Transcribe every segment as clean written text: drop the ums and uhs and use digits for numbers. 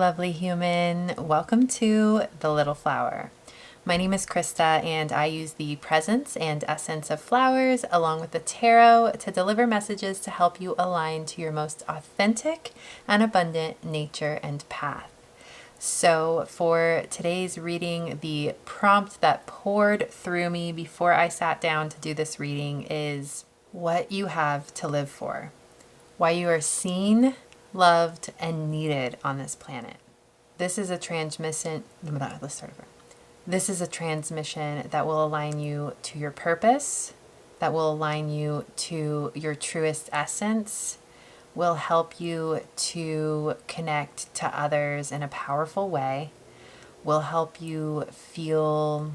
lovely human. Welcome to The Little Flower. My name is Krista, and I use the presence and essence of flowers along with the tarot to deliver messages to help you align to your most authentic and abundant nature and path. So for today's reading, the prompt that poured through me before I sat down to do this reading is what you have to live for. Why you are seen, loved, and needed on this planet. This is a transmission. Let's start over. This is a transmission that will align you to your purpose, that will align you to your truest essence, will help you to connect to others in a powerful way, will help you feel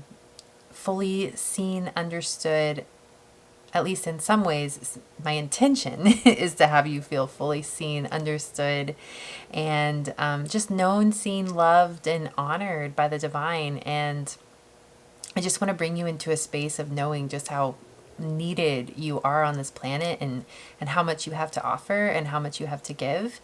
fully seen, understood. At least in some ways, my intention is to have you feel fully seen, understood, and just known, seen, loved, and honored by the divine. And I just want to bring you into a space of knowing just how needed you are on this planet and how much you have to offer and how much you have to give.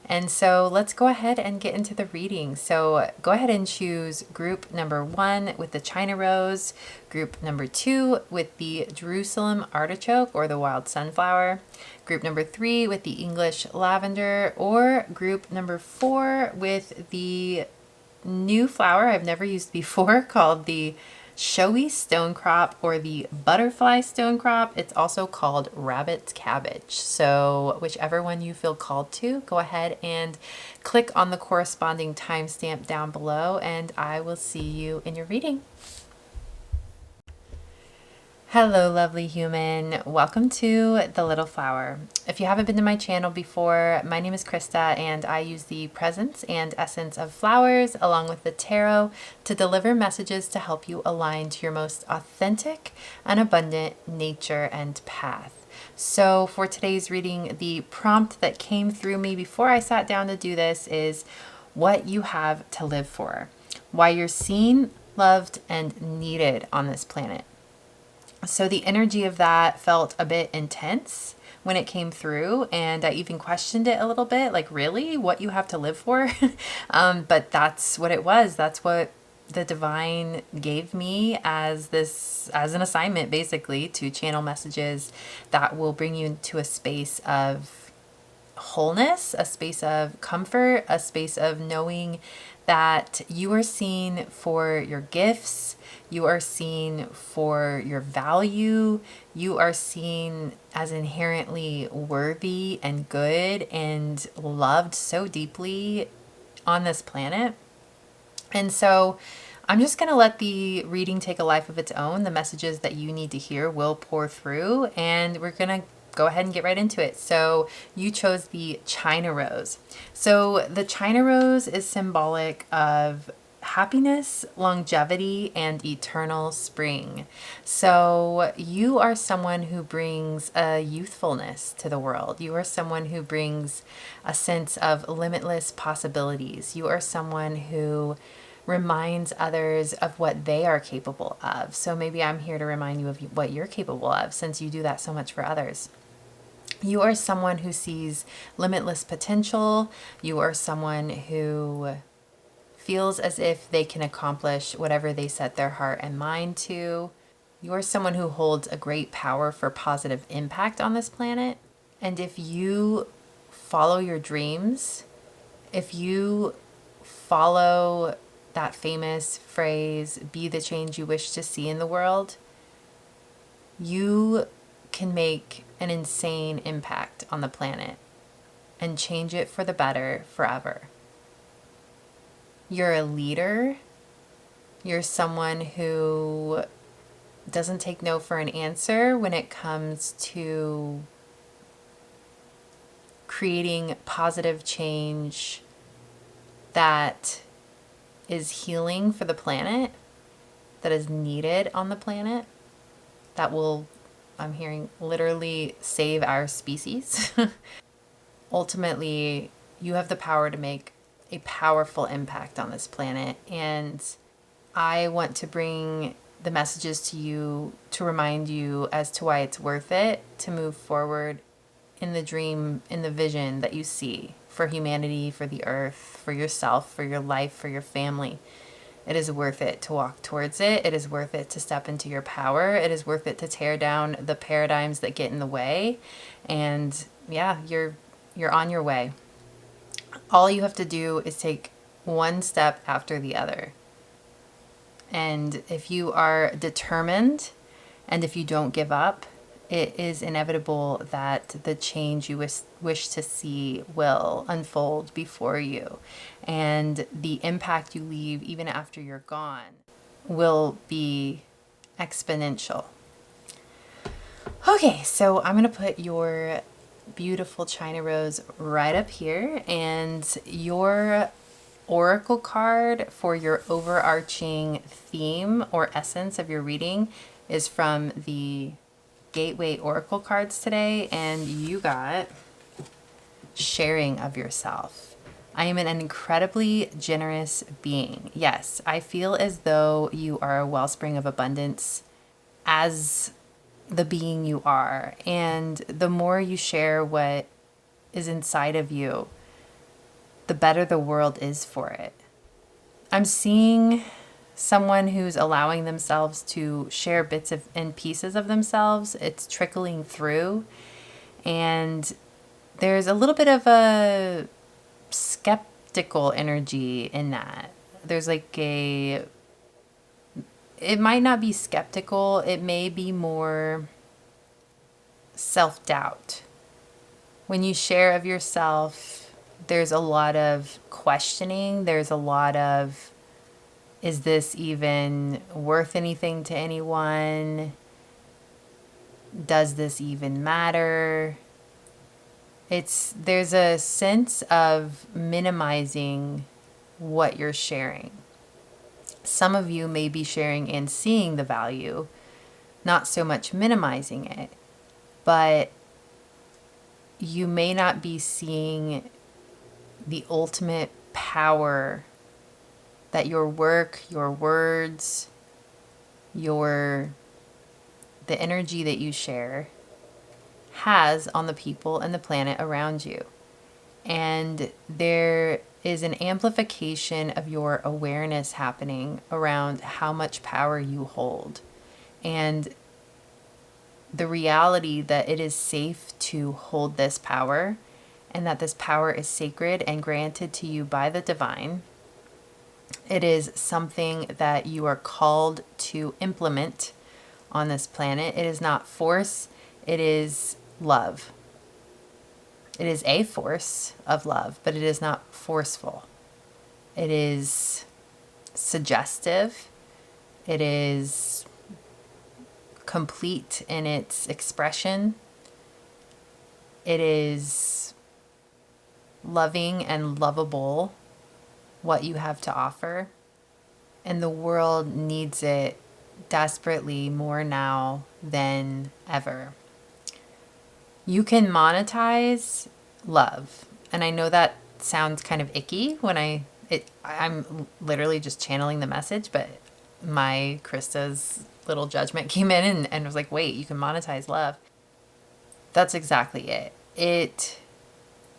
And so let's go ahead and get into the reading. So go ahead and choose group number 1 with the China Rose, group number 2 with the Jerusalem Artichoke or the Wild Sunflower, group number 3 with the English Lavender, or group number 4 with the new flower I've never used before called the Showy Stonecrop or the Butterfly Stonecrop. It's also called Rabbit's Cabbage. So whichever one you feel called to, go ahead and click on the corresponding timestamp down below, and I will see you in your reading. Hello, lovely human. Welcome to The Little Flower. If you haven't been to my channel before, my name is Krista, and I use the presence and essence of flowers along with the tarot to deliver messages to help you align to your most authentic and abundant nature and path. So for today's reading, the prompt that came through me before I sat down to do this is what you have to live for. Why you're seen, loved, and needed on this planet. So the energy of that felt a bit intense when it came through, and I even questioned it a little bit, like, really, what you have to live for? But that's what it was. That's what the divine gave me as an assignment, basically, to channel messages that will bring you into a space of wholeness, a space of comfort, a space of knowing that you are seen for your gifts, you are seen for your value, you are seen as inherently worthy and good and loved so deeply on this planet. And so I'm just going to let the reading take a life of its own. The messages that you need to hear will pour through, and we're going to go ahead and get right into it. So you chose the China Rose. So the China Rose is symbolic of happiness, longevity, and eternal spring. So you are someone who brings a youthfulness to the world. You are someone who brings a sense of limitless possibilities. You are someone who reminds others of what they are capable of. So maybe I'm here to remind you of what you're capable of, since you do that so much for others. You are someone who sees limitless potential. You are someone who feels as if they can accomplish whatever they set their heart and mind to. You are someone who holds a great power for positive impact on this planet. And if you follow your dreams, if you follow that famous phrase, be the change you wish to see in the world, you can make an insane impact on the planet and change it for the better forever. You're a leader. You're someone who doesn't take no for an answer when it comes to creating positive change that is healing for the planet, that is needed on the planet, that will, I'm hearing, literally save our species. Ultimately, you have the power to make a powerful impact on this planet, and I want to bring the messages to you to remind you as to why it's worth it to move forward in the dream, in the vision that you see for humanity, for the earth, for yourself, for your life, for your family. It is worth it to walk towards it. It is worth it to step into your power. It is worth it to tear down the paradigms that get in the way. And yeah, you're on your way. All you have to do is take one step after the other. And if you are determined and if you don't give up, it is inevitable that the change you wish to see will unfold before you. And the impact you leave even after you're gone will be exponential. Okay, so I'm going to put your beautiful China Rose right up here, and your oracle card for your overarching theme or essence of your reading is from the Gateway Oracle cards today, and you got sharing of yourself. I am an incredibly generous being. Yes, I feel as though you are a wellspring of abundance as the being you are. And the more you share what is inside of you, the better the world is for it. I'm seeing someone who's allowing themselves to share bits of and pieces of themselves. It's trickling through, and there's a little bit of a skeptical energy in that. There's like it might not be skeptical, it may be more self-doubt. When you share of yourself, there's a lot of questioning, there's a lot of, is this even worth anything to anyone? Does this even matter? There's a sense of minimizing what you're sharing. Some of you may be sharing and seeing the value, not so much minimizing it, but you may not be seeing the ultimate power that your work, your words, the energy that you share has on the people and the planet around you. And there is an amplification of your awareness happening around how much power you hold, and the reality that it is safe to hold this power, and that this power is sacred and granted to you by the divine. It is something that you are called to implement on this planet. It is not force, it is love. It is a force of love, but it is not forceful. It is suggestive. It is complete in its expression. It is loving and lovable, what you have to offer. And the world needs it desperately more now than ever. You can monetize love. And I know that sounds kind of icky when I'm literally just channeling the message, but my Krista's little judgment came in and was like, wait, you can monetize love. That's exactly it. It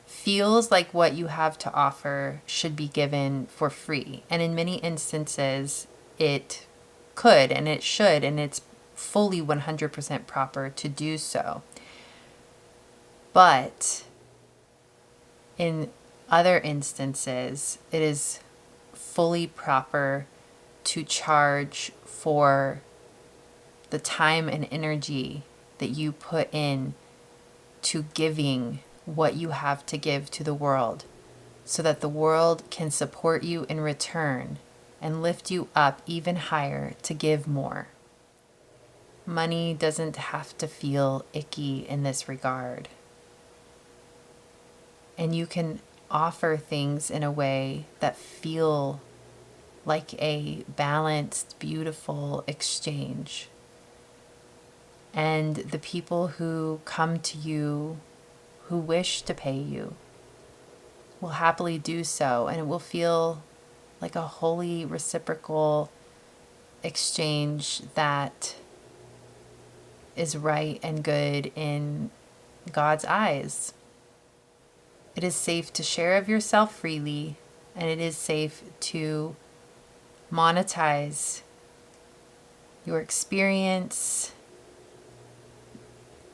feels like what you have to offer should be given for free. And in many instances, it could and it should, and it's fully 100% proper to do so. But in other instances, it is fully proper to charge for the time and energy that you put in to giving what you have to give to the world, so that the world can support you in return and lift you up even higher to give more. Money doesn't have to feel icky in this regard. And you can offer things in a way that feel like a balanced, beautiful exchange. And the people who come to you, who wish to pay you, will happily do so, and it will feel like a holy reciprocal exchange that is right and good in God's eyes. It is safe to share of yourself freely, and it is safe to monetize your experience,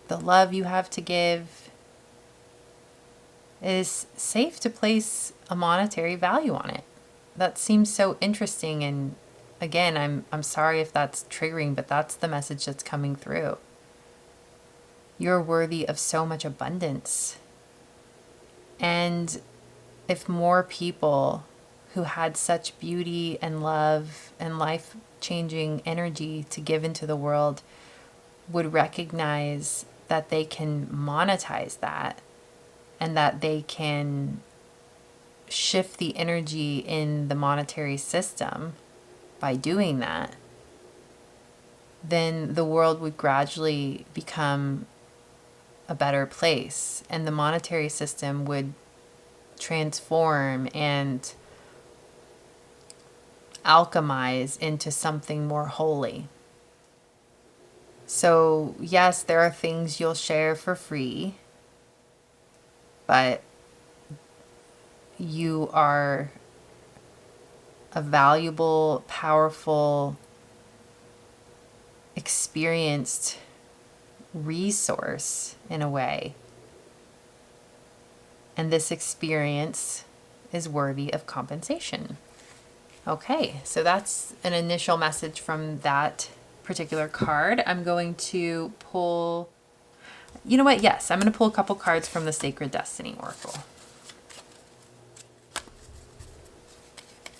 the love you have to give. It is safe to place a monetary value on it. That seems so interesting, and again, I'm sorry if that's triggering, but that's the message that's coming through. You're worthy of so much abundance. And if more people who had such beauty and love and life-changing energy to give into the world would recognize that they can monetize that, and that they can shift the energy in the monetary system by doing that, then the world would gradually become a better place, and the monetary system would transform and alchemize into something more holy. So yes, there are things you'll share for free, but you are a valuable, powerful, experienced resource in a way. And this experience is worthy of compensation. Okay, so that's an initial message from that particular card. I'm going to pull, you know what? Yes, I'm going to pull a couple cards from the Sacred Destiny Oracle.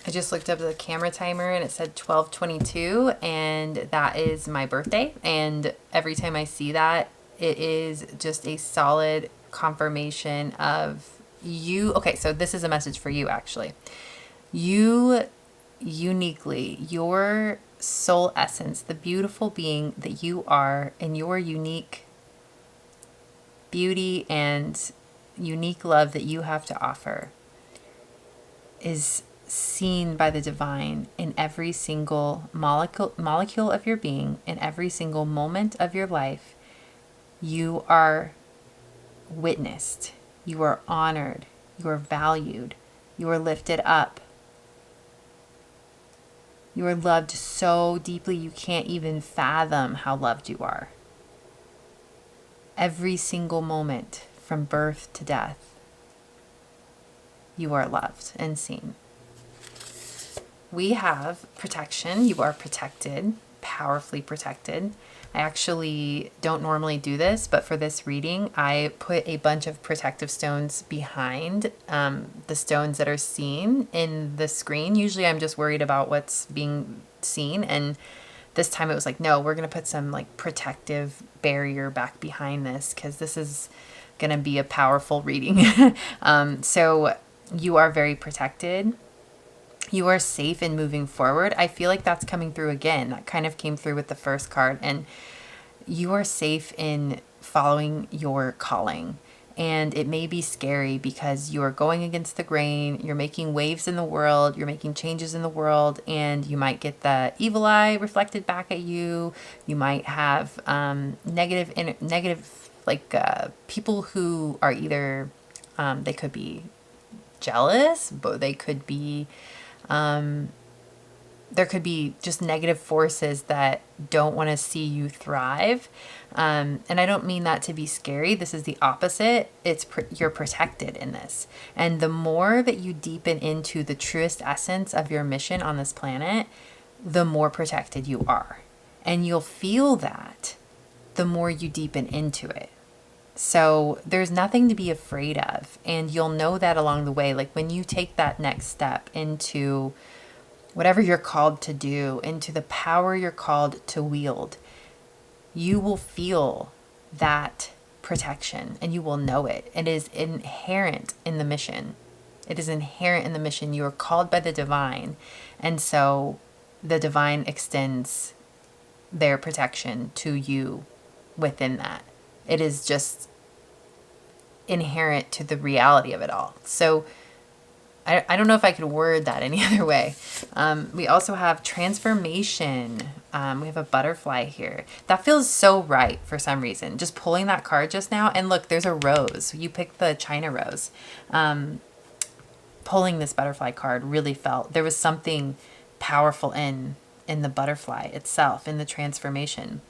I just looked up the camera timer and it said 12:22, and that is my birthday. And every time I see that, it is just a solid confirmation of you. Okay, so this is a message for you, actually. You uniquely, your soul essence, the beautiful being that you are, and your unique beauty and unique love that you have to offer is seen by the divine in every single molecule of your being, in every single moment of your life. You are witnessed, you are honored, you are valued, you are lifted up. You are loved so deeply you can't even fathom how loved you are. Every single moment, from birth to death, you are loved and seen. We have protection. You are protected, powerfully protected. I actually don't normally do this, but for this reading, I put a bunch of protective stones behind the stones that are seen in the screen. Usually I'm just worried about what's being seen, and this time it was like, no, we're going to put some like protective barrier back behind this, because this is going to be a powerful reading. So you are very protected. You are safe in moving forward. I feel like that's coming through again. That kind of came through with the first card. And you are safe in following your calling. And it may be scary because you are going against the grain. You're making waves in the world. You're making changes in the world. And you might get the evil eye reflected back at you. You might have negative people who are either, they could be jealous, but they could be... there could be just negative forces that don't want to see you thrive. And I don't mean that to be scary. This is the opposite. You're protected in this. And the more that you deepen into the truest essence of your mission on this planet, the more protected you are. And you'll feel that the more you deepen into it. So there's nothing to be afraid of. And you'll know that along the way. Like when you take that next step into whatever you're called to do, into the power you're called to wield, you will feel that protection and you will know it. It is inherent in the mission. It is inherent in the mission. You are called by the divine. And so the divine extends their protection to you within that. It is just inherent to the reality of it all. So I don't know if I could word that any other way. We also have transformation. We have a butterfly here. That feels so right for some reason. Just pulling that card just now. And look, there's a rose. You picked the China rose. Pulling this butterfly card really felt there was something powerful in the butterfly itself, in the transformation.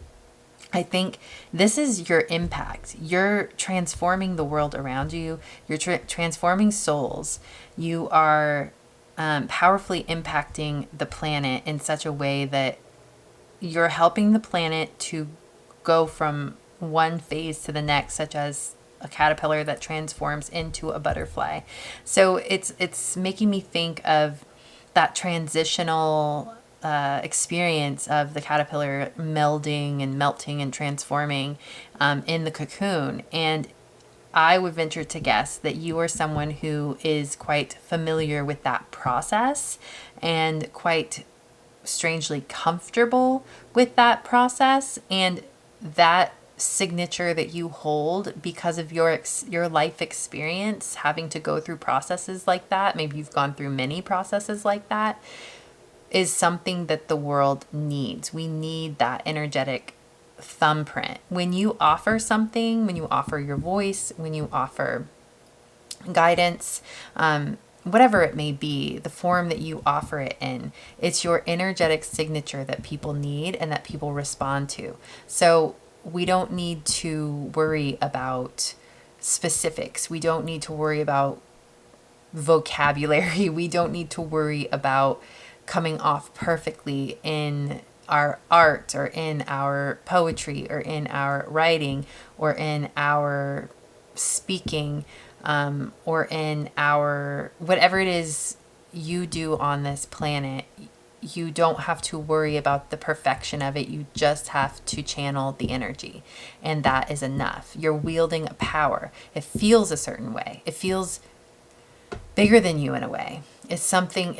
I think this is your impact. You're transforming the world around you. You're transforming souls. You are powerfully impacting the planet in such a way that you're helping the planet to go from one phase to the next, such as a caterpillar that transforms into a butterfly. So it's making me think of that transitional experience of the caterpillar melding and melting and transforming in the cocoon. And I would venture to guess that you are someone who is quite familiar with that process and quite strangely comfortable with that process, and that signature that you hold because of your life experience, having to go through processes like that. Maybe you've gone through many processes like that, is something that the world needs. We need that energetic thumbprint. When you offer something, when you offer your voice, when you offer guidance, whatever it may be, the form that you offer it in, it's your energetic signature that people need and that people respond to. So we don't need to worry about specifics. We don't need to worry about vocabulary. We don't need to worry about coming off perfectly in our art or in our poetry or in our writing or in our speaking, or in our whatever it is you do on this planet. You don't have to worry about the perfection of it. You just have to channel the energy, and that is enough. You're wielding a power. It feels a certain way. It feels bigger than you in a way. It's something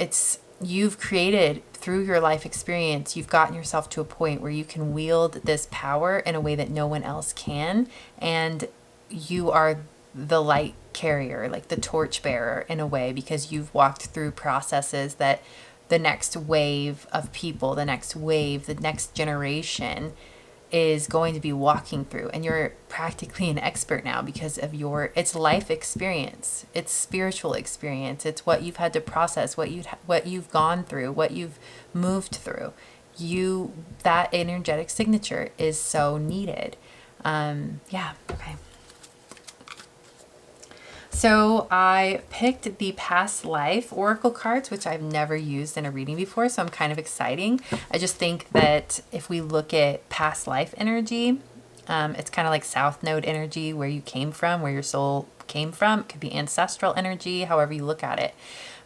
you've created through your life experience. You've gotten yourself to a point where you can wield this power in a way that no one else can. And you are the light carrier, like the torch bearer in a way, because you've walked through processes that the next wave of people, the next generation is going to be walking through. And you're practically an expert now because of it's life experience, it's spiritual experience, it's what you've had to process, what you've gone through, what you've moved through. That energetic signature is so needed. Okay. So I picked the past life oracle cards, which I've never used in a reading before, so I'm kind of exciting. I just think that if we look at past life energy, it's kind of like South Node energy, where you came from, where your soul came from. It could be ancestral energy, however you look at it.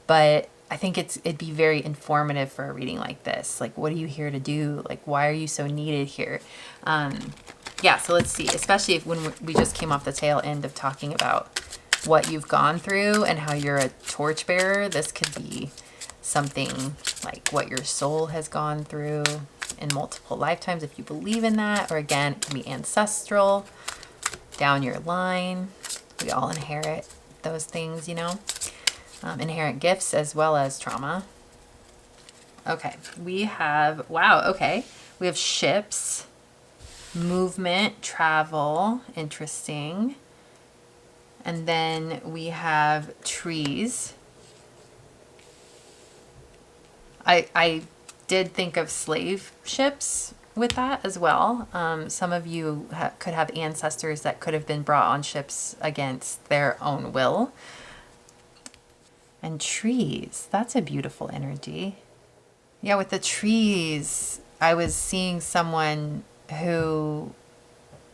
But I think it'd be very informative for a reading like this. Like, what are you here to do? Like, why are you so needed here? So let's see, especially when we just came off the tail end of talking about what you've gone through and how you're a torchbearer. This could be something like what your soul has gone through in multiple lifetimes, if you believe in that. Or again, it can be ancestral, down your line. We all inherit those things, inherent gifts as well as trauma. Okay, we have ships, movement, travel, interesting. And then we have trees. I did think of slave ships with that as well. Some of you could have ancestors that could have been brought on ships against their own will. And trees, that's a beautiful energy. Yeah, with the trees, I was seeing someone who...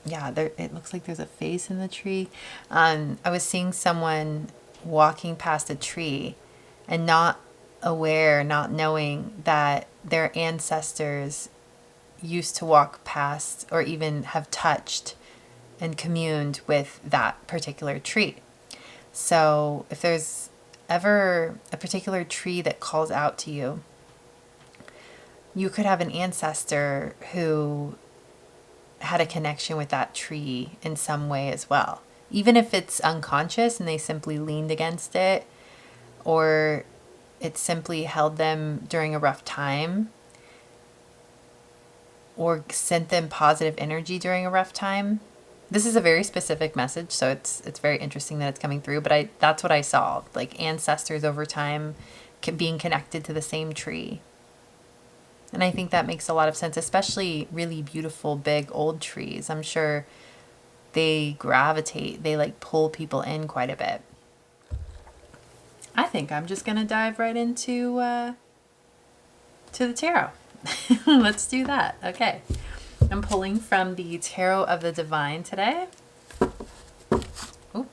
it looks like there's a face in the tree. I was seeing someone walking past a tree and not knowing that their ancestors used to walk past or even have touched and communed with that particular tree. So if there's ever a particular tree that calls out to you, you could have an ancestor who had a connection with that tree in some way as well. Even if it's unconscious and they simply leaned against it, or it simply held them during a rough time, or sent them positive energy during a rough time. This is a very specific message, so it's very interesting that it's coming through, but that's what I saw, like ancestors over time being connected to the same tree. And I think that makes a lot of sense, especially really beautiful, big, old trees. I'm sure they gravitate, they like pull people in quite a bit. I think I'm just going to dive right into to the tarot. Let's do that. Okay. I'm pulling from the Tarot of the Divine today. Ooh.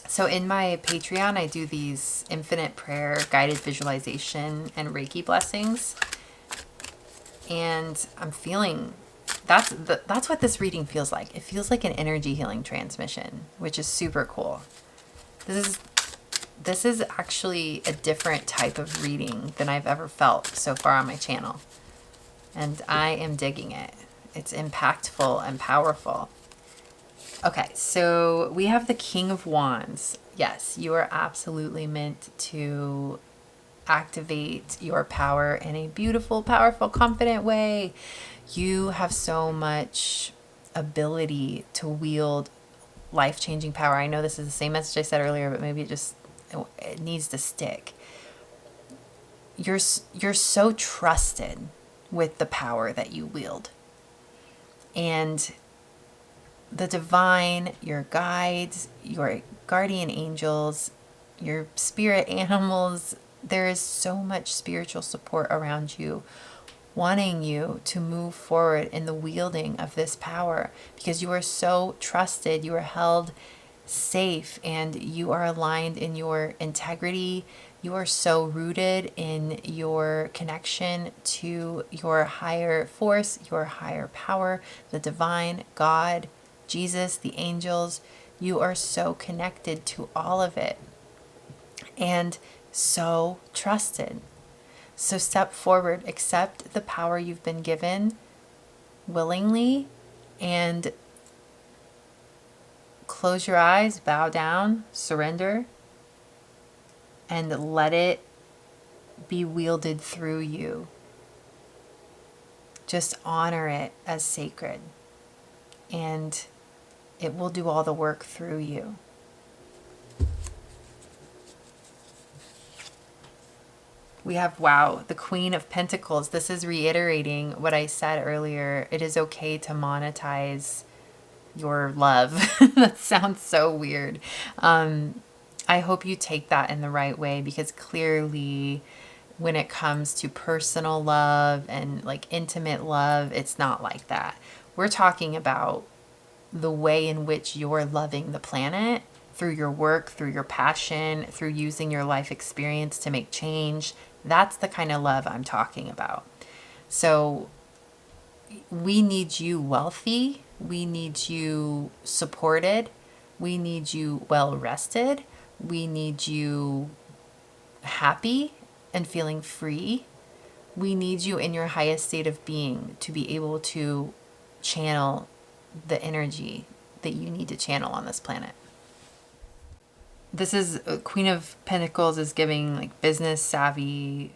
So in my Patreon, I do these infinite prayer, guided visualization, and Reiki blessings. And I'm feeling, that's what this reading feels like. It feels like an energy healing transmission, which is super cool. This is actually a different type of reading than I've ever felt so far on my channel. And I am digging it. It's impactful and powerful. Okay, so we have the King of Wands. Yes, you are absolutely meant to activate your power in a beautiful, powerful, confident way. You have so much ability to wield life-changing power. I know this is the same message I said earlier, but maybe it needs to stick. You're so trusted with the power that you wield. And the divine, your guides, your guardian angels, your spirit animals, there is so much spiritual support around you, wanting you to move forward in the wielding of this power, because you are so trusted, you are held safe, and you are aligned in your integrity. You are so rooted in your connection to your higher force, your higher power, the divine, God, Jesus, the angels. You are so connected to all of it and so trusted. So step forward, accept the power you've been given willingly, and close your eyes, bow down, surrender, and let it be wielded through you. Just honor it as sacred, and it will do all the work through you. We have, wow, the Queen of Pentacles. This is reiterating what I said earlier. It is okay to monetize your love. That sounds so weird. I hope you take that in the right way, because clearly when it comes to personal love and like intimate love, it's not like that. We're talking about the way in which you're loving the planet through your work, through your passion, through using your life experience to make change. That's the kind of love I'm talking about. So we need you wealthy. We need you supported. We need you well rested. We need you happy and feeling free. We need you in your highest state of being to be able to channel the energy that you need to channel on this planet. This is Queen of Pentacles is giving like business savvy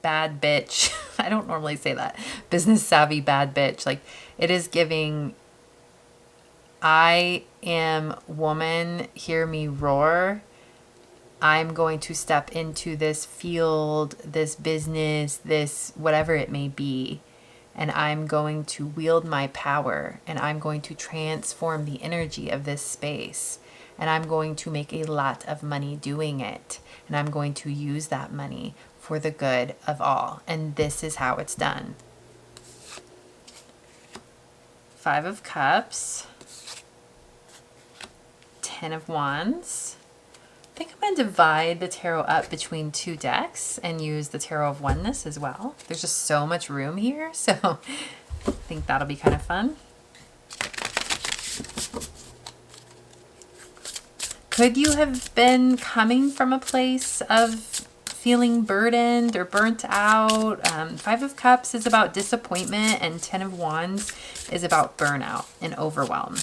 bad bitch. I don't normally say that. Business savvy bad bitch. Like, it is giving, I am woman, hear me roar. I'm going to step into this field, this business, this whatever it may be, and I'm going to wield my power, and I'm going to transform the energy of this space, and I'm going to make a lot of money doing it, and I'm going to use that money for the good of all. And this is how it's done. 5 of Cups, 10 of Wands. I think I'm going to divide the tarot up between 2 decks and use the Tarot of Oneness as well. There's just so much room here, so I think that'll be kind of fun. Could you have been coming from a place of feeling burdened or burnt out? 5 of Cups is about disappointment, and 10 of Wands is about burnout and overwhelm.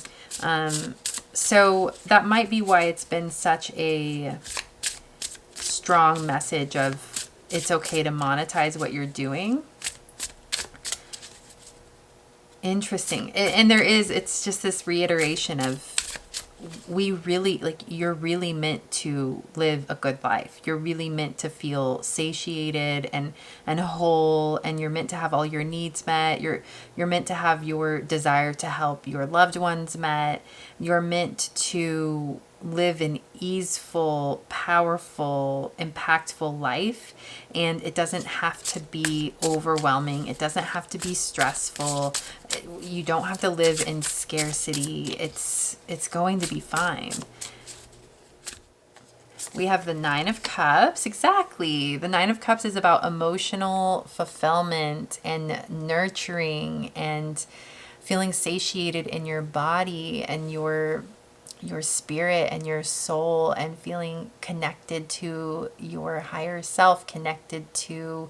So that might be why it's been such a strong message of it's okay to monetize what you're doing. Interesting. And there is, it's just this reiteration of we really, like, you're really meant to live a good life. You're really meant to feel satiated and whole, and you're meant to have all your needs met. You're meant to have your desire to help your loved ones met. You're meant to live an easeful, powerful, impactful life, and it doesn't have to be overwhelming. It doesn't have to be stressful. You don't have to live in scarcity. It's going to be fine. We have the Nine of Cups. Exactly. The Nine of Cups is about emotional fulfillment and nurturing and feeling satiated in your body and your spirit and your soul, and feeling connected to your higher self, connected to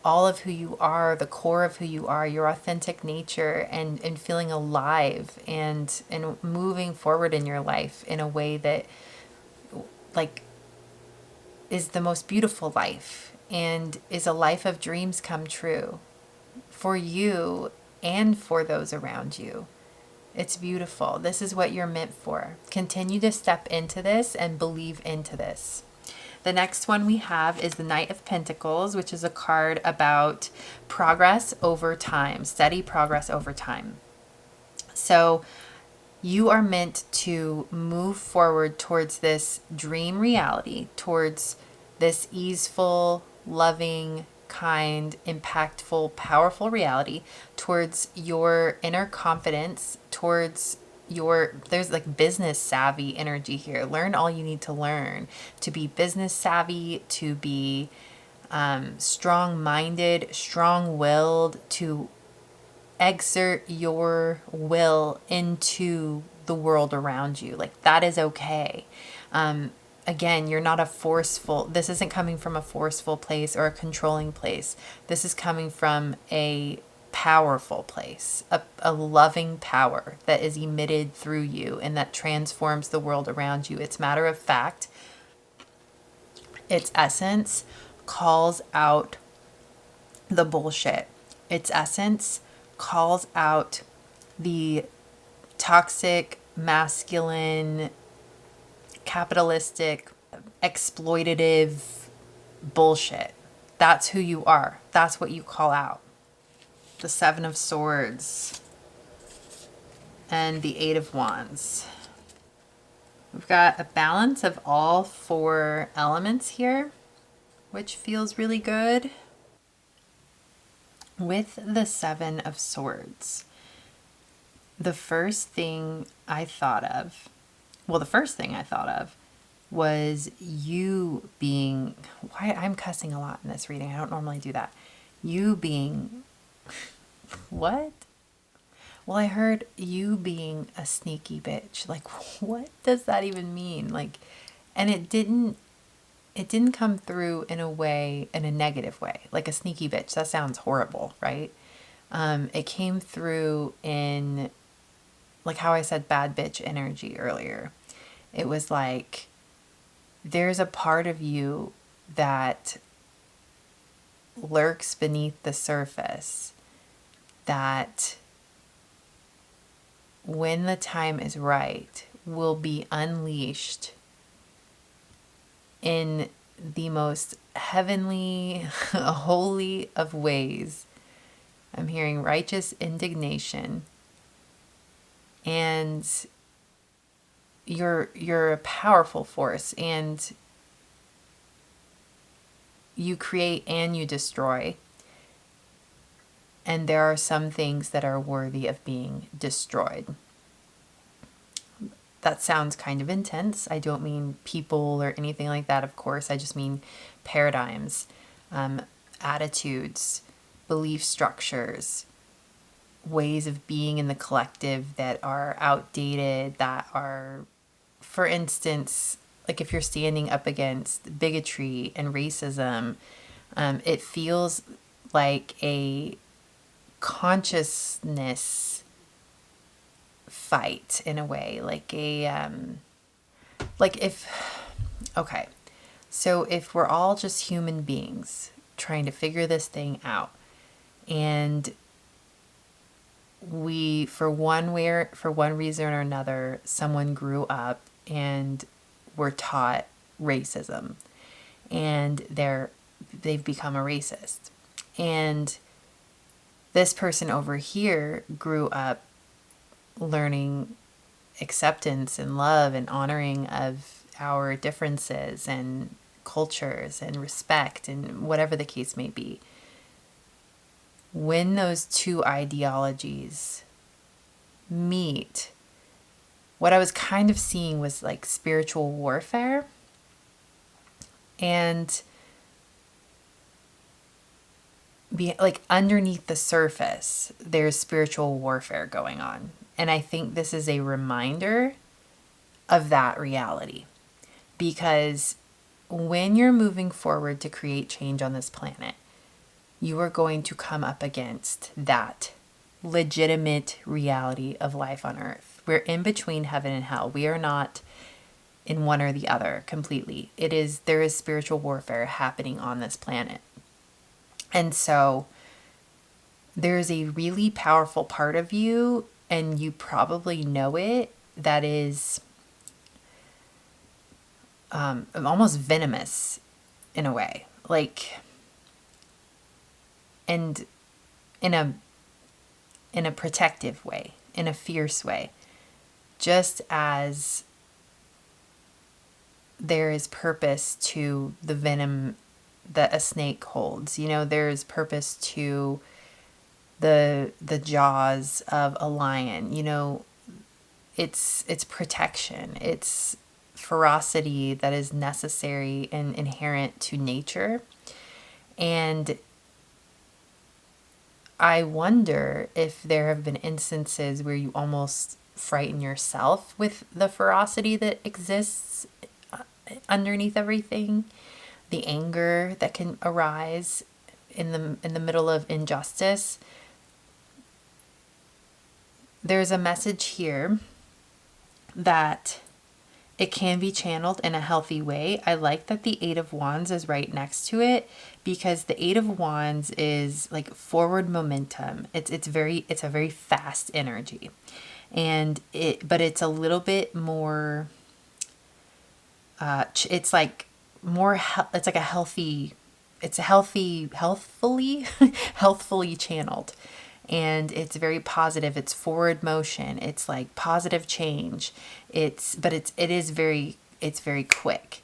all of who you are, the core of who you are, your authentic nature, and feeling alive and moving forward in your life in a way that, like, is the most beautiful life and is a life of dreams come true for you and for those around you. It's beautiful. This is what you're meant for. Continue to step into this and believe into this. The next one we have is the Knight of Pentacles, which is a card about progress over time, steady progress over time. So you are meant to move forward towards this dream reality, towards this easeful, loving, kind, impactful, powerful reality, towards your inner confidence, towards there's like business savvy energy here. Learn all you need to learn to be business savvy, to be strong-minded, strong-willed, to exert your will into the world around you. Like, that is okay. Again, you're not this isn't coming from a forceful place or a controlling place. This is coming from a powerful place, a loving power that is emitted through you and that transforms the world around you. It's matter of fact. Its essence calls out the bullshit. Its essence calls out the toxic, masculine, capitalistic, exploitative bullshit. That's who you are. That's what you call out. The Seven of Swords and the Eight of Wands. We've got a balance of all four elements here, which feels really good. With the Seven of Swords, the first thing I thought of was you being, why I'm cussing a lot in this reading. I don't normally do that. You being, what? Well, I heard you being a sneaky bitch. Like, what does that even mean? Like, and it didn't come through in a negative way, like a sneaky bitch. That sounds horrible, right? It came through in, like how I said bad bitch energy earlier. It was like, there's a part of you that lurks beneath the surface that, when the time is right, will be unleashed in the most heavenly, holy of ways. I'm hearing righteous indignation. And you're a powerful force, and you create and you destroy. And there are some things that are worthy of being destroyed. That sounds kind of intense. I don't mean people or anything like that, of course. I just mean paradigms, attitudes, belief structures, ways of being in the collective that are outdated, that are, for instance, like if you're standing up against bigotry and racism, it feels like a consciousness fight in a way, okay, so if we're all just human beings trying to figure this thing out, and we, for one reason or another, someone grew up and were taught racism, and they've become a racist, and this person over here grew up learning acceptance and love and honoring of our differences and cultures and respect and whatever the case may be. When those two ideologies meet, what I was kind of seeing was like spiritual warfare. And like underneath the surface, there's spiritual warfare going on. And I think this is a reminder of that reality. Because when you're moving forward to create change on this planet, you are going to come up against that legitimate reality of life on earth. We're in between heaven and hell. We are not in one or the other completely. There is spiritual warfare happening on this planet. And so there's a really powerful part of you, and you probably know it, that is almost venomous in a way. Like, and in a protective way, in a fierce way. Just as there is purpose to the venom that a snake holds. There's purpose to the jaws of a lion. It's protection. It's ferocity that is necessary and inherent to nature. And I wonder if there have been instances where you almost frighten yourself with the ferocity that exists underneath everything. The anger that can arise in the middle of injustice. There's a message here that it can be channeled in a healthy way. I like that the Eight of Wands is right next to it, because the Eight of Wands is like forward momentum. It's a very fast energy, but it's a little bit more. It's like more. It's like a healthy. It's a healthfully channeled. And it's very positive. It's forward motion. It's like positive change. It's very quick.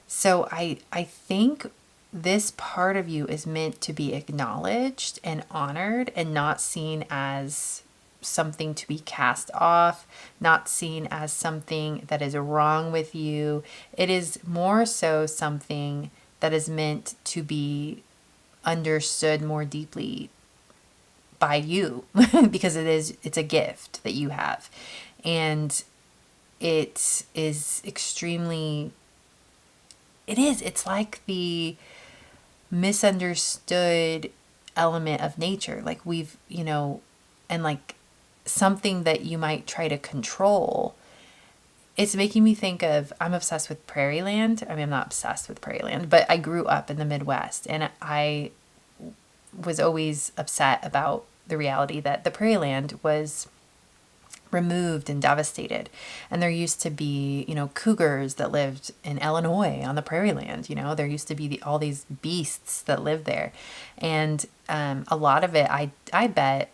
So I think this part of you is meant to be acknowledged and honored, and not seen as something to be cast off, not seen as something that is wrong with you. It is more so something that is meant to be understood more deeply by you, because it's a gift that you have, and it is extremely, it's like the misunderstood element of nature, like and like something that you might try to control. It's making me think of, I'm obsessed with prairie land. I mean, I'm not obsessed with prairie land, but I grew up in the Midwest, and I was always upset about the reality that the prairie land was removed and devastated. And there used to be, cougars that lived in Illinois on the prairie land. There used to be all these beasts that lived there. And a lot of it, I bet,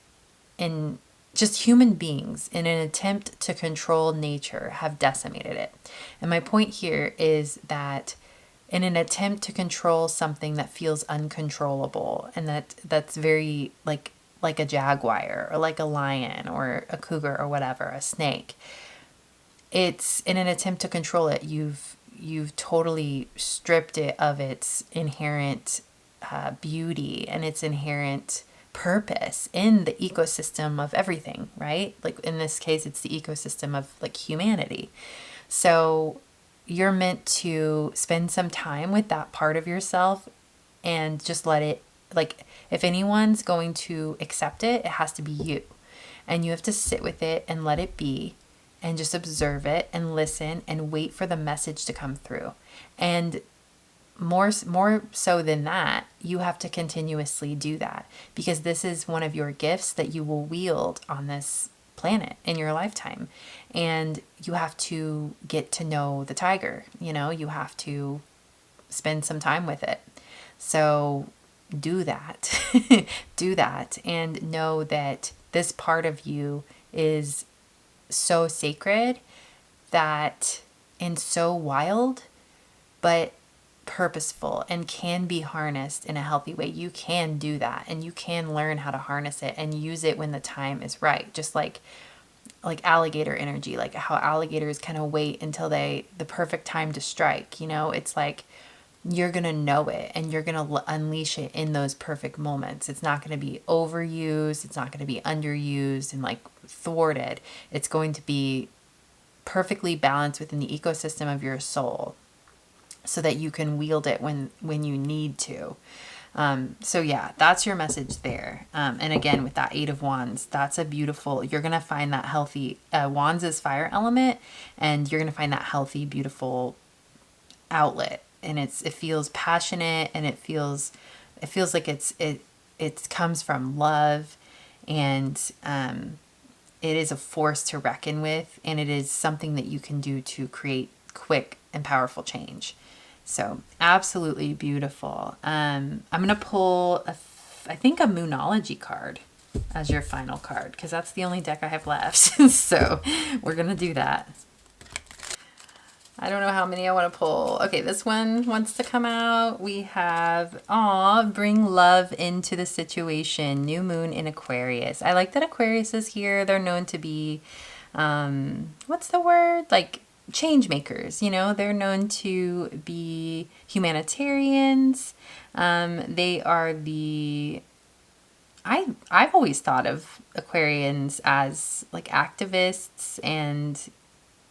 in just human beings, in an attempt to control nature, have decimated it. And my point here is that in an attempt to control something that feels uncontrollable, and that's very like a jaguar or like a lion or a cougar or whatever, a snake, it's in an attempt to control it, you've totally stripped it of its inherent beauty and its inherent purpose in the ecosystem of everything, right? Like in this case, it's the ecosystem of like humanity. So you're meant to spend some time with that part of yourself and just let it, like, if anyone's going to accept it, it has to be you. And you have to sit with it and let it be and just observe it and listen and wait for the message to come through. And more so than that, you have to continuously do that, because this is one of your gifts that you will wield on this planet in your lifetime. And you have to get to know the tiger, you have to spend some time with it. So do that. Do that, and know that this part of you is so sacred that, and so wild, but purposeful, and can be harnessed in a healthy way. You can do that, and you can learn how to harness it and use it when the time is right. Just like alligator energy, like how alligators kind of wait until the perfect time to strike. It's like you're going to know it, and you're going to unleash it in those perfect moments. It's not going to be overused. It's not going to be underused and thwarted. It's going to be perfectly balanced within the ecosystem of your soul, so that you can wield it when you need to. So yeah, that's your message there. And again, with that 8 of Wands, that's a beautiful, you're going to find that healthy, Wands is fire element, and you're going to find that healthy, beautiful outlet. And it feels passionate, and it feels like it comes from love, and it is a force to reckon with, and it is something that you can do to create quick and powerful change. So absolutely beautiful. I'm going to pull I think a Moonology card as your final card, because that's the only deck I have left. So we're going to do that. I don't know how many I want to pull. Okay, this one wants to come out. We have, bring love into the situation. New moon in Aquarius. I like that Aquarius is here. They're known to be, what's the word? Change makers, they're known to be humanitarians. They are I've always thought of Aquarians as activists and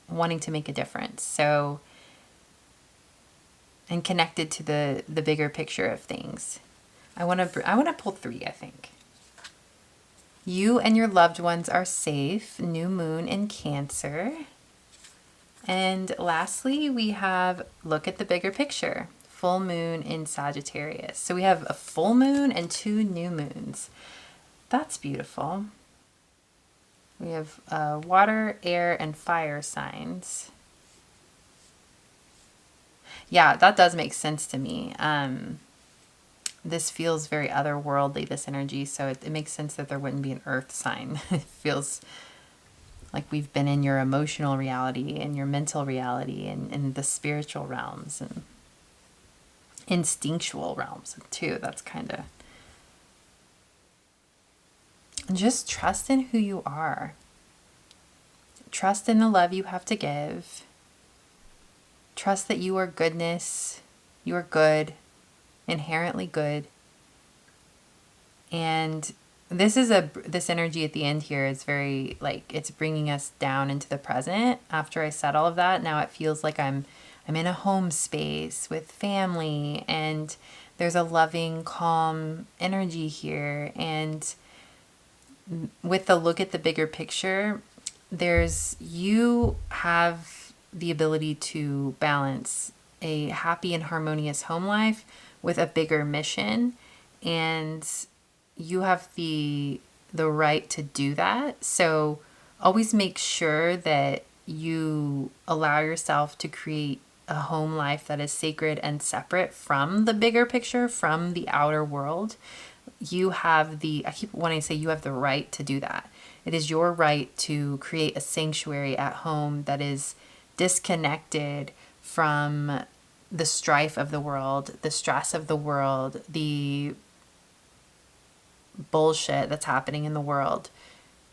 wanting to make a difference. So, and connected to the bigger picture of things. I want to pull 3, I think. You and your loved ones are safe. New moon in Cancer. And lastly, we have look at the bigger picture. Full moon in Sagittarius. So we have a full moon and 2 new moons. That's beautiful. We have water, air, and fire signs. Yeah, that does make sense to me. This feels very otherworldly, this energy, so it makes sense that there wouldn't be an earth sign. It feels like we've been in your emotional reality and your mental reality and in the spiritual realms and instinctual realms too. That's kind of... Just trust in who you are. Trust in the love you have to give. Trust that you are goodness. You are good, inherently good. And this energy at the end here is very it's bringing us down into the present. After I said all of that, now it feels like I'm in a home space with family, and there's a loving, calm energy here. And with the look at the bigger picture, you have the ability to balance a happy and harmonious home life with a bigger mission, and you have the right to do that. So always make sure that you allow yourself to create a home life that is sacred and separate from the bigger picture, from the outer world. You have I keep wanting to say you have the right to do that. It is your right to create a sanctuary at home that is disconnected from the strife of the world, the stress of the world, the bullshit that's happening in the world.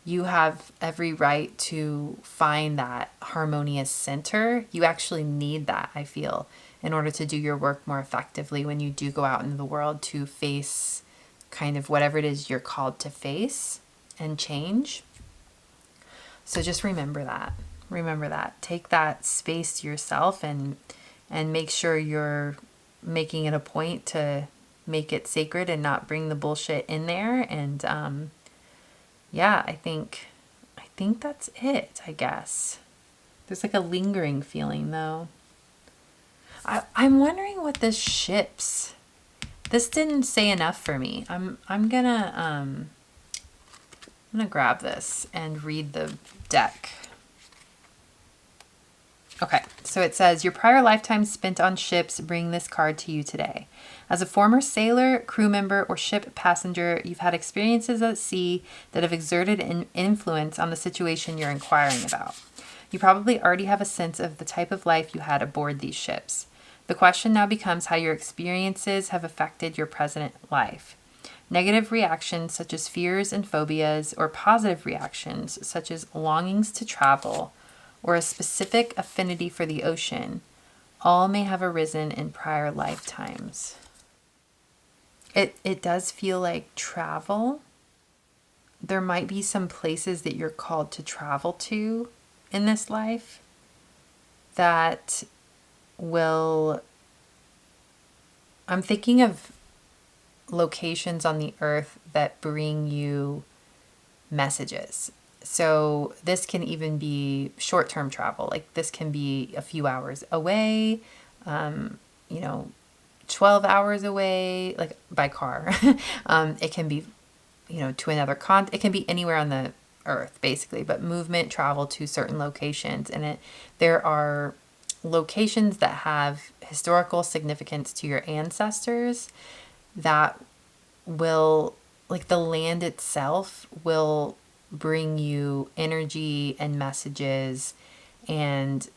You have every right to find that harmonious center. You actually need that, I feel, in order to do your work more effectively when you do go out into the world to face kind of whatever it is you're called to face and change. So just remember that. Remember that. Take that space to yourself and make sure you're making it a point to make it sacred and not bring the bullshit in there. And yeah, I think that's it, I guess. There's like a lingering feeling though. I'm wondering what this ships. This didn't say enough for me. I'm gonna grab this and read the deck. Okay, so it says, your prior lifetimes spent on ships bring this card to you today. As a former sailor, crew member, or ship passenger, you've had experiences at sea that have exerted an influence on the situation you're inquiring about. You probably already have a sense of the type of life you had aboard these ships. The question now becomes how your experiences have affected your present life. Negative reactions such as fears and phobias, or positive reactions such as longings to travel, or a specific affinity for the ocean, all may have arisen in prior lifetimes. It does feel like travel. There might be some places that you're called to travel to in this life that will... I'm thinking of locations on the earth that bring you messages. So this can even be short-term travel. Like this can be a few hours away, 12 hours away, like by car. It can be, to another it can be anywhere on the earth basically, but movement, travel to certain locations. And there are locations that have historical significance to your ancestors that will, like the land itself will bring you energy and messages and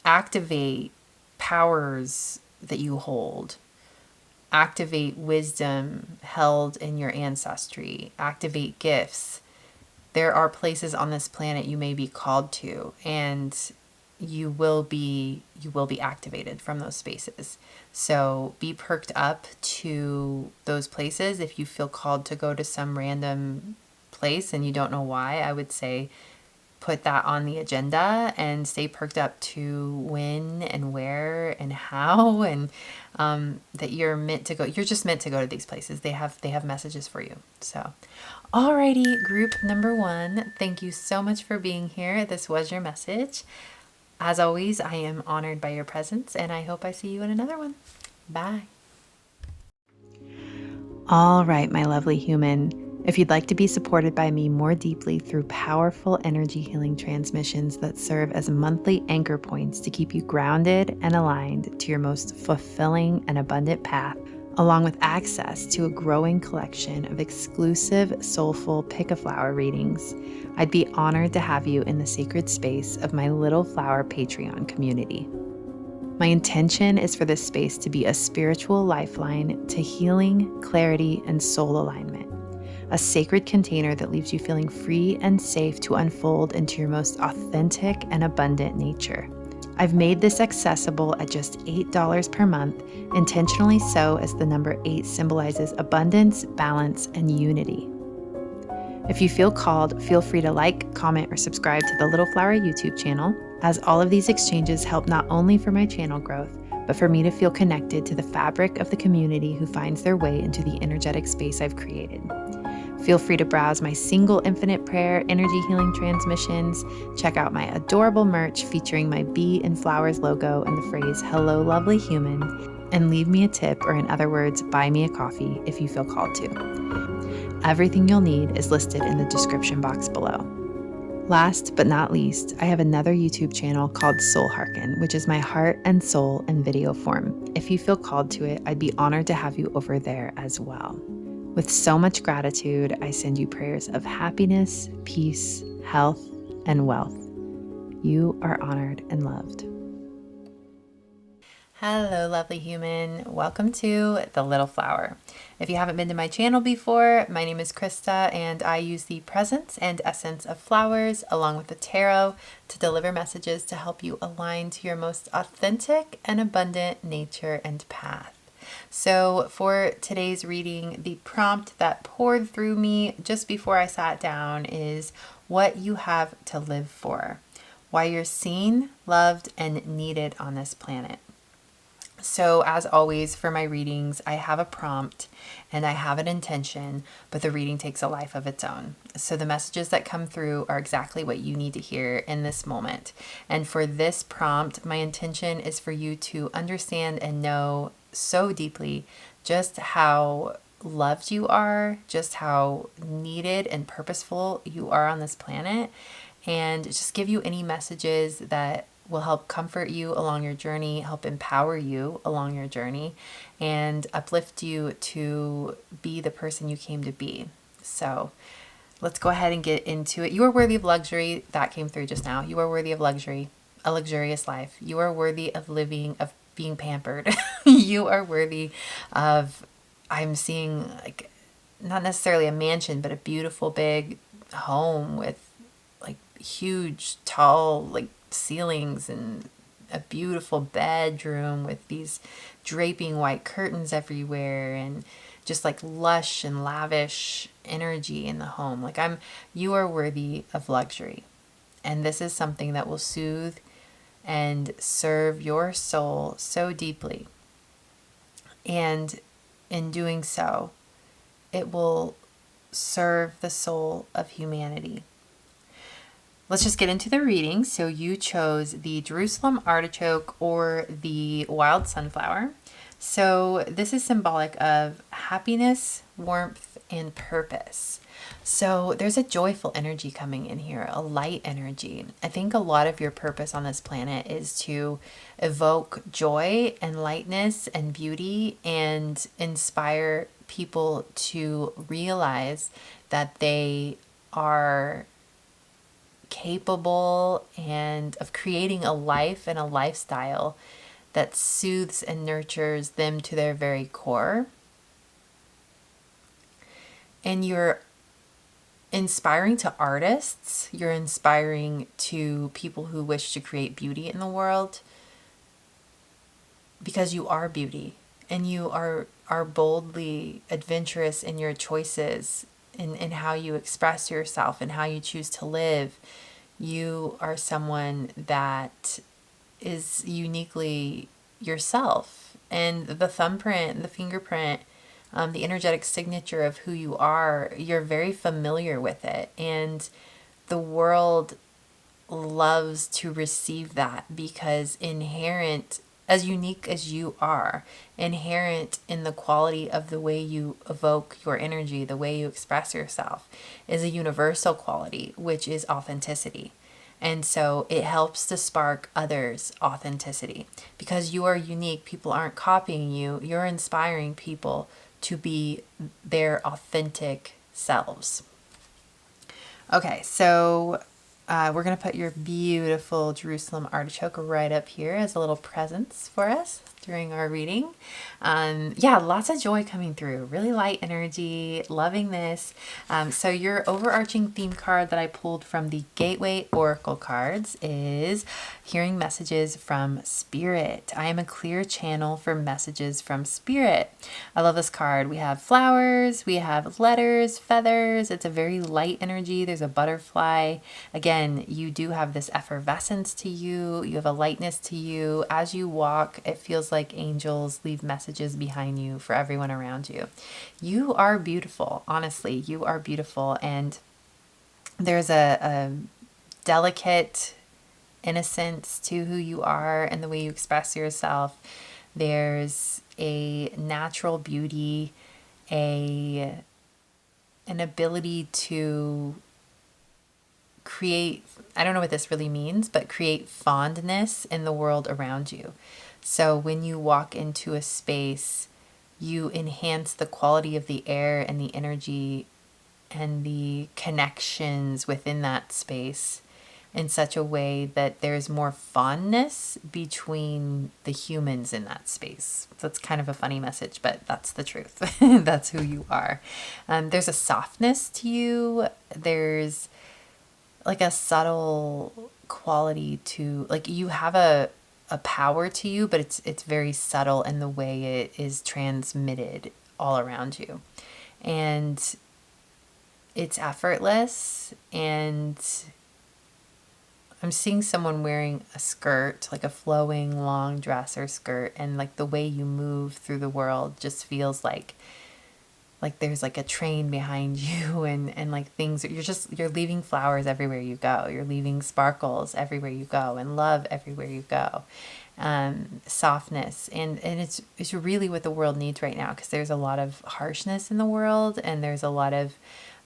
activate powers that you hold, activate wisdom held in your ancestry, activate gifts. There are places on this planet you may be called to, and you will be activated from those spaces. So be perked up to those places. If you feel called to go to some random place and you don't know why, I would say put that on the agenda and stay perked up to when and where and how, and that you're meant to go. You're just meant to go to these places. They have messages for you. So alrighty, group number 1, thank you so much for being here. This was your message. As always, I am honored by your presence, and I hope I see you in another one. Bye. All right, my lovely human. If you'd like to be supported by me more deeply through powerful energy healing transmissions that serve as monthly anchor points to keep you grounded and aligned to your most fulfilling and abundant path, along with access to a growing collection of exclusive soulful pick a flower readings, I'd be honored to have you in the sacred space of my Little Flower Patreon community. My intention is for this space to be a spiritual lifeline to healing, clarity, and soul alignment. A sacred container that leaves you feeling free and safe to unfold into your most authentic and abundant nature. I've made this accessible at just $8 per month, intentionally so as the number 8 symbolizes abundance, balance, and unity. If you feel called, feel free to like, comment, or subscribe to the Little Flower YouTube channel, as all of these exchanges help not only for my channel growth, but for me to feel connected to the fabric of the community who finds their way into the energetic space I've created. Feel free to browse my single infinite prayer energy healing transmissions, check out my adorable merch featuring my bee and flowers logo and the phrase, "Hello, lovely human," and leave me a tip, or in other words, buy me a coffee if you feel called to. Everything you'll need is listed in the description box below. Last but not least, I have another YouTube channel called Soul Hearken, which is my heart and soul in video form. If you feel called to it, I'd be honored to have you over there as well. With so much gratitude, I send you prayers of happiness, peace, health, and wealth. You are honored and loved. Hello, lovely human. Welcome to The Little Flower. If you haven't been to my channel before, my name is Krista, and I use the presence and essence of flowers along with the tarot to deliver messages to help you align to your most authentic and abundant nature and path. So for today's reading, the prompt that poured through me just before I sat down is what you have to live for, why you're seen, loved, and needed on this planet. So as always for my readings, I have a prompt and I have an intention, but the reading takes a life of its own. So the messages that come through are exactly what you need to hear in this moment. And for this prompt, my intention is for you to understand and know so deeply just how loved you are, just how needed and purposeful you are on this planet, and just give you any messages that will help comfort you along your journey, help empower you along your journey, and uplift you to be the person you came to be. So let's go ahead and get into it. You are worthy of luxury. That came through just now. You are worthy of luxury, a luxurious life. You are worthy of living, of being pampered. You are worthy of, I'm seeing like, not necessarily a mansion, but a beautiful big home with like huge, tall, like ceilings and a beautiful bedroom with these draping white curtains everywhere and just like lush and lavish energy in the home. Like you are worthy of luxury. And this is something that will soothe and serve your soul so deeply. And in doing so, it will serve the soul of humanity. Let's just get into the reading. So you chose the Jerusalem artichoke or the wild sunflower. So this is symbolic of happiness, warmth, and purpose. So there's a joyful energy coming in here, a light energy. I think a lot of your purpose on this planet is to evoke joy and lightness and beauty and inspire people to realize that they are capable and of creating a life and a lifestyle that soothes and nurtures them to their very core. And you're inspiring to artists, you're inspiring to people who wish to create beauty in the world, because you are beauty and you are boldly adventurous in your choices, in how you express yourself and how you choose to live. You are someone that is uniquely yourself, and the thumbprint, the fingerprint, the energetic signature of who you are, you're very familiar with it, and the world loves to receive that, because inherent, as unique as you are, inherent in the quality of the way you evoke your energy, the way you express yourself, is a universal quality, which is authenticity. And so it helps to spark others' authenticity. Because you are unique, people aren't copying you, you're inspiring people to be their authentic selves. Okay, so we're going to put your beautiful Jerusalem artichoke right up here as a little presence for us during our reading. Yeah, lots of joy coming through. Really light energy. Loving this. So your overarching theme card that I pulled from the Gateway Oracle cards is hearing messages from Spirit. I am a clear channel for messages from Spirit. I love this card. We have flowers. We have letters, feathers. It's a very light energy. There's a butterfly. Again, you do have this effervescence to you. You have a lightness to you. As you walk, it feels like angels leave messages behind you for everyone around you. You are beautiful. Honestly, you are beautiful. And there's a delicate innocence to who you are and the way you express yourself. There's a natural beauty, an ability to create, I don't know what this really means, but create fondness in the world around you. So when you walk into a space, you enhance the quality of the air and the energy and the connections within that space in such a way that there's more fondness between the humans in that space. That's kind of a funny message, but that's the truth. That's who you are. There's a softness to you. There's like a subtle quality to, like, you have a power to you, but it's very subtle in the way it is transmitted all around you. And it's effortless, and I'm seeing someone wearing a skirt, like a flowing long dress or skirt, and like the way you move through the world just feels like there's like a train behind you, and like things, you're leaving flowers everywhere you go. You're leaving sparkles everywhere you go, and love everywhere you go. Softness, and it's really what the world needs right now, because there's a lot of harshness in the world, and there's a lot of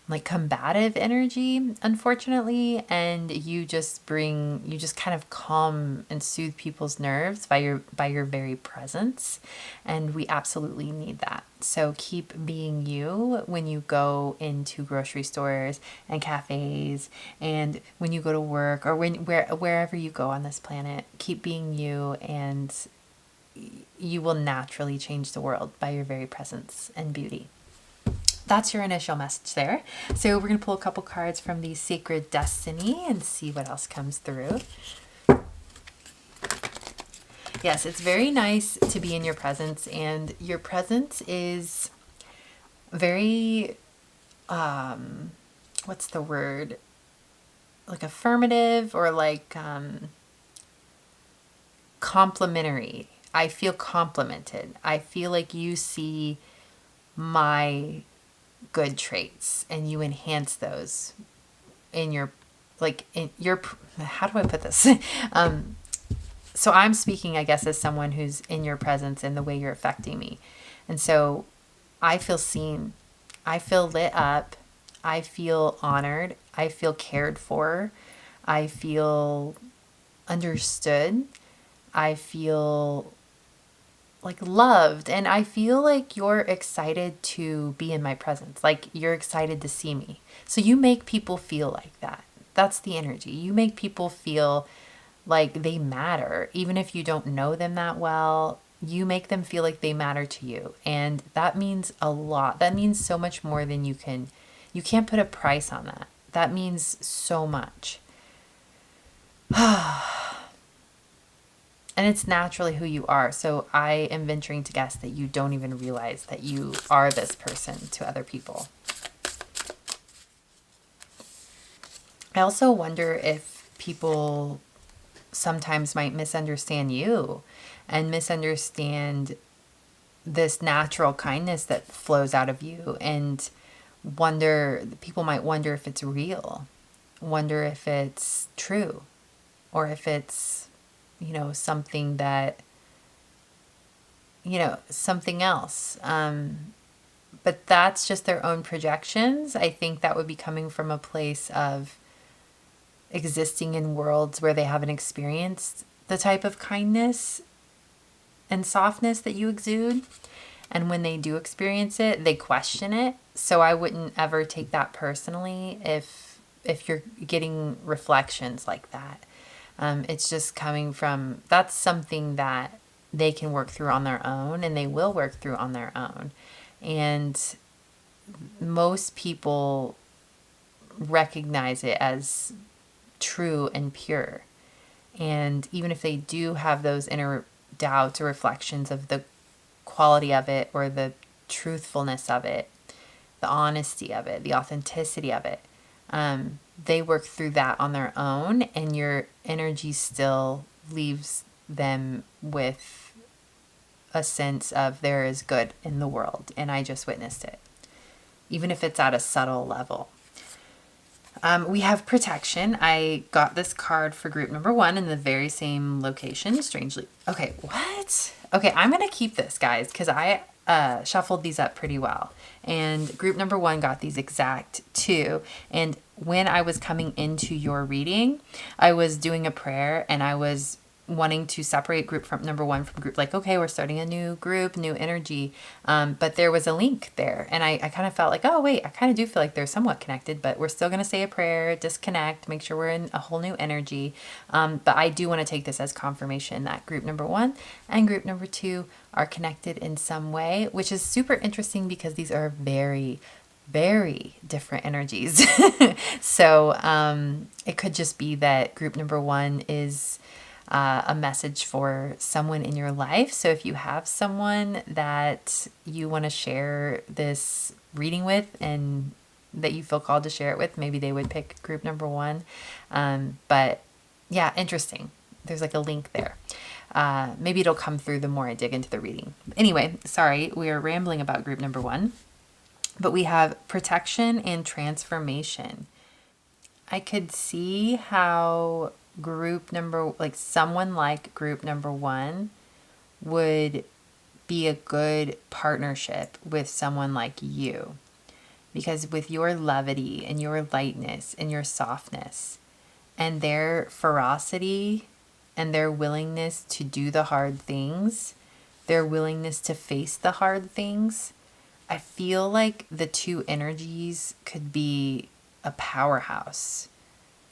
like combative energy, unfortunately, and you just kind of calm and soothe people's nerves by your very presence, and we absolutely need that. So keep being you when you go into grocery stores and cafes, and when you go to work, or wherever you go on this planet. Keep being you, and you will naturally change the world by your very presence and beauty. That's your initial message there. So we're going to pull a couple cards from the Sacred Destiny and see what else comes through. Yes, it's very nice to be in your presence, and your presence is very, what's the word? Like affirmative, or like complimentary. I feel complimented. I feel like you see my good traits and you enhance those in your, how do I put this? So I'm speaking, I guess, as someone who's in your presence and the way you're affecting me. And so I feel seen. I feel lit up. I feel honored. I feel cared for. I feel understood. I feel like loved, and I feel like you're excited to be in my presence. Like you're excited to see me. So you make people feel like that. That's the energy. You make people feel like they matter, even if you don't know them that well. You make them feel like they matter to you, and that means a lot. That means so much more than you can't put a price on that. That means so much. And it's naturally who you are. So I am venturing to guess that you don't even realize that you are this person to other people. I also wonder if people sometimes might misunderstand you and misunderstand this natural kindness that flows out of you, and people might wonder if it's real, wonder if it's true, or if it's, something that, something else. But that's just their own projections. I think that would be coming from a place of existing in worlds where they haven't experienced the type of kindness and softness that you exude. And when they do experience it, they question it. So I wouldn't ever take that personally if you're getting reflections like that. It's just coming from, that's something that they can work through on their own, and they will work through on their own. And most people recognize it as true and pure. And even if they do have those inner doubts or reflections of the quality of it, or the truthfulness of it, the honesty of it, the authenticity of it, they work through that on their own, and your energy still leaves them with a sense of there is good in the world, and I just witnessed it, even if it's at a subtle level. We have protection. I got this card for group number 1 in the very same location, strangely. Okay, what? Okay, I'm going to keep this, guys, because I shuffled these up pretty well. And group number 1 got these exact 2. And when I was coming into your reading, I was doing a prayer, and I was wanting to separate group from number 1 from group, like, okay, we're starting a new group, new energy. But there was a link there, and I kind of felt like, oh wait, I kind of do feel like they're somewhat connected, but we're still going to say a prayer, disconnect, make sure we're in a whole new energy. But I do want to take this as confirmation that group number 1 and group number 2 are connected in some way, which is super interesting because these are very, very different energies. So it could just be that group number 1 is a message for someone in your life. So if you have someone that you want to share this reading with, and that you feel called to share it with, maybe they would pick group number 1. But Yeah, interesting. There's like a link there. Maybe it'll come through the more I dig into the reading. Anyway, sorry, we are rambling about group number 1, but we have protection and transformation. I could see how someone like group number 1 would be a good partnership with someone like you. Because with your levity and your lightness and your softness and their ferocity and their willingness to do the hard things, their willingness to face the hard things, I feel like the two energies could be a powerhouse,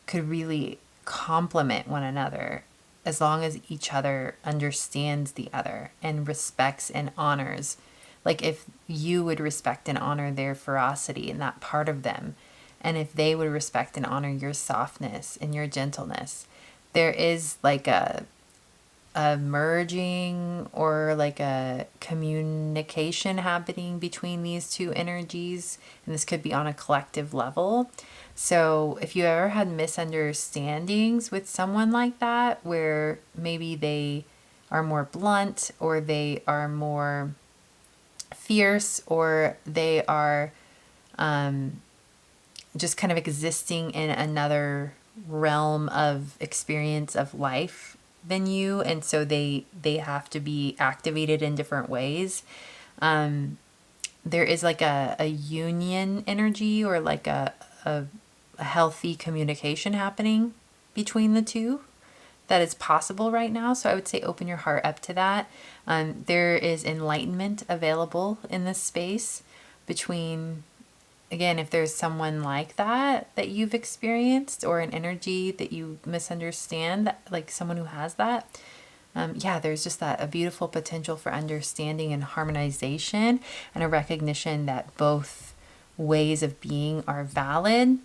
could really complement one another as long as each other understands the other and respects and honors. Like if you would respect and honor their ferocity and that part of them, and if they would respect and honor your softness and your gentleness, there is like a merging or like a communication happening between these two energies. And this could be on a collective level. So if you ever had misunderstandings with someone like that, where maybe they are more blunt or they are more fierce or they are just kind of existing in another realm of experience of life than you, and so they have to be activated in different ways. There is like a union energy or like a healthy communication happening between the two that is possible right now. So I would say open your heart up to that. There is enlightenment available in this space between, again, if there's someone like that you've experienced or an energy that you misunderstand, like someone who has that. There's just a beautiful potential for understanding and harmonization and a recognition that both ways of being are valid.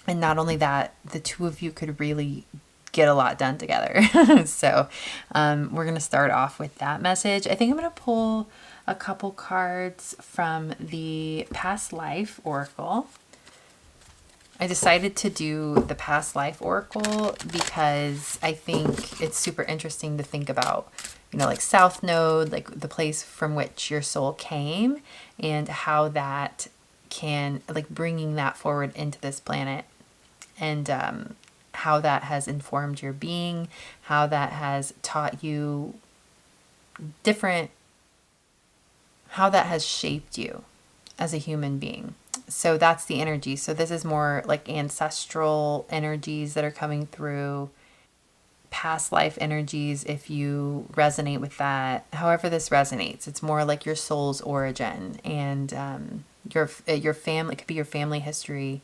And not only that, the two of you could really get a lot done together. So we're going to start off with that message. I think I'm going to pull a couple cards from the past life oracle. I decided to do the past life oracle because I think it's super interesting to think about, like South Node, like the place from which your soul came, and how that can, like bringing that forward into this planet, and how that has informed your being, how that has taught you how that has shaped you as a human being. So that's the energy. So this is more like ancestral energies that are coming through, past life energies, if you resonate with that. However this resonates, it's more like your soul's origin and your family. It could be your family history,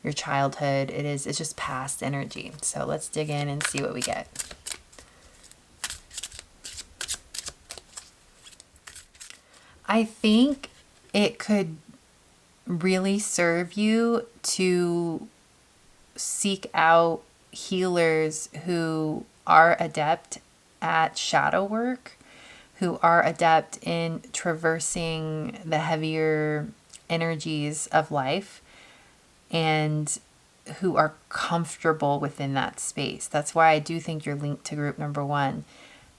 your childhood. It's just past energy. So let's dig in and see what we get. I think it could really serve you to seek out healers who are adept at shadow work, who are adept in traversing the heavier energies of life, and who are comfortable within that space. That's why I do think you're linked to group number 1,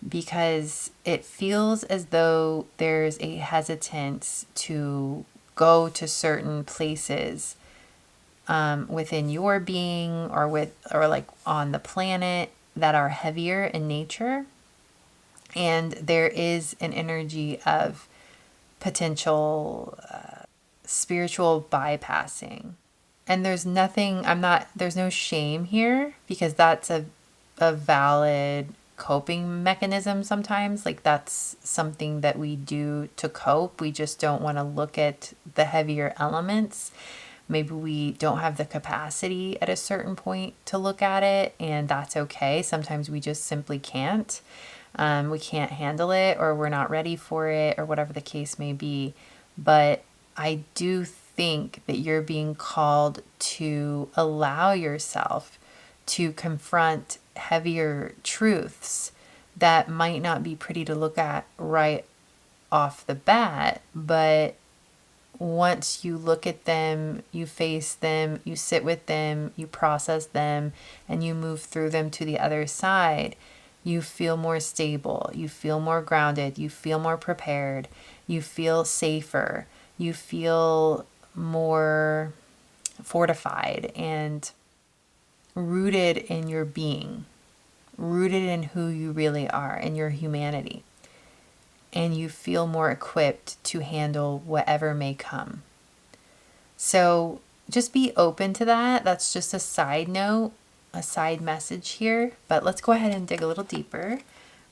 because it feels as though there's a hesitance to go to certain places within your being or like on the planet that are heavier in nature. And there is an energy of potential spiritual bypassing. And there's no shame here, because that's a valid coping mechanism sometimes. Like that's something that we do to cope. We just don't want to look at the heavier elements. Maybe we don't have the capacity at a certain point to look at it, and that's okay. Sometimes we just simply can't. We can't handle it, or we're not ready for it, or whatever the case may be. But I do think that you're being called to allow yourself to confront heavier truths that might not be pretty to look at right off the bat, but once you look at them, you face them, you sit with them, you process them, and you move through them to the other side, you feel more stable, you feel more grounded, you feel more prepared, you feel safer, you feel more fortified and rooted in your being, rooted in who you really are, in your humanity. And you feel more equipped to handle whatever may come. So just be open to that. That's just a side note, a side message here. But let's go ahead and dig a little deeper.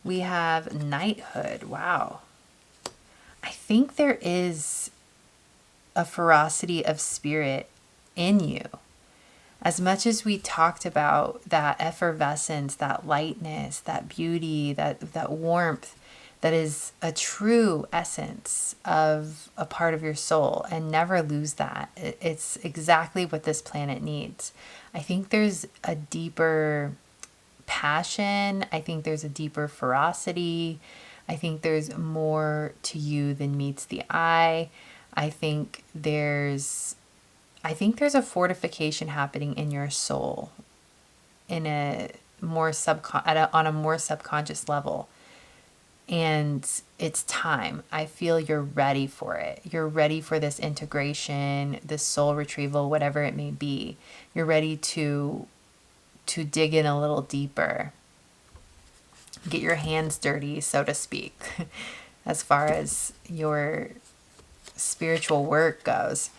We have knighthood. Wow. I think there is a ferocity of spirit in you. As much as we talked about that effervescence, that lightness, that beauty, that warmth, that is a true essence of a part of your soul, and never lose that. It's exactly what this planet needs. I think there's a deeper passion. I think there's a deeper ferocity. I think there's more to you than meets the eye. I think there's a fortification happening in your soul in a more on a more subconscious level. And it's time. I feel you're ready for it. You're ready for this integration, this soul retrieval, whatever it may be. You're ready to dig in a little deeper. Get your hands dirty, so to speak, as far as your spiritual work goes.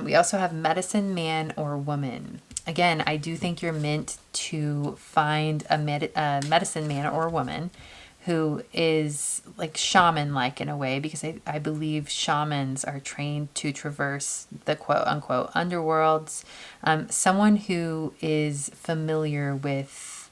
We also have medicine man or woman. Again, I do think you're meant to find a medicine man or woman who is like shaman-like in a way, because I believe shamans are trained to traverse the quote-unquote underworlds. Someone who is familiar with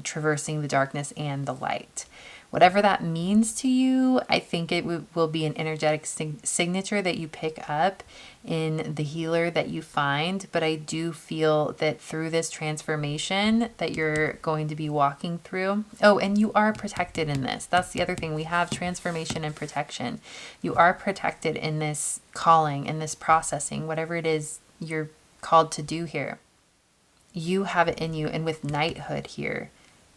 traversing the darkness and the light. Whatever that means to you, I think it will be an energetic signature that you pick up in the healer that you find. But I do feel that through this transformation that you're going to be walking through. Oh, and you are protected in this. That's the other thing. We have transformation and protection. You are protected in this calling, in this processing, whatever it is you're called to do here. You have it in you. And with knighthood here,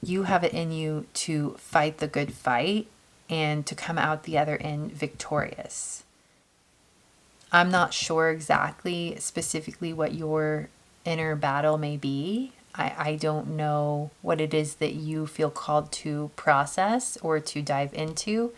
you have it in you to fight the good fight and to come out the other end victorious. I'm not sure exactly, specifically what your inner battle may be. I don't know what it is that you feel called to process or to dive into,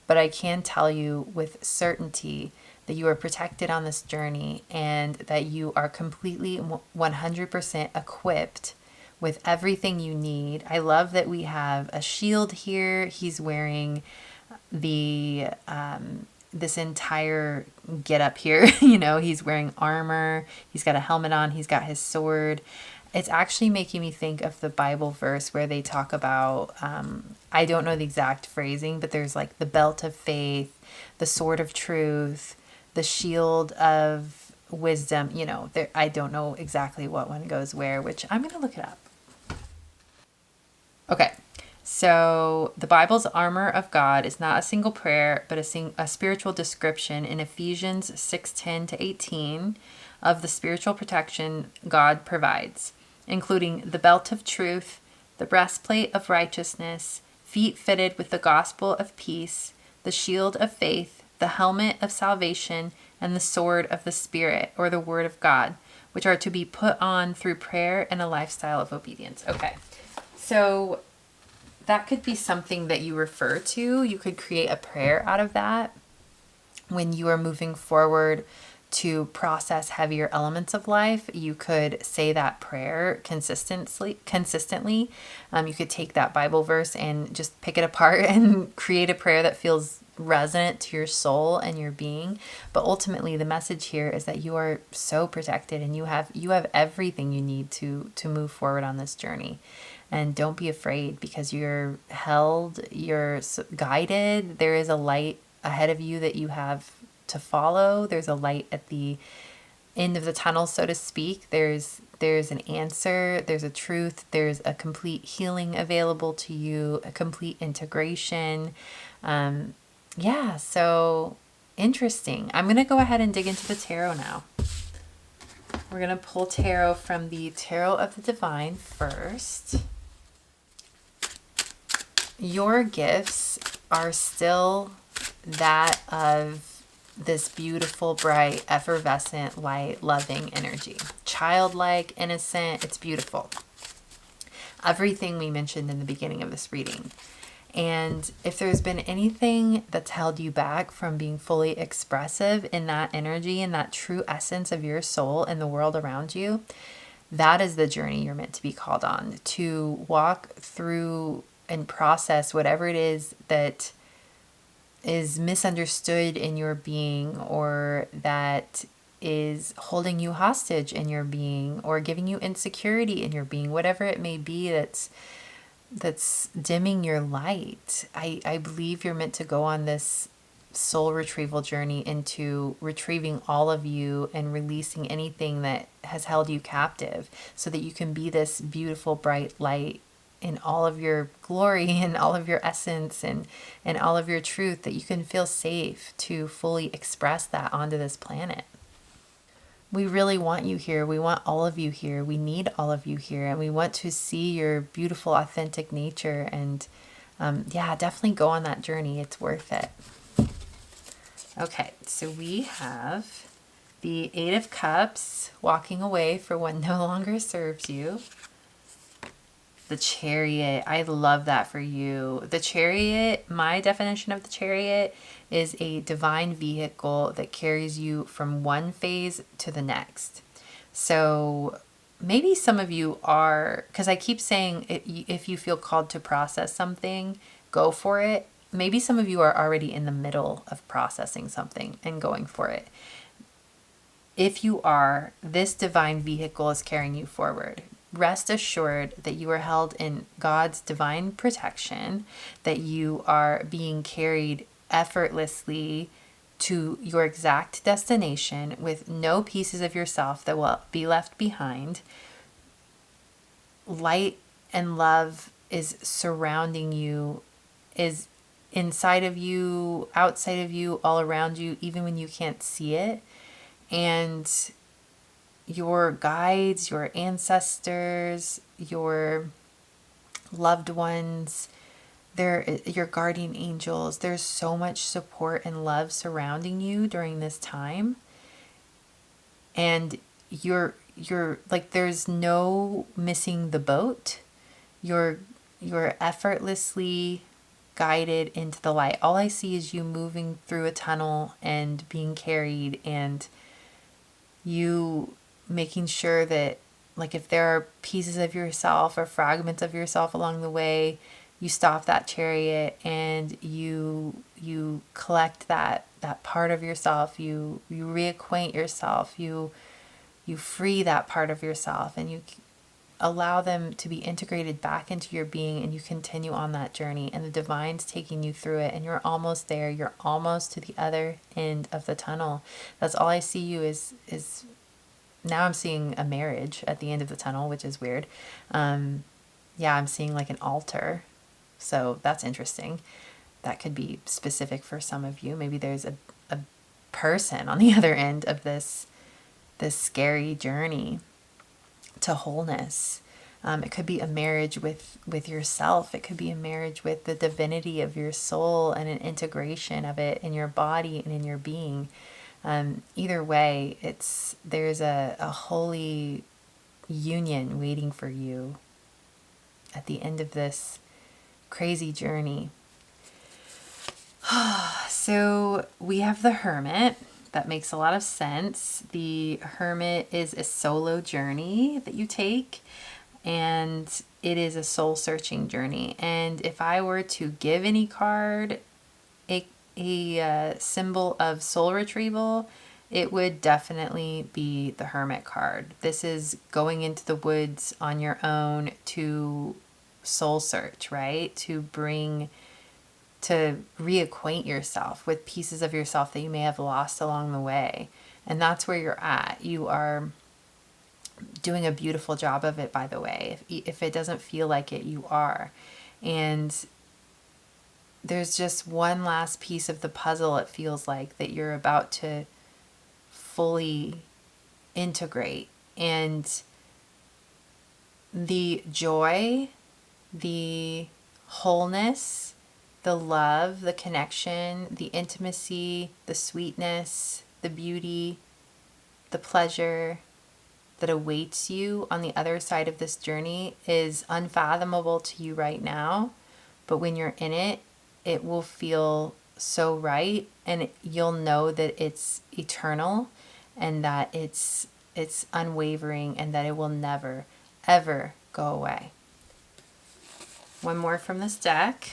but I can tell you with certainty that you are protected on this journey and that you are completely 100% equipped with everything you need. I love that we have a shield here. He's wearing the this entire get up here. He's wearing armor. He's got a helmet on. He's got his sword. It's actually making me think of the Bible verse where they talk about, I don't know the exact phrasing, but there's like the belt of faith, the sword of truth, the shield of wisdom. I don't know exactly what one goes where, which I'm going to look it up. Okay, so the Bible's armor of God is not a single prayer, but a spiritual description in Ephesians 6:10-18 of the spiritual protection God provides, including the belt of truth, the breastplate of righteousness, feet fitted with the gospel of peace, the shield of faith, the helmet of salvation, and the sword of the Spirit, or the word of God, which are to be put on through prayer and a lifestyle of obedience. Okay. So that could be something that you refer to. You could create a prayer out of that when you are moving forward to process heavier elements of life. You could say that prayer consistently. You could take that Bible verse and just pick it apart and create a prayer that feels resonant to your soul and your being. But ultimately, the message here is that you are so protected and you have everything you need to move forward on this journey. And don't be afraid, because you're held, you're guided. There is a light ahead of you that you have to follow. There's a light at the end of the tunnel, so to speak. There's an answer, there's a truth, there's a complete healing available to you, a complete integration. So Interesting. I'm going to go ahead and dig into the tarot now. We're going to pull tarot from the Tarot of the Divine first. Your gifts are still that of this beautiful, bright, effervescent, light, loving energy. Childlike, innocent, it's beautiful. Everything we mentioned in the beginning of this reading. And if there's been anything that's held you back from being fully expressive in that energy and that true essence of your soul in the world around you, that is the journey you're meant to be called on, to walk through and process whatever it is that is misunderstood in your being, or that is holding you hostage in your being, or giving you insecurity in your being, whatever it may be that's dimming your light. I believe you're meant to go on this soul retrieval journey into retrieving all of you and releasing anything that has held you captive, so that you can be this beautiful, bright light in all of your glory and all of your essence and all of your truth, that you can feel safe to fully express that onto this planet. We really want you here. We want all of you here. We need all of you here. And we want to see your beautiful, authentic nature. And yeah, definitely go on that journey. It's worth it. Okay, so we have the Eight of Cups, walking away for what no longer serves you. The Chariot, I love that for you. The Chariot, my definition of the Chariot is a divine vehicle that carries you from one phase to the next. So maybe some of you are, because I keep saying if you feel called to process something, go for it. Maybe some of you are already in the middle of processing something and going for it. If you are, this divine vehicle is carrying you forward. Rest assured that you are held in God's divine protection, that you are being carried effortlessly to your exact destination with no pieces of yourself that will be left behind. Light and love is surrounding you, is inside of you, outside of you, all around you, even when you can't see it. And your guides, your ancestors, your loved ones, your guardian angels, there's so much support and love surrounding you during this time. And you're like, there's no missing the boat. You're effortlessly guided into the light. All I see is you moving through a tunnel and being carried, and you making sure that, like, if there are pieces of yourself or fragments of yourself along the way, you stop that chariot and you collect that part of yourself, you reacquaint yourself, you free that part of yourself, and you allow them to be integrated back into your being, and you continue on that journey, and the divine's taking you through it, and you're almost there. You're almost to the other end of the tunnel. That's all I see you is now I'm seeing a marriage at the end of the tunnel, which is weird. Yeah, I'm seeing like an altar. So that's interesting. That could be specific for some of you. Maybe there's a person on the other end of this scary journey to wholeness. It could be a marriage with yourself. It could be a marriage with the divinity of your soul and an integration of it in your body and in your being. Either way, there's a holy union waiting for you at the end of this crazy journey. So we have the Hermit. That makes a lot of sense. The Hermit is a solo journey that you take, and it is a soul searching journey. And if I were to give any card a symbol of soul retrieval, it would definitely be the Hermit card. This is going into the woods on your own to soul search, right? To reacquaint yourself with pieces of yourself that you may have lost along the way. And that's where you're at. You are doing a beautiful job of it, by the way. If it doesn't feel like it, you are. And there's just one last piece of the puzzle, it feels like, that you're about to fully integrate. And the joy, the wholeness, the love, the connection, the intimacy, the sweetness, the beauty, the pleasure that awaits you on the other side of this journey is unfathomable to you right now. But when you're in it, it will feel so right, and you'll know that it's eternal, and that it's unwavering, and that it will never, ever go away. One more from this deck.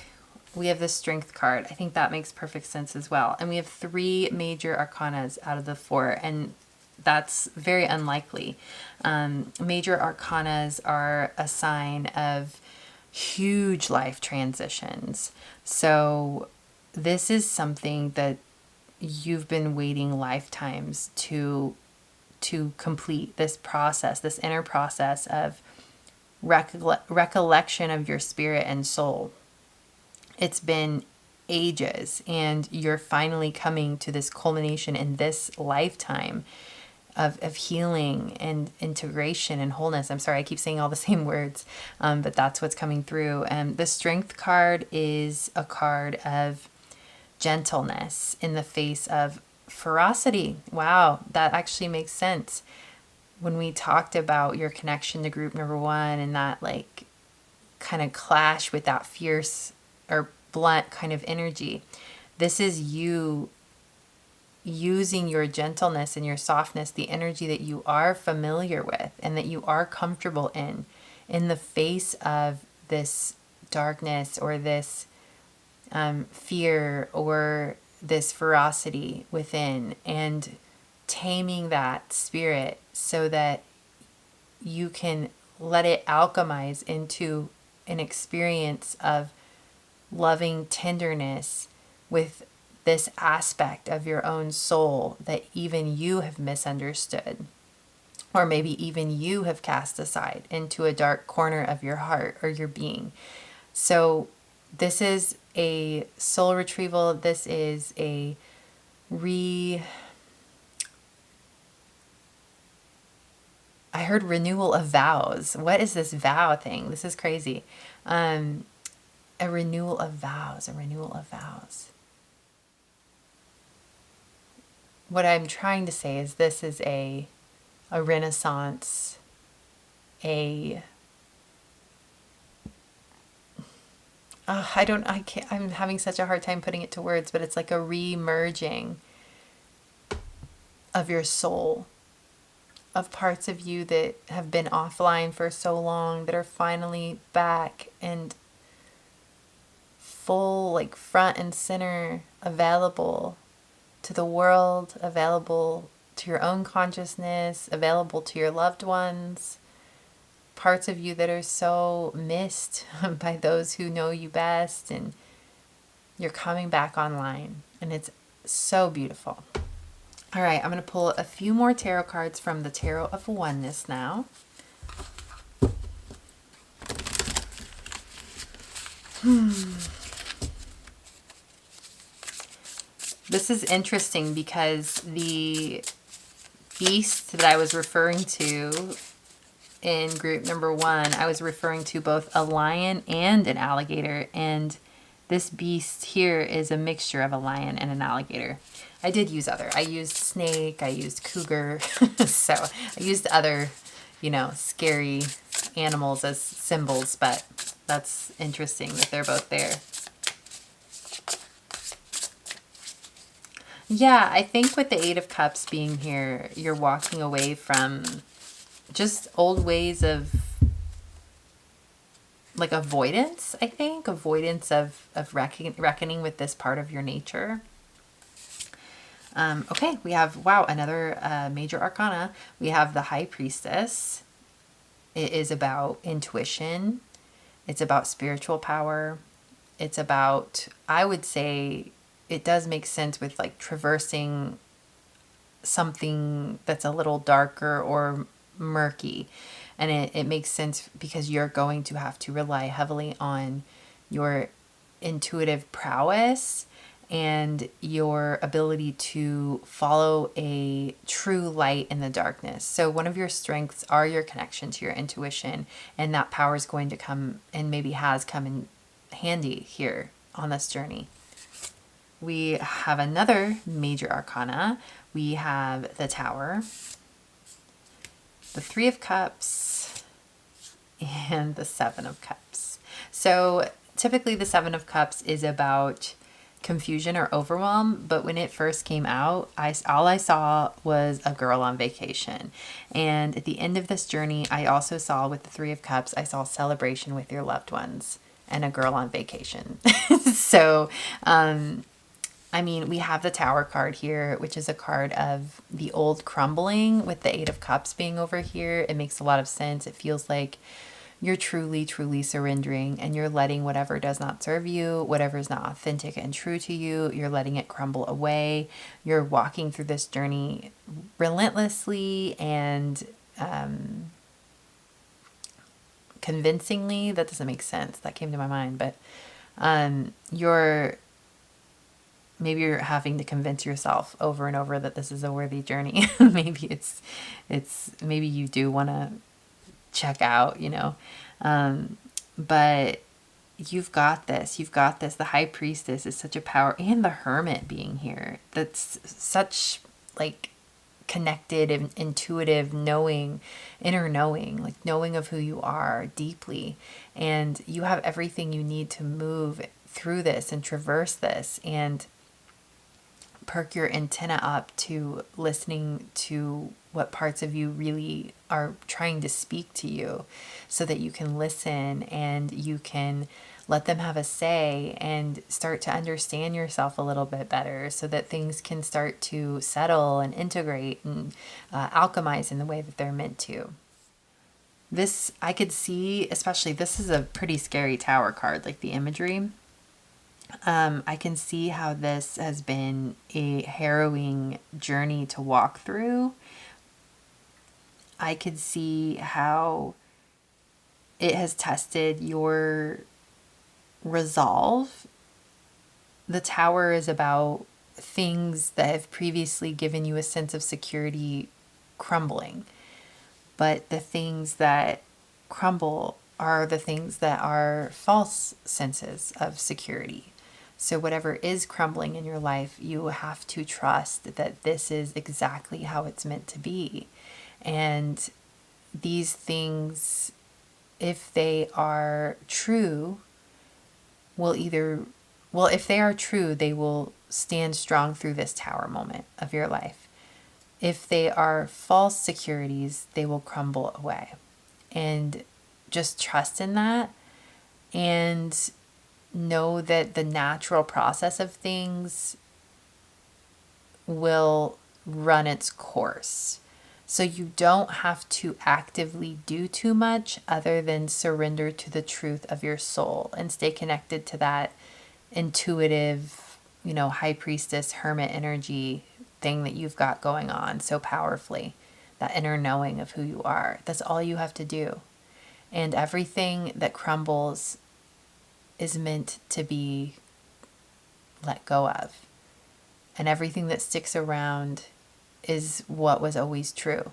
We have the Strength card. I think that makes perfect sense as well. And we have 3 major arcanas out of the 4, and that's very unlikely. Major arcanas are a sign of huge life transitions. So this is something that you've been waiting lifetimes to complete, this process, this inner process of recollection of your spirit and soul. It's been ages, and you're finally coming to this culmination in this lifetime of healing and integration and wholeness. I'm sorry, I keep saying all the same words, but that's what's coming through. And the Strength card is a card of gentleness in the face of ferocity. Wow, that actually makes sense. When we talked about your connection to group number 1 and that like kind of clash with that fierce or blunt kind of energy, this is you using your gentleness and your softness, the energy that you are familiar with and that you are comfortable in the face of this darkness or this fear or this ferocity within, and taming that spirit so that you can let it alchemize into an experience of loving tenderness with this aspect of your own soul that even you have misunderstood, or maybe even you have cast aside into a dark corner of your heart or your being. So this is a soul retrieval. This is a I heard renewal of vows. What is this vow thing? This is crazy. A renewal of vows, a renewal of vows. What I'm trying to say is this is a renaissance, I'm having such a hard time putting it to words, but it's like a re-merging of your soul, of parts of you that have been offline for so long that are finally back and full, like front and center, available to the world, available to your own consciousness, available to your loved ones. Parts of you that are so missed by those who know you best, and you're coming back online, and it's so beautiful. All right, I'm going to pull a few more tarot cards from the Tarot of Oneness now. This is interesting because the beast that I was referring to in group number 1, I was referring to both a lion and an alligator, and this beast here is a mixture of a lion and an alligator. I did use other. I used snake, I used cougar, so I used other, scary animals as symbols, but that's interesting that they're both there. Yeah, I think with the 8 of Cups being here, you're walking away from just old ways of like avoidance, I think. Avoidance of reckoning with this part of your nature. Okay, we have, wow, another major arcana. We have the High Priestess. It is about intuition. It's about spiritual power. It's about, I would say, it does make sense with like traversing something that's a little darker or murky. And it makes sense because you're going to have to rely heavily on your intuitive prowess and your ability to follow a true light in the darkness. So one of your strengths are your connection to your intuition, and that power is going to come, and maybe has come in handy here on this journey. We have another major arcana. We have the Tower, the Three of Cups, and the Seven of Cups. So typically the Seven of Cups is about confusion or overwhelm, but when it first came out, all I saw was a girl on vacation. And at the end of this journey, I also saw, with the Three of Cups, I saw celebration with your loved ones and a girl on vacation. So, I mean, we have the Tower card here, which is a card of the old crumbling, with the Eight of Cups being over here. It makes a lot of sense. It feels like you're truly, truly surrendering, and you're letting whatever does not serve you, whatever is not authentic and true to you, you're letting it crumble away. You're walking through this journey relentlessly and convincingly. That doesn't make sense. That came to my mind, but maybe you're having to convince yourself over and over that this is a worthy journey. Maybe maybe you do want to check out, but you've got this. The High Priestess is such a power, and the Hermit being here. That's such like connected and intuitive knowing, inner knowing, like knowing of who you are deeply. And you have everything you need to move through this and traverse this and perk your antenna up to listening to what parts of you really are trying to speak to you, so that you can listen and you can let them have a say and start to understand yourself a little bit better, so that things can start to settle and integrate and alchemize in the way that they're meant to. This, I could see, especially, this is a pretty scary Tower card, like the imagery. I can see how this has been a harrowing journey to walk through. I could see how it has tested your resolve. The Tower is about things that have previously given you a sense of security crumbling. But the things that crumble are the things that are false senses of security. So whatever is crumbling in your life, you have to trust that this is exactly how it's meant to be. And these things, if they are true, if they are true, they will stand strong through this Tower moment of your life. If they are false securities, they will crumble away. And just trust in that, and know that the natural process of things will run its course. So you don't have to actively do too much other than surrender to the truth of your soul and stay connected to that intuitive, High Priestess, Hermit energy thing that you've got going on so powerfully, that inner knowing of who you are. That's all you have to do. And everything that crumbles is meant to be let go of. And everything that sticks around is what was always true.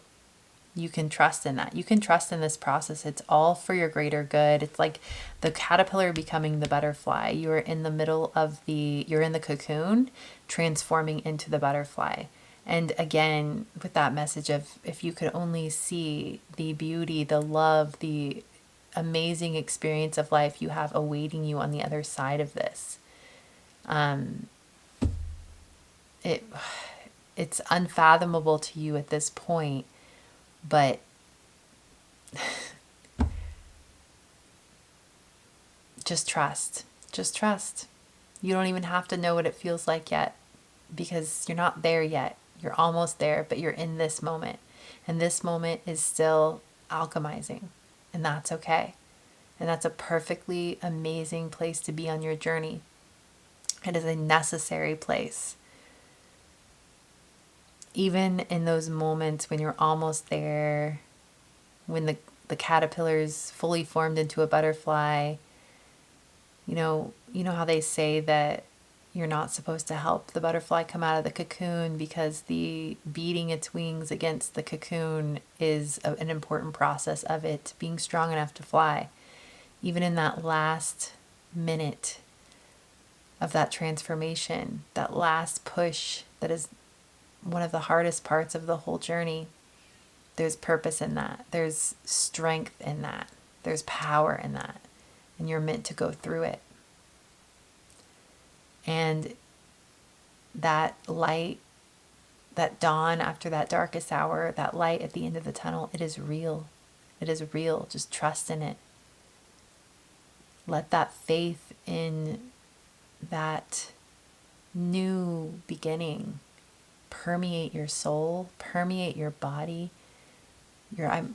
You can trust in that. You can trust in this process. It's all for your greater good. It's like the caterpillar becoming the butterfly. You are in the middle of you're in the cocoon, transforming into the butterfly. And again, with that message of, if you could only see the beauty, the love, the amazing experience of life you have awaiting you on the other side of this. It's unfathomable to you at this point, but just trust. Just trust. You don't even have to know what it feels like yet, because you're not there yet. You're almost there, but you're in this moment. And this moment is still alchemizing. And that's okay. And that's a perfectly amazing place to be on your journey. It is a necessary place. Even in those moments when you're almost there, when the caterpillar is fully formed into a butterfly, you know how they say that you're not supposed to help the butterfly come out of the cocoon because the beating its wings against the cocoon is an important process of it being strong enough to fly. Even in that last minute of that transformation, that last push that is one of the hardest parts of the whole journey, there's purpose in that. There's strength in that. There's power in that. And you're meant to go through it. And that light, that dawn after that darkest hour, that light at the end of the tunnel, it is real. It is real. Just trust in it. Let that faith in that new beginning permeate your soul, permeate your body,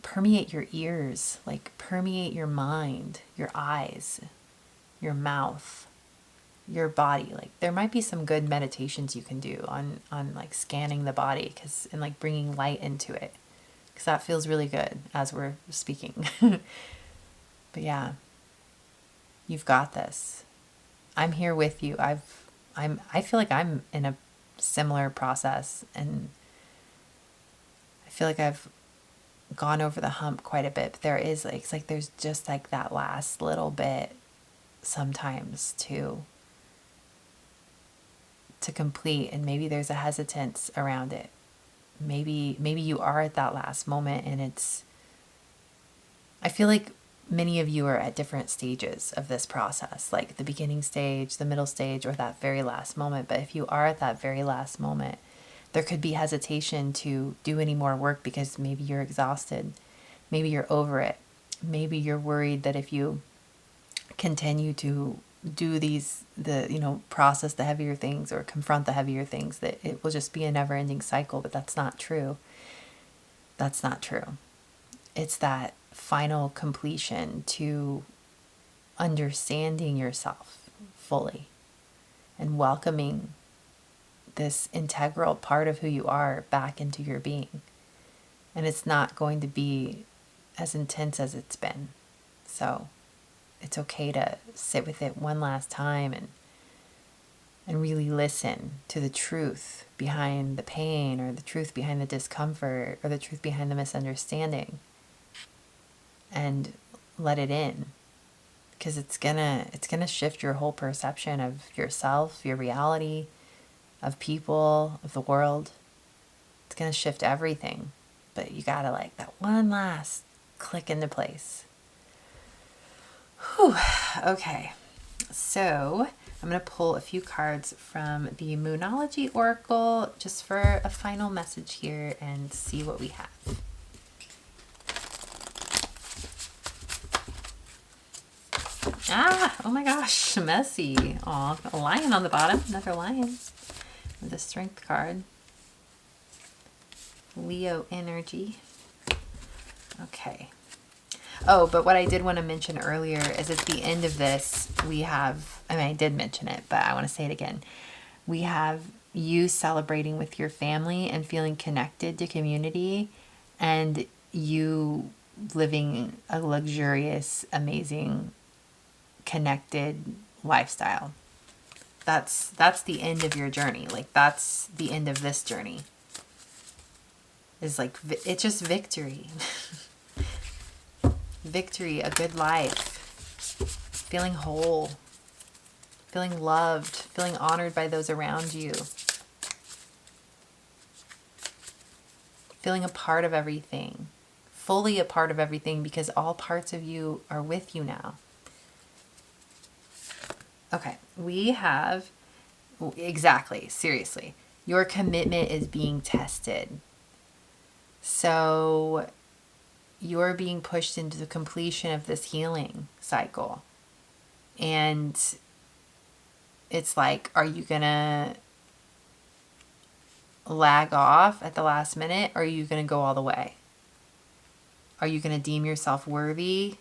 permeate your ears, like permeate your mind, your eyes, your mouth, your body. Like there might be some good meditations you can do on like scanning the body and like bringing light into it, because that feels really good as we're speaking. But yeah, you've got this. I'm here with you. I feel like I'm in a similar process, and I feel like I've gone over the hump quite a bit, but there is like, it's like there's just like that last little bit sometimes to complete, and maybe there's a hesitance around it. Maybe you are at that last moment, and I feel like many of you are at different stages of this process, like the beginning stage, the middle stage, or that very last moment. But if you are at that very last moment, there could be hesitation to do any more work because maybe you're exhausted. Maybe you're over it. Maybe you're worried that if you continue to do process the heavier things or confront the heavier things, that it will just be a never-ending cycle. But that's not true. That's not true. It's that final completion to understanding yourself fully and welcoming this integral part of who you are back into your being. And it's not going to be as intense as it's been. So it's okay to sit with it one last time and really listen to the truth behind the pain, or the truth behind the discomfort, or the truth behind the misunderstanding, and let it in, because it's gonna shift your whole perception of yourself, your reality, of people, of the world. It's gonna shift everything, but you gotta like that one last click into place. Whew. Okay, so I'm gonna pull a few cards from the Moonology Oracle just for a final message here and see what we have. Oh my gosh, messy. Aw, a lion on the bottom, another lion with a strength card. Leo energy. Okay. Oh, but what I did want to mention earlier is at the end of this, we have, I did mention it, but I want to say it again. We have you celebrating with your family and feeling connected to community, and you living a luxurious, amazing, connected lifestyle. That's the end of your journey. Like that's the end of this journey. Is like it's just victory. Victory, a good life, feeling whole, feeling loved, feeling honored by those around you, feeling a part of everything, fully a part of everything, because all parts of you are with you now. Okay, we have, exactly, seriously, your commitment is being tested. So you're being pushed into the completion of this healing cycle. And it's like, are you going to lag off at the last minute, or are you going to go all the way? Are you going to deem yourself worthy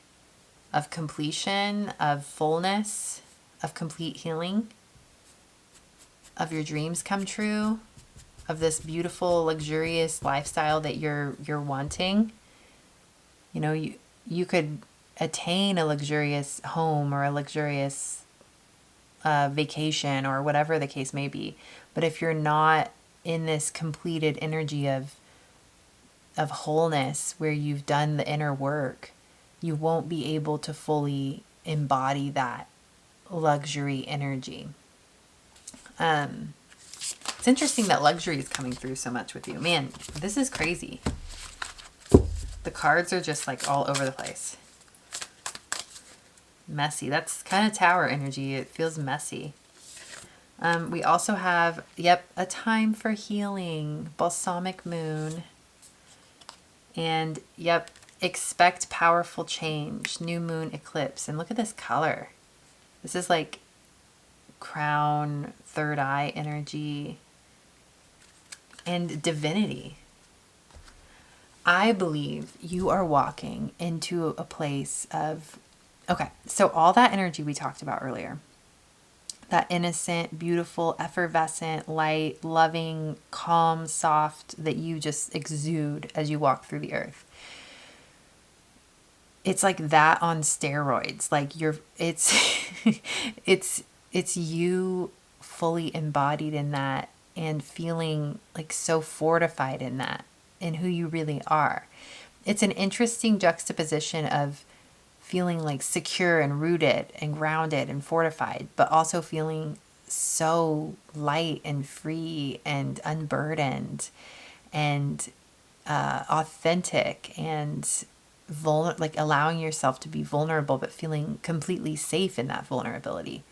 of completion, of fullness, of complete healing, of your dreams come true, of this beautiful, luxurious lifestyle that you're wanting? You know, you could attain a luxurious home or a luxurious vacation or whatever the case may be. But if you're not in this completed energy of wholeness where you've done the inner work, you won't be able to fully embody that luxury energy. It's interesting that luxury is coming through so much with you. Man, this is crazy. The cards are just like all over the place. Messy. That's kind of Tower energy. It feels messy. We also have, a time for healing. Balsamic moon. And, expect powerful change. New moon eclipse. And look at this color. This is like crown, third eye energy, and divinity. I believe you are walking into a place of, so all that energy we talked about earlier, that innocent, beautiful, effervescent, light, loving, calm, soft that you just exude as you walk through the earth. It's like that on steroids. Like it's you fully embodied in that and feeling like so fortified in that, in who you really are. It's an interesting juxtaposition of feeling like secure and rooted and grounded and fortified, but also feeling so light and free and unburdened and authentic and like allowing yourself to be vulnerable, but feeling completely safe in that vulnerability.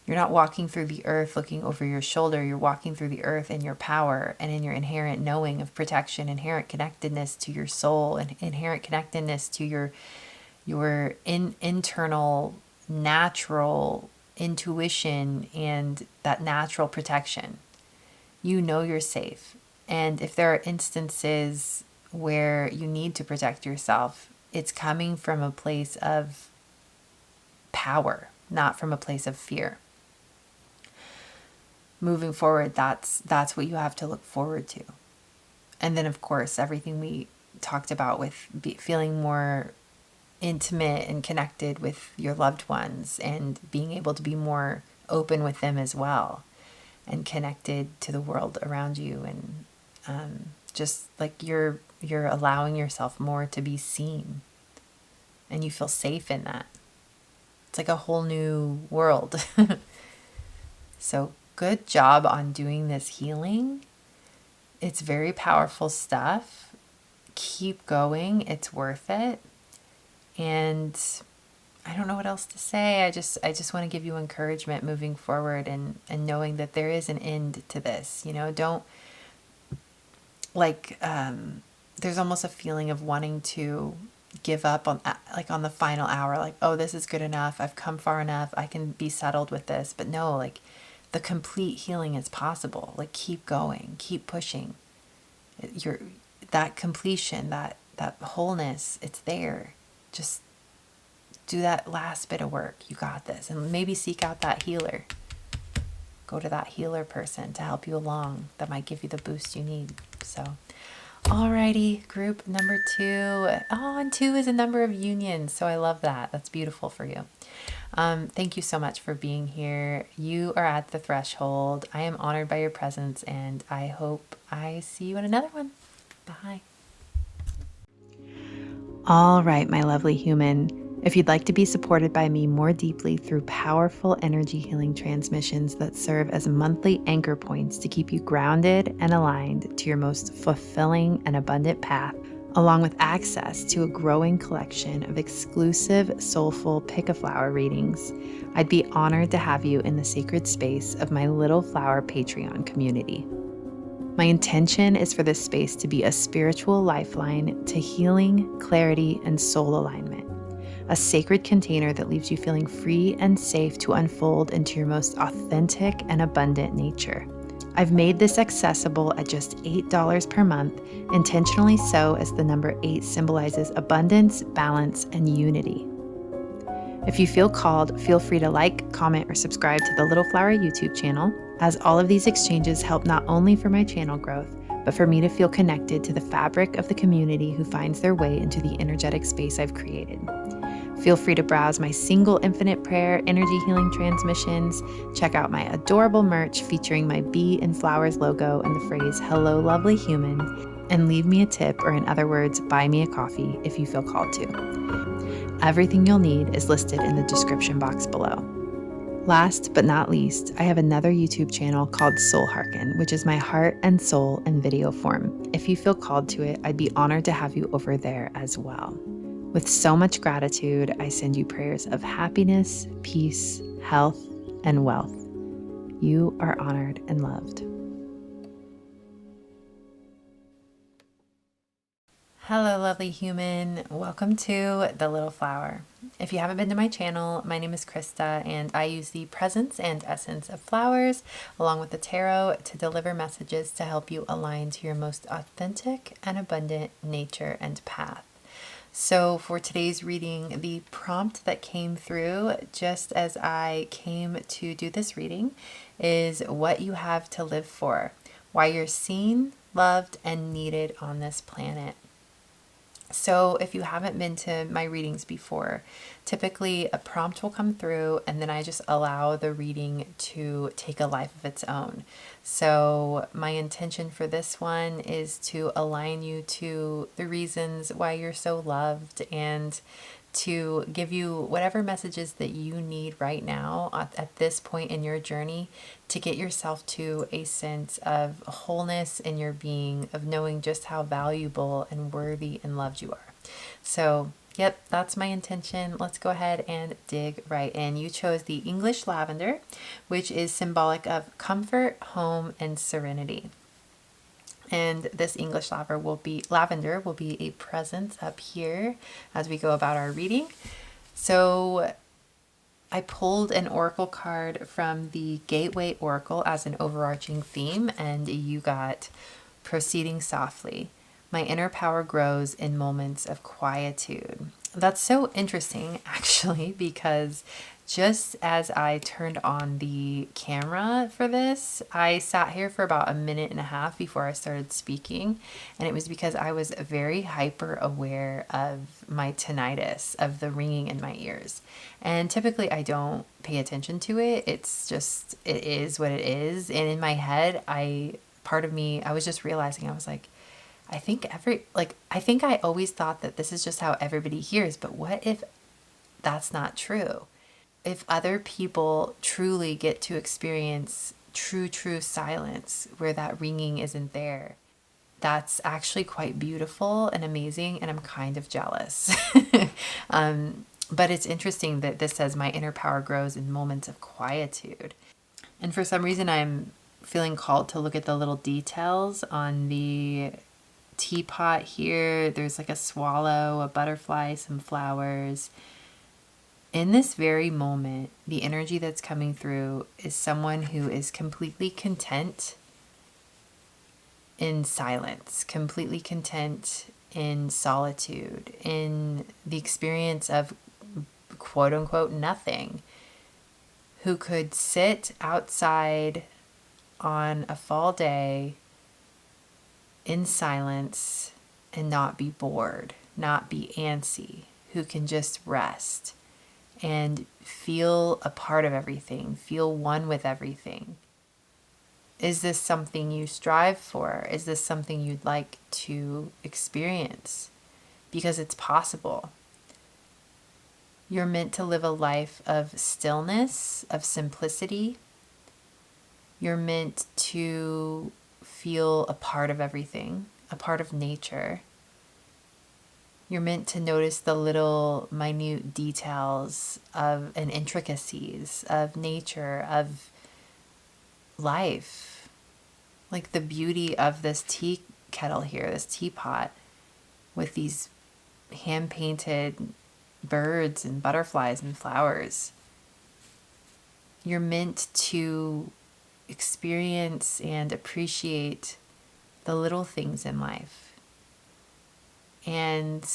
You're not walking through the earth looking over your shoulder. You're walking through the earth in your power and in your inherent knowing of protection, inherent connectedness to your soul, and inherent connectedness to your internal natural intuition and that natural protection. You know you're safe. And if there are instances where you need to protect yourself, it's coming from a place of power, not from a place of fear. Moving forward, that's what you have to look forward to. And then, of course, everything we talked about with feeling more intimate and connected with your loved ones and being able to be more open with them as well and connected to the world around you, and just like you're allowing yourself more to be seen and you feel safe in that. It's like a whole new world. So good job on doing this healing. It's very powerful stuff. Keep going. It's worth it. And I don't know what else to say. I just want to give you encouragement moving forward and knowing that there is an end to this. Don't there's almost a feeling of wanting to give up on the final hour, like, oh, this is good enough. I've come far enough. I can be settled with this. But no, like the complete healing is possible. Like keep going, keep pushing. That completion, that wholeness, it's there. Just do that last bit of work. You got this. And maybe seek out that healer. Go to that healer person to help you along. That might give you the boost you need. So, alrighty, group number 2. Oh, and 2 is a number of unions. So I love that. That's beautiful for you. Thank you so much for being here. You are at the threshold. I am honored by your presence, and I hope I see you in another one. Bye. All right, my lovely human. If you'd like to be supported by me more deeply through powerful energy healing transmissions that serve as monthly anchor points to keep you grounded and aligned to your most fulfilling and abundant path, along with access to a growing collection of exclusive soulful pick a flower readings, I'd be honored to have you in the sacred space of my Little Flower Patreon community. My intention is for this space to be a spiritual lifeline to healing, clarity, and soul alignment. A sacred container that leaves you feeling free and safe to unfold into your most authentic and abundant nature. I've made this accessible at just $8 per month, intentionally so as the number 8 symbolizes abundance, balance, and unity. If you feel called, feel free to like, comment, or subscribe to the Little Flower YouTube channel, as all of these exchanges help not only for my channel growth, but for me to feel connected to the fabric of the community who finds their way into the energetic space I've created. Feel free to browse my single infinite prayer energy healing transmissions, check out my adorable merch featuring my bee and flowers logo and the phrase, "Hello, lovely human," and leave me a tip, or in other words, buy me a coffee if you feel called to. Everything you'll need is listed in the description box below. Last but not least, I have another YouTube channel called Soul Hearken, which is my heart and soul in video form. If you feel called to it, I'd be honored to have you over there as well. With so much gratitude, I send you prayers of happiness, peace, health, and wealth. You are honored and loved. Hello, lovely human. Welcome to The Little Flower. If you haven't been to my channel, my name is Krista, and I use the presence and essence of flowers along with the tarot to deliver messages to help you align to your most authentic and abundant nature and path. So for today's reading, the prompt that came through just as I came to do this reading is what you have to live for, why you're seen, loved, and needed on this planet. So if you haven't been to my readings before, typically a prompt will come through and then I just allow the reading to take a life of its own. So my intention for this one is to align you to the reasons why you're so loved and to give you whatever messages that you need right now at this point in your journey to get yourself to a sense of wholeness in your being, of knowing just how valuable and worthy and loved you are. So, yep, that's my intention. Let's go ahead and dig right in. You chose the English lavender, which is symbolic of comfort, home, and serenity. And this English lavender will be a presence up here as we go about our reading. So I pulled an oracle card from the Gateway Oracle as an overarching theme, and you got proceeding softly. My inner power grows in moments of quietude. That's so interesting, actually, because just as I turned on the camera for this, I sat here for about a minute and a half before I started speaking. And it was because I was very hyper aware of my tinnitus, of the ringing in my ears. And typically I don't pay attention to it. It's just, it is what it is. And in my head, I was just realizing, I was like, I think I always thought that this is just how everybody hears, but what if that's not true? If other people truly get to experience true silence where that ringing isn't there, that's actually quite beautiful and amazing, and I'm kind of jealous. But it's interesting that this says my inner power grows in moments of quietude. And for some reason, I'm feeling called to look at the little details on the teapot here. There's like a swallow, a butterfly, some flowers. In this very moment, the energy that's coming through is someone who is completely content in silence, completely content in solitude, in the experience of quote unquote nothing, who could sit outside on a fall day in silence and not be bored, not be antsy, who can just rest and feel a part of everything, feel one with everything. Is this something you strive for? Is this something you'd like to experience? Because it's possible. You're meant to live a life of stillness, of simplicity. You're meant to feel a part of everything, a part of nature. You're meant to notice the little minute details of and intricacies of nature, of life. Like the beauty of this tea kettle here, this teapot, with these hand-painted birds and butterflies and flowers. You're meant to experience and appreciate the little things in life. And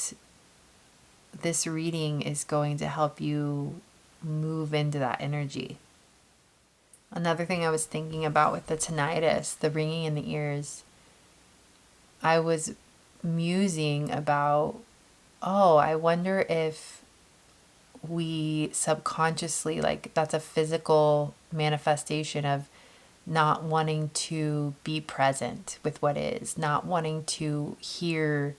this reading is going to help you move into that energy. Another thing I was thinking about with the tinnitus, the ringing in the ears, I was musing about, I wonder if we subconsciously, like, that's a physical manifestation of not wanting to be present with what is, not wanting to hear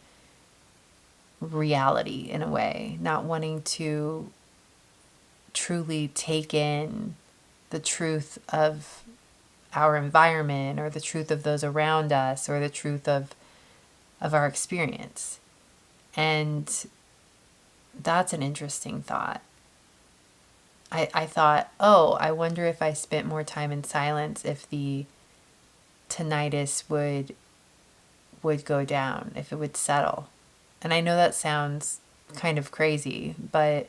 reality in a way, not wanting to truly take in the truth of our environment or the truth of those around us or the truth of our experience. And that's an interesting thought. I thought, oh, I wonder if I spent more time in silence, if the tinnitus would go down, if it would settle. And I know that sounds kind of crazy, but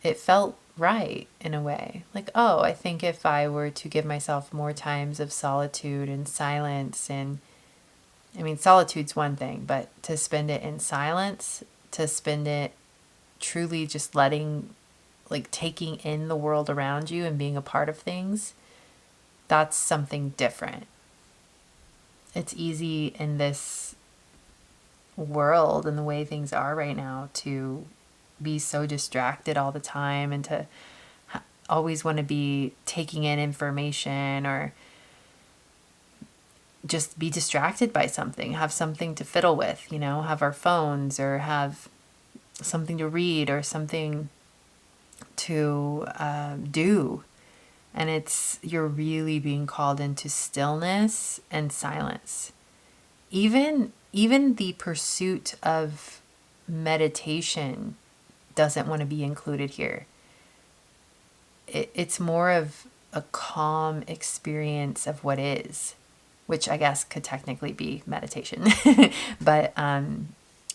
it felt right in a way. Like, oh, I think if I were to give myself more times of solitude and silence, and I mean, solitude's one thing, but to spend it in silence, to spend it truly just letting, like, taking in the world around you and being a part of things, that's something different. It's easy in this world and the way things are right now to be so distracted all the time and to always want to be taking in information or just be distracted by something, have something to fiddle with, you know, have our phones or have something to read or something to do. And you're really being called into stillness and silence. Even the pursuit of meditation doesn't want to be included here. It's more of a calm experience of what is, which I guess could technically be meditation. But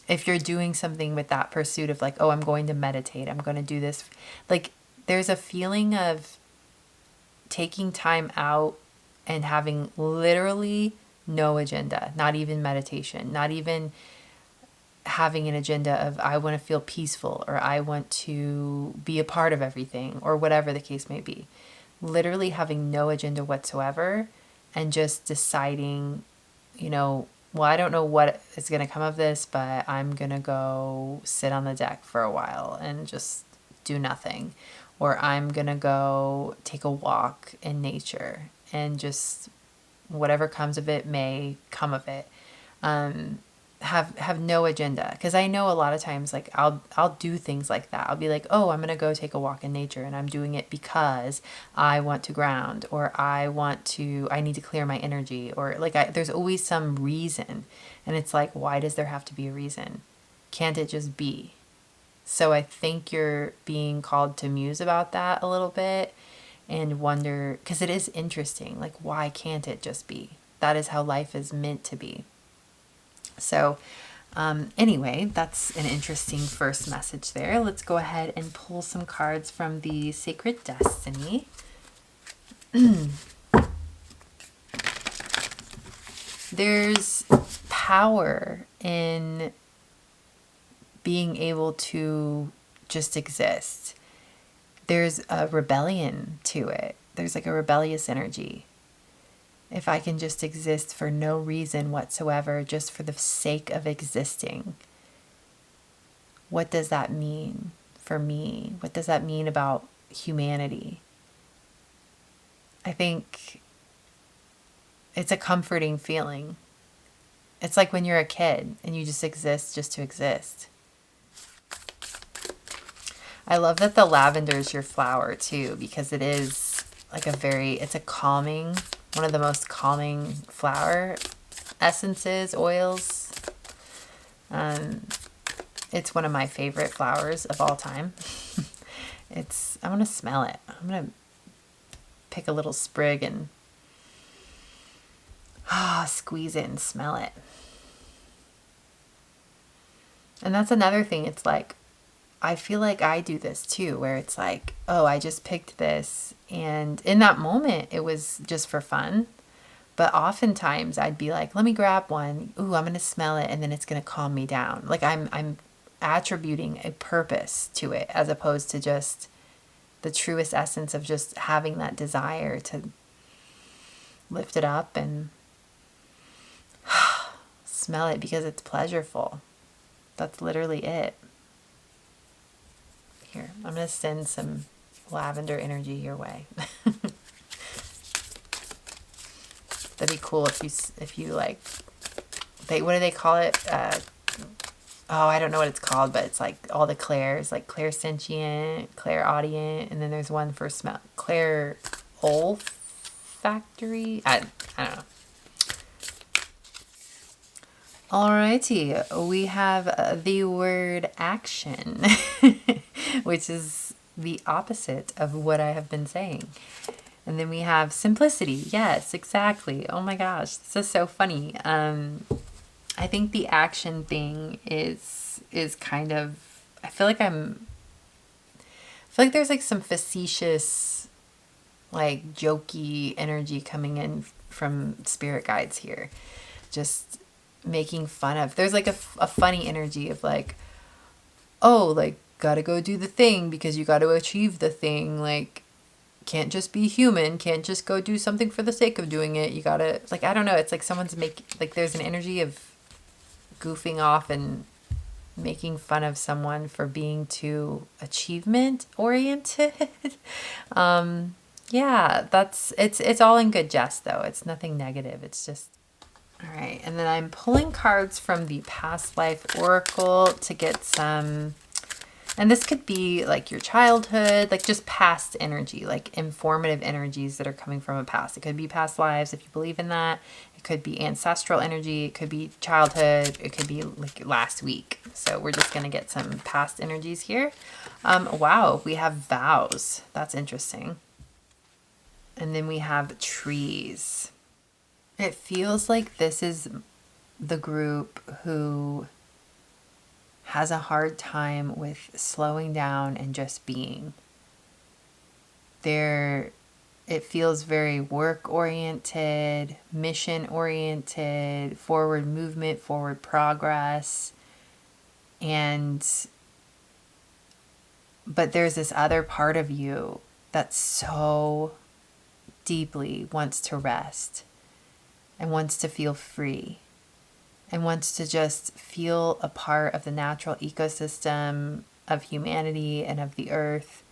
if you're doing something with that pursuit of, like, oh, I'm going to meditate, I'm going to do this, like, there's a feeling of taking time out and having literally no agenda, not even meditation, not even having an agenda of I want to feel peaceful or I want to be a part of everything or whatever the case may be. Literally having no agenda whatsoever and just deciding, you know, well, I don't know what is going to come of this, but I'm going to go sit on the deck for a while and just do nothing. Or I'm going to go take a walk in nature and just whatever comes of it may come of it. Have no agenda, because I know a lot of times, like, I'll do things like that. I'll be like, oh, I'm gonna go take a walk in nature and I'm doing it because I want to ground, or I need to clear my energy, or like there's always some reason. And it's like, why does there have to be a reason? Can't it just be? So I think you're being called to muse about that a little bit and wonder, because it is interesting, like, why can't it just be? That is how life is meant to be. So anyway, that's an interesting first message there. Let's go ahead and pull some cards from the Sacred Destiny. There's power in being able to just exist. There's a rebellion to it. There's like a rebellious energy. If I can just exist for no reason whatsoever, just for the sake of existing, what does that mean for me? What does that mean about humanity? I think it's a comforting feeling. It's like when you're a kid and you just exist just to exist. I love that the lavender is your flower too, because it is like it's a calming, one of the most calming flower essences, oils. It's one of my favorite flowers of all time. I want to smell it. I'm going to pick a little sprig and squeeze it and smell it. And that's another thing. It's like, I feel like I do this too, where it's like, oh, I just picked this. And in that moment, it was just for fun. But oftentimes I'd be like, let me grab one. Ooh, I'm going to smell it. And then it's going to calm me down. Like I'm attributing a purpose to it, as opposed to just the truest essence of just having that desire to lift it up and smell it because it's pleasureful. That's literally it. Here, I'm going to send some lavender energy your way. That'd be cool if you like, what do they call it? Oh, I don't know what it's called, but it's like all the clairs, like clairsentient, clairaudient, and then there's one for smell, clair olfactory. I don't know. Alrighty, we have the word action, which is the opposite of what I have been saying. And then we have simplicity. Yes, exactly. Oh my gosh, this is so funny. I think the action thing is kind of, I feel like there's like some facetious, like jokey energy coming in from spirit guides here. Just making fun of, there's like a funny energy of like, oh, like gotta go do the thing because you gotta achieve the thing, like can't just be human, can't just go do something for the sake of doing it, you gotta, like, I don't know, it's like someone's like there's an energy of goofing off and making fun of someone for being too achievement oriented. Yeah, it's all in good jest though, it's nothing negative, it's just. All right, and then I'm pulling cards from the Past Life Oracle to get some, and this could be like your childhood, like just past energy, like informative energies that are coming from a past. It could be past lives if you believe in that. It could be ancestral energy. It could be childhood. It could be like last week. So we're just going to get some past energies here. Wow, we have vows. That's interesting. And then we have trees. It feels like this is the group who has a hard time with slowing down and just being. It feels very work-oriented, mission-oriented, forward movement, forward progress. But there's this other part of you that so deeply wants to rest and wants to feel free and wants to just feel a part of the natural ecosystem of humanity and of the earth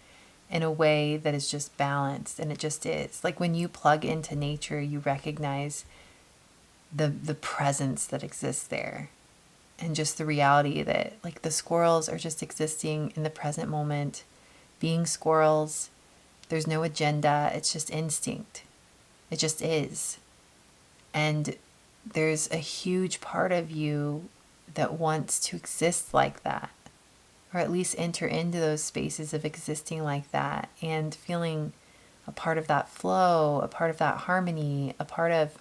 in a way that is just balanced. And it just is. Like when you plug into nature, you recognize the presence that exists there. And just the reality that like the squirrels are just existing in the present moment, being squirrels. There's no agenda. It's just instinct. It just is. And there's a huge part of you that wants to exist like that, or at least enter into those spaces of existing like that and feeling a part of that flow, a part of that harmony, a part of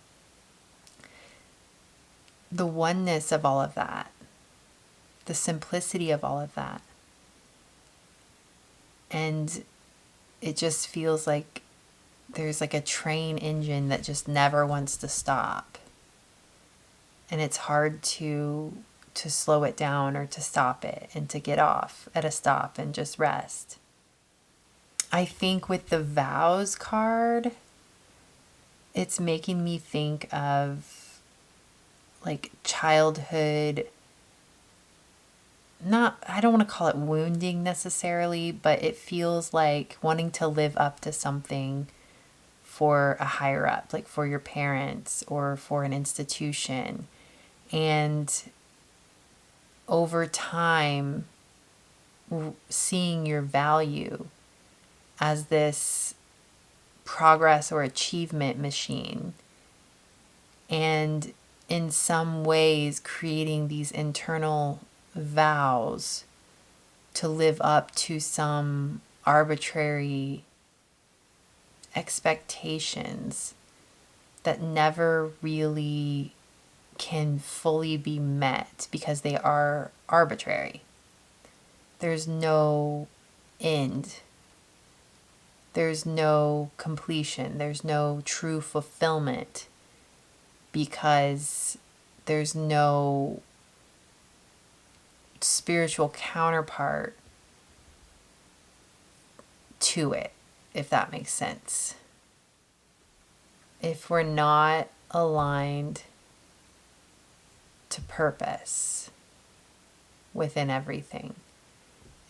the oneness of all of that, the simplicity of all of that. And it just feels like there's like a train engine that just never wants to stop. And it's hard to slow it down or to stop it and to get off at a stop and just rest. I think with the vows card, it's making me think of like childhood, I don't want to call it wounding necessarily, but it feels like wanting to live up to something for a higher up, like for your parents or for an institution. And over time, seeing your value as this progress or achievement machine, and in some ways creating these internal vows to live up to some arbitrary expectations that never really can fully be met because they are arbitrary. There's no end. There's no completion. There's no true fulfillment because there's no spiritual counterpart to it, if that makes sense. If we're not aligned to purpose within everything,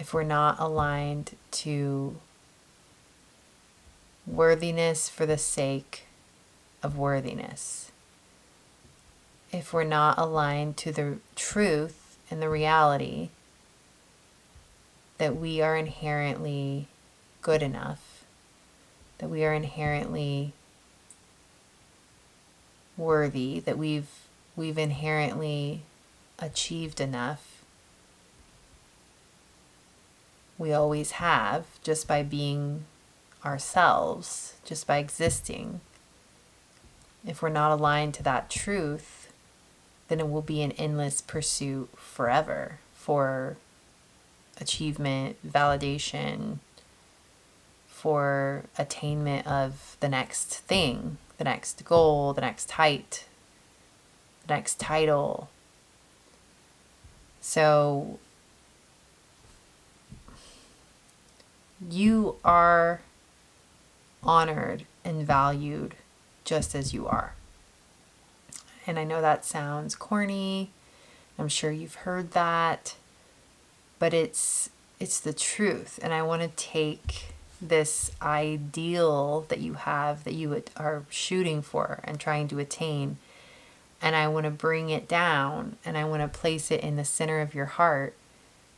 if we're not aligned to worthiness for the sake of worthiness, if we're not aligned to the truth and the reality that we are inherently good enough, that we are inherently worthy, that we've inherently achieved enough, we always have, just by being ourselves, just by existing. If we're not aligned to that truth, then it will be an endless pursuit forever for achievement, validation, for attainment of the next thing, the next goal, the next height, the next title. So you are honored and valued just as you are. And I know that sounds corny. I'm sure you've heard that, but it's the truth. And I want to take this ideal that you have, that you are shooting for and trying to attain, and I want to bring it down, and I want to place it in the center of your heart,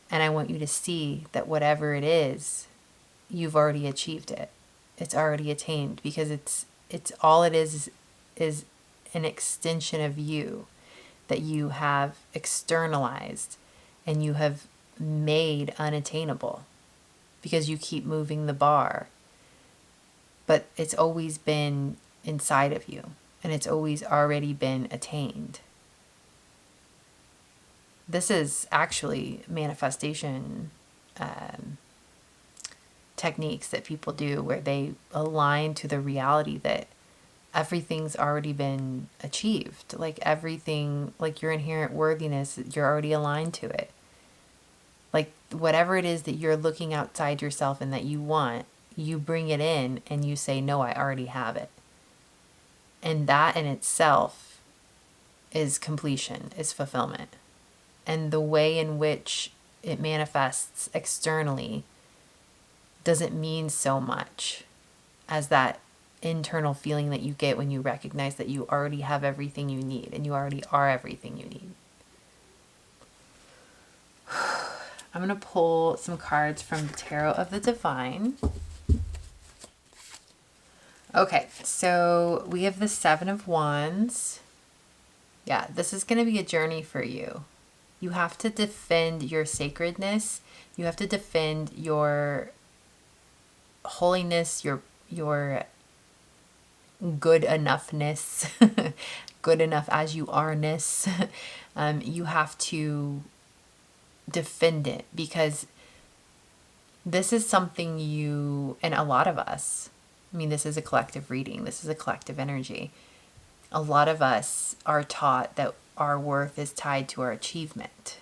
and I want you to see that whatever it is, you've already achieved it. It's already attained, because it's all it is an extension of you that you have externalized and you have made unattainable, because you keep moving the bar. But it's always been inside of you, and it's always already been attained. This is actually manifestation techniques that people do, where they align to the reality that everything's already been achieved. Like everything, like your inherent worthiness, you're already aligned to it. Like whatever it is that you're looking outside yourself and that you want, you bring it in and you say, no, I already have it. And that in itself is completion, is fulfillment. And the way in which it manifests externally doesn't mean so much as that internal feeling that you get when you recognize that you already have everything you need, and you already are everything you need. I'm going to pull some cards from the Tarot of the Divine. Okay, so we have the Seven of Wands. Yeah, this is going to be a journey for you. You have to defend your sacredness. You have to defend your holiness, your good enoughness, good enough as you are-ness. You have to defend it, because this is something you, and a lot of us, I mean, this is a collective reading, this is a collective energy. A lot of us are taught that our worth is tied to our achievement.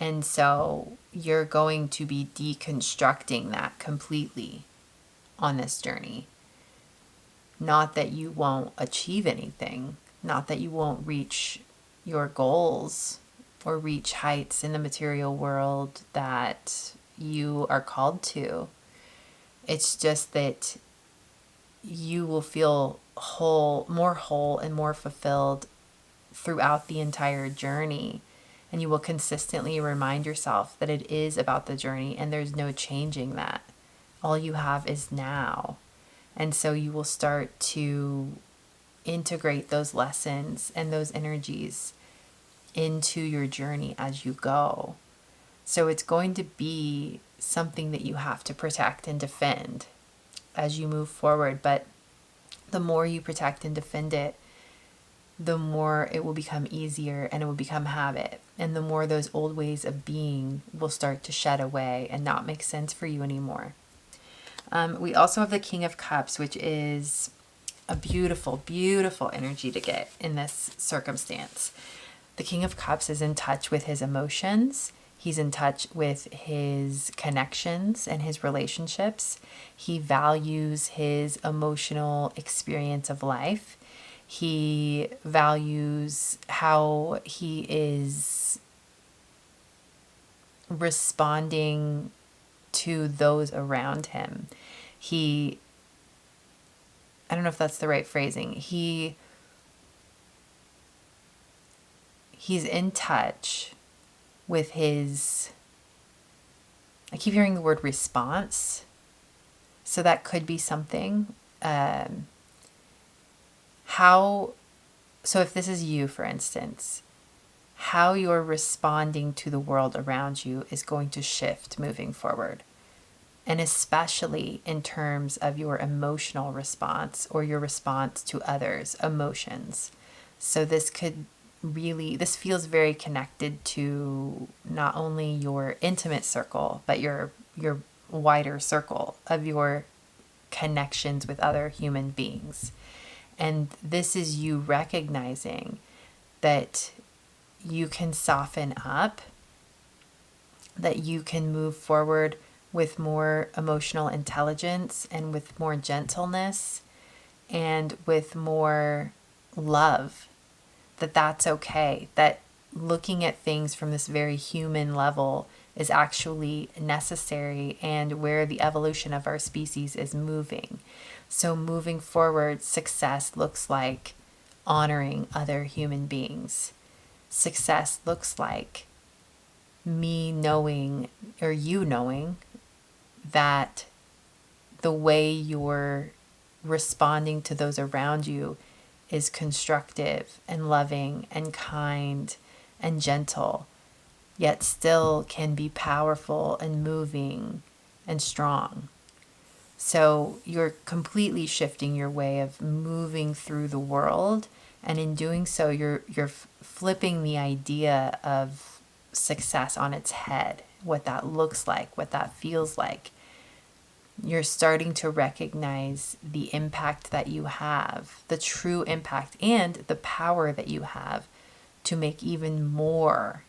And so you're going to be deconstructing that completely on this journey. Not that you won't achieve anything, not that you won't reach your goals or reach heights in the material world that you are called to. It's just that you will feel more whole and more fulfilled throughout the entire journey. And you will consistently remind yourself that it is about the journey, and there's no changing that. All you have is now. And so you will start to integrate those lessons and those energies into your journey as you go. So it's going to be something that you have to protect and defend as you move forward. But the more you protect and defend it, the more it will become easier, and it will become habit. And the more those old ways of being will start to shed away and not make sense for you anymore. We also have the King of Cups, which is a beautiful, beautiful energy to get in this circumstance. The King of Cups is in touch with his emotions. He's in touch with his connections and his relationships. He values his emotional experience of life. He values how he is responding to those around him. I don't know if that's the right phrasing. He's in touch with his, I keep hearing the word response. So that could be something. So if this is you, for instance, how you're responding to the world around you is going to shift moving forward. And especially in terms of your emotional response or your response to others' emotions. So this feels very connected to not only your intimate circle, but your wider circle of your connections with other human beings. And this is you recognizing that you can soften up, that you can move forward with more emotional intelligence and with more gentleness and with more love, that's okay, that looking at things from this very human level is actually necessary and where the evolution of our species is moving. So moving forward, success looks like honoring other human beings. Success looks like me knowing, or you knowing, that the way you're responding to those around you is constructive and loving and kind and gentle, yet still can be powerful and moving and strong. So you're completely shifting your way of moving through the world, and in doing so, you're flipping the idea of success on its head, what that looks like, what that feels like. You're starting to recognize the impact that you have, the true impact, and the power that you have to make even more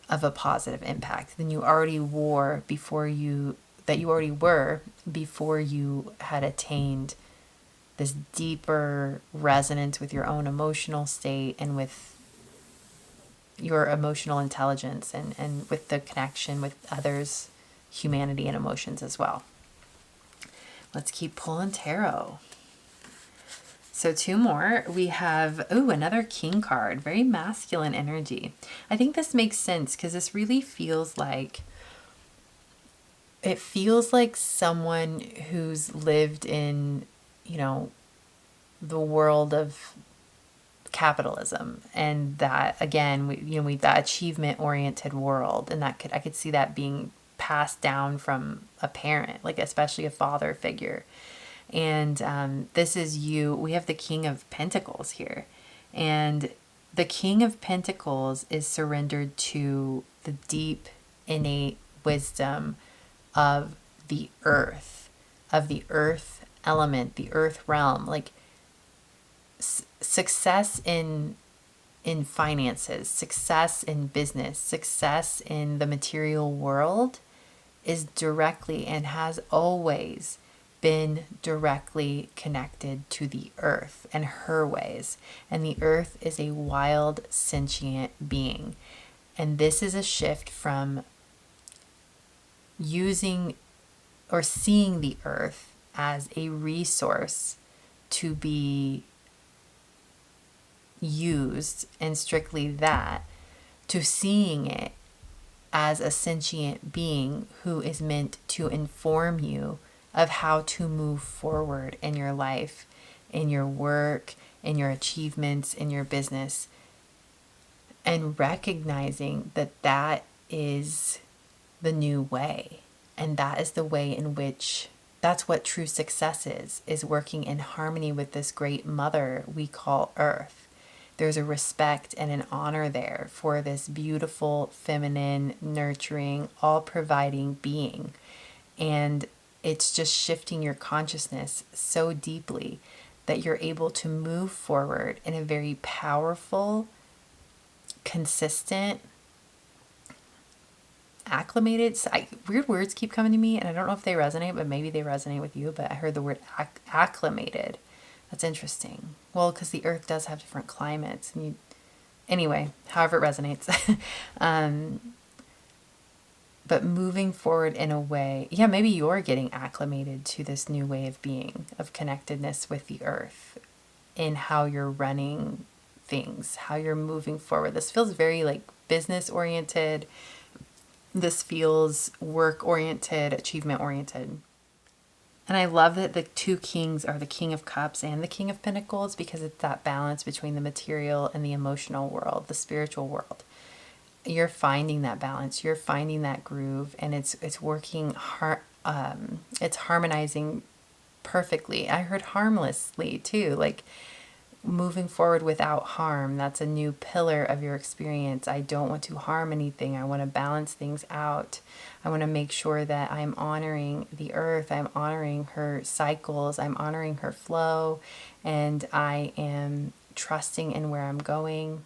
of a positive impact than you already were before you had attained this deeper resonance with your own emotional state and with your emotional intelligence and with the connection with others, humanity, and emotions as well. Let's keep pulling tarot. So 2 more. We have, another king card, very masculine energy. I think this makes sense because this really feels like someone who's lived in, the world of capitalism, and that again, we that achievement oriented world, and I could see that being passed down from a parent, like especially a father figure. And this is you. We have the King of Pentacles here, and the King of Pentacles is surrendered to the deep innate wisdom of the earth element, the earth realm, like success in finances, success in business, success in the material world is directly and has always been directly connected to the earth and her ways. And the earth is a wild, sentient being. And this is a shift from using or seeing the earth as a resource to be used, and strictly that, to seeing it as a sentient being who is meant to inform you of how to move forward in your life, in your work, in your achievements, in your business, and recognizing that is the new way. And that is the way in which, that's what true success is working in harmony with this great mother we call Earth. There's a respect and an honor there for this beautiful, feminine, nurturing, all-providing being. And it's just shifting your consciousness so deeply that you're able to move forward in a very powerful, consistent, acclimated, weird words keep coming to me, and I don't know if they resonate, but maybe they resonate with you. But I heard the word acclimated. That's interesting. Well, because the earth does have different climates, and anyway, however it resonates. but moving forward in a way, yeah, maybe you're getting acclimated to this new way of being, of connectedness with the earth, in how you're running things, how you're moving forward. This feels very like business oriented. This feels work oriented, achievement oriented. And I love that the two kings are the King of Cups and the King of Pentacles, because it's that balance between the material and the emotional world, the spiritual world. You're finding that balance, you're finding that groove, and it's working it's harmonizing perfectly. I heard harmlessly too, like moving forward without harm. That's a new pillar of your experience. I don't want to harm anything. I want to balance things out. I want to make sure that I'm honoring the earth. I'm honoring her cycles. I'm honoring her flow. And I am trusting in where I'm going.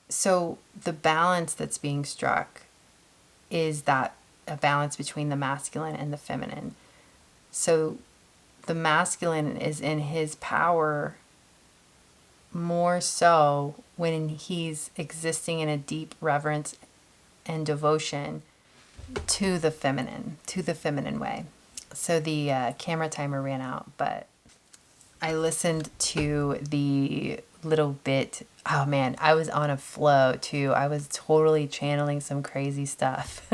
So the balance that's being struck is that a balance between the masculine and the feminine. So the masculine is in his power more so when he's existing in a deep reverence and devotion to the feminine way. So the camera timer ran out, but I listened to the little bit. Oh man, I was on a flow too. I was totally channeling some crazy stuff.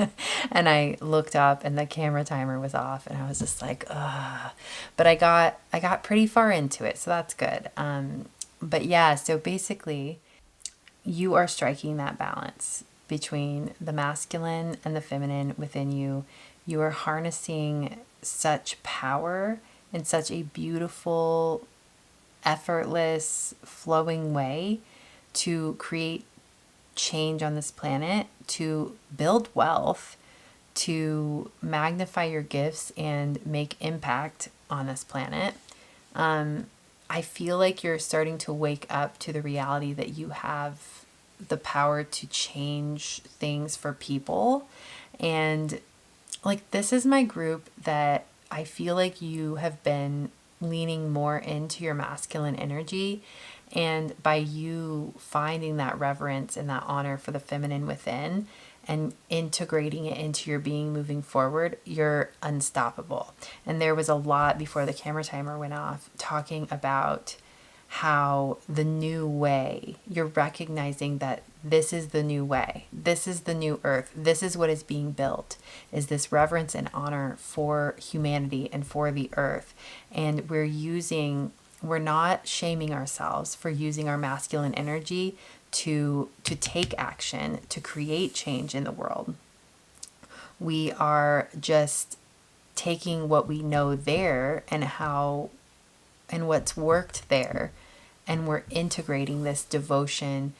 And I looked up and the camera timer was off and I was just like, ugh. But I got pretty far into it, so that's good. But yeah, so basically you are striking that balance between the masculine and the feminine within you. You are harnessing such power in such a beautiful, effortless, flowing way to create change on this planet, to build wealth, to magnify your gifts and make impact on this planet. I feel like you're starting to wake up to the reality that you have the power to change things for people. And like, this is my group that I feel like you have been leaning more into your masculine energy. And by you finding that reverence and that honor for the feminine within and integrating it into your being moving forward, you're unstoppable. And there was a lot before the camera timer went off talking about how the new way, you're recognizing that this is the new way, this is the new earth, this is what is being built, is this reverence and honor for humanity and for the earth. And we're not shaming ourselves for using our masculine energy to take action, to create change in the world. We are just taking what we know there and what's worked there, and we're integrating this devotion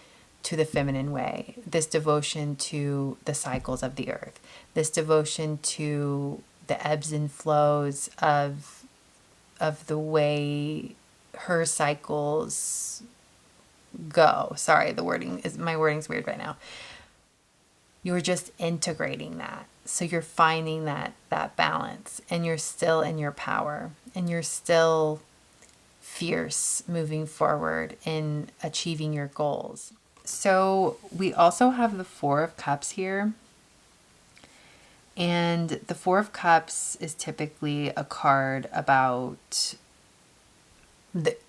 to the feminine way, this devotion to the cycles of the earth, this devotion to the ebbs and flows of the way her cycles go. Sorry, my wording's weird right now. You're just integrating that. So you're finding that balance, and you're still in your power, and you're still fierce moving forward in achieving your goals. So we also have the Four of Cups here. And the Four of Cups is typically a card about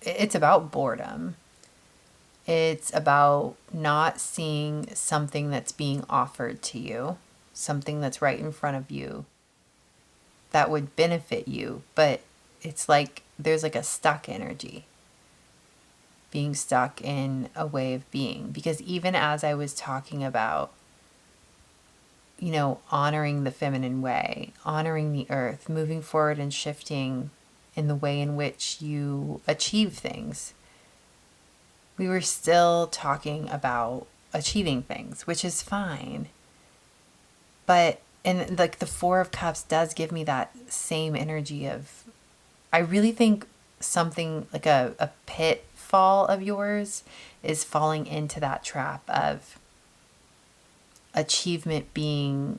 it's about boredom. It's about not seeing something that's being offered to you, something that's right in front of you that would benefit you, but it's like there's like a stuck energy, being stuck in a way of being. Because even as I was talking about, honoring the feminine way, honoring the earth, moving forward and shifting in the way in which you achieve things, we were still talking about achieving things, which is fine. And like the Four of Cups does give me that same energy of, I really think something like a pitfall of yours is falling into that trap of achievement being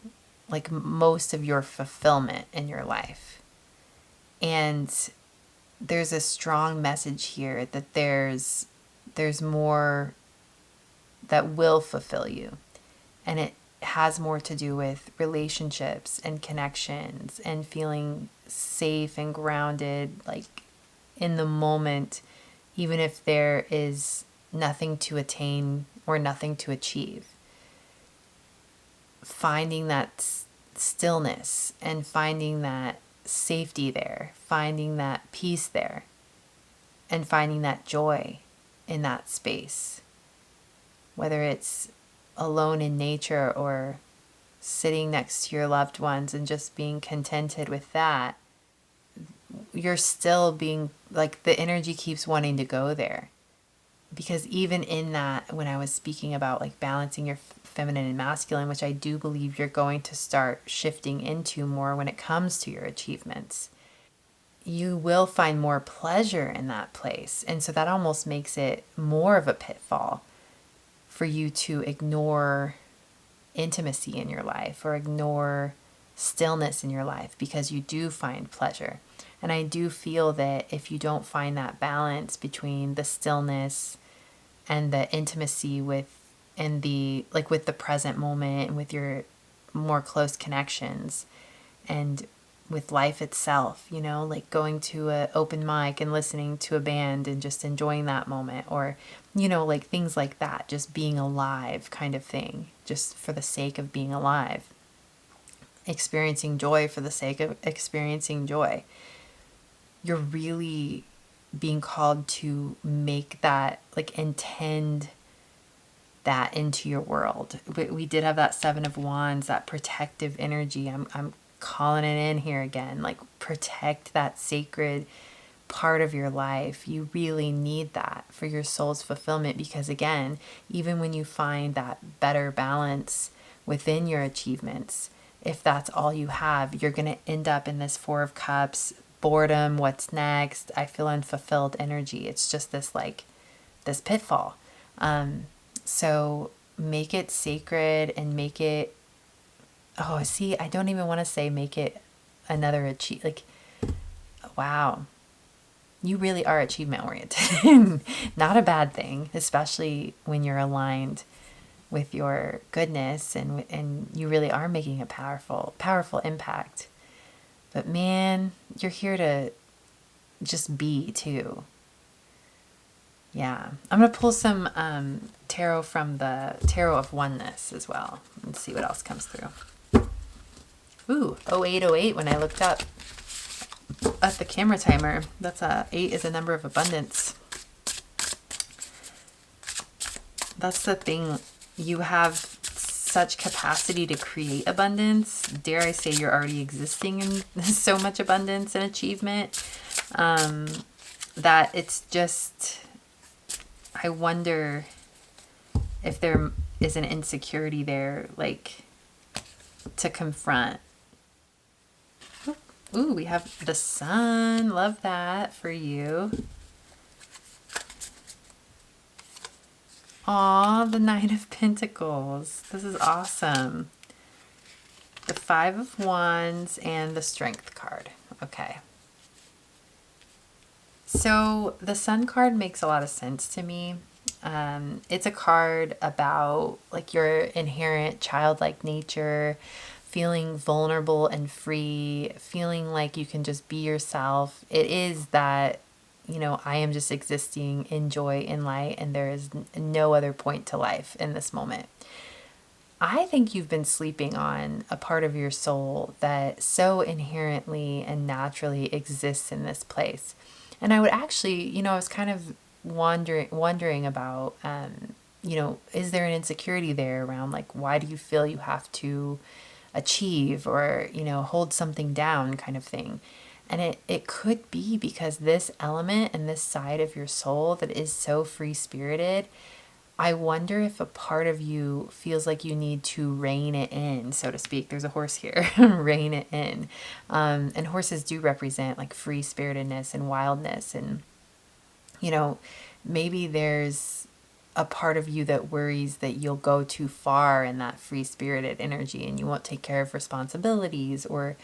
like most of your fulfillment in your life. And there's a strong message here that there's more that will fulfill you. And has more to do with relationships and connections and feeling safe and grounded, like in the moment, even if there is nothing to attain or nothing to achieve. Finding that stillness and finding that safety there, finding that peace there, and finding that joy in that space. Whether it's alone in nature or sitting next to your loved ones and just being contented with that, you're still being like, the energy keeps wanting to go there. Because even in that, when I was speaking about like balancing your feminine and masculine, which I do believe you're going to start shifting into more when it comes to your achievements, you will find more pleasure in that place. And so that almost makes it more of a pitfall for you to ignore intimacy in your life or ignore stillness in your life, because you do find pleasure. And I do feel that if you don't find that balance between the stillness and the intimacy with the present moment and with your more close connections and with life itself, like going to an open mic and listening to a band and just enjoying that moment, or, like things like that, just being alive kind of thing, just for the sake of being alive, experiencing joy for the sake of experiencing joy. You're really being called to make that, like, intend that into your world. We did have that Seven of Wands, that protective energy. I'm calling it in here again, like protect that sacred part of your life. You really need that for your soul's fulfillment, because again, even when you find that better balance within your achievements, if that's all you have, you're going to end up in this Four of Cups, boredom, what's next, I feel unfulfilled energy. It's just this pitfall. So make it sacred and make it, I don't even want to say make it another achieve. Like, wow, you really are achievement oriented. Not a bad thing, especially when you're aligned with your goodness and you really are making a powerful impact. But man, you're here to just be too. Yeah. I'm going to pull some tarot from the Tarot of Oneness as well and see what else comes through. Ooh, 0808 when I looked up at the camera timer. That's 8 is a number of abundance. That's the thing. You have such capacity to create abundance. Dare I say you're already existing in so much abundance and achievement that it's just, I wonder if there is an insecurity there, like, to confront. Ooh, we have the Sun. Love that for you. Aw, the Knight of Pentacles. This is awesome. The Five of Wands and the Strength card. Okay. So the Sun card makes a lot of sense to me. It's a card about like your inherent childlike nature, feeling vulnerable and free, feeling like you can just be yourself. It is that, I am just existing in joy, in light, and there is no other point to life in this moment. I think you've been sleeping on a part of your soul that so inherently and naturally exists in this place. And I would actually, I was kind of wondering about, is there an insecurity there around, like, why do you feel you have to achieve or, hold something down kind of thing? And it could be because this element and this side of your soul that is so free-spirited, I wonder if a part of you feels like you need to rein it in, so to speak. There's a horse here. Rein it in. And horses do represent like free-spiritedness and wildness. And, maybe there's a part of you that worries that you'll go too far in that free-spirited energy and you won't take care of responsibilities, or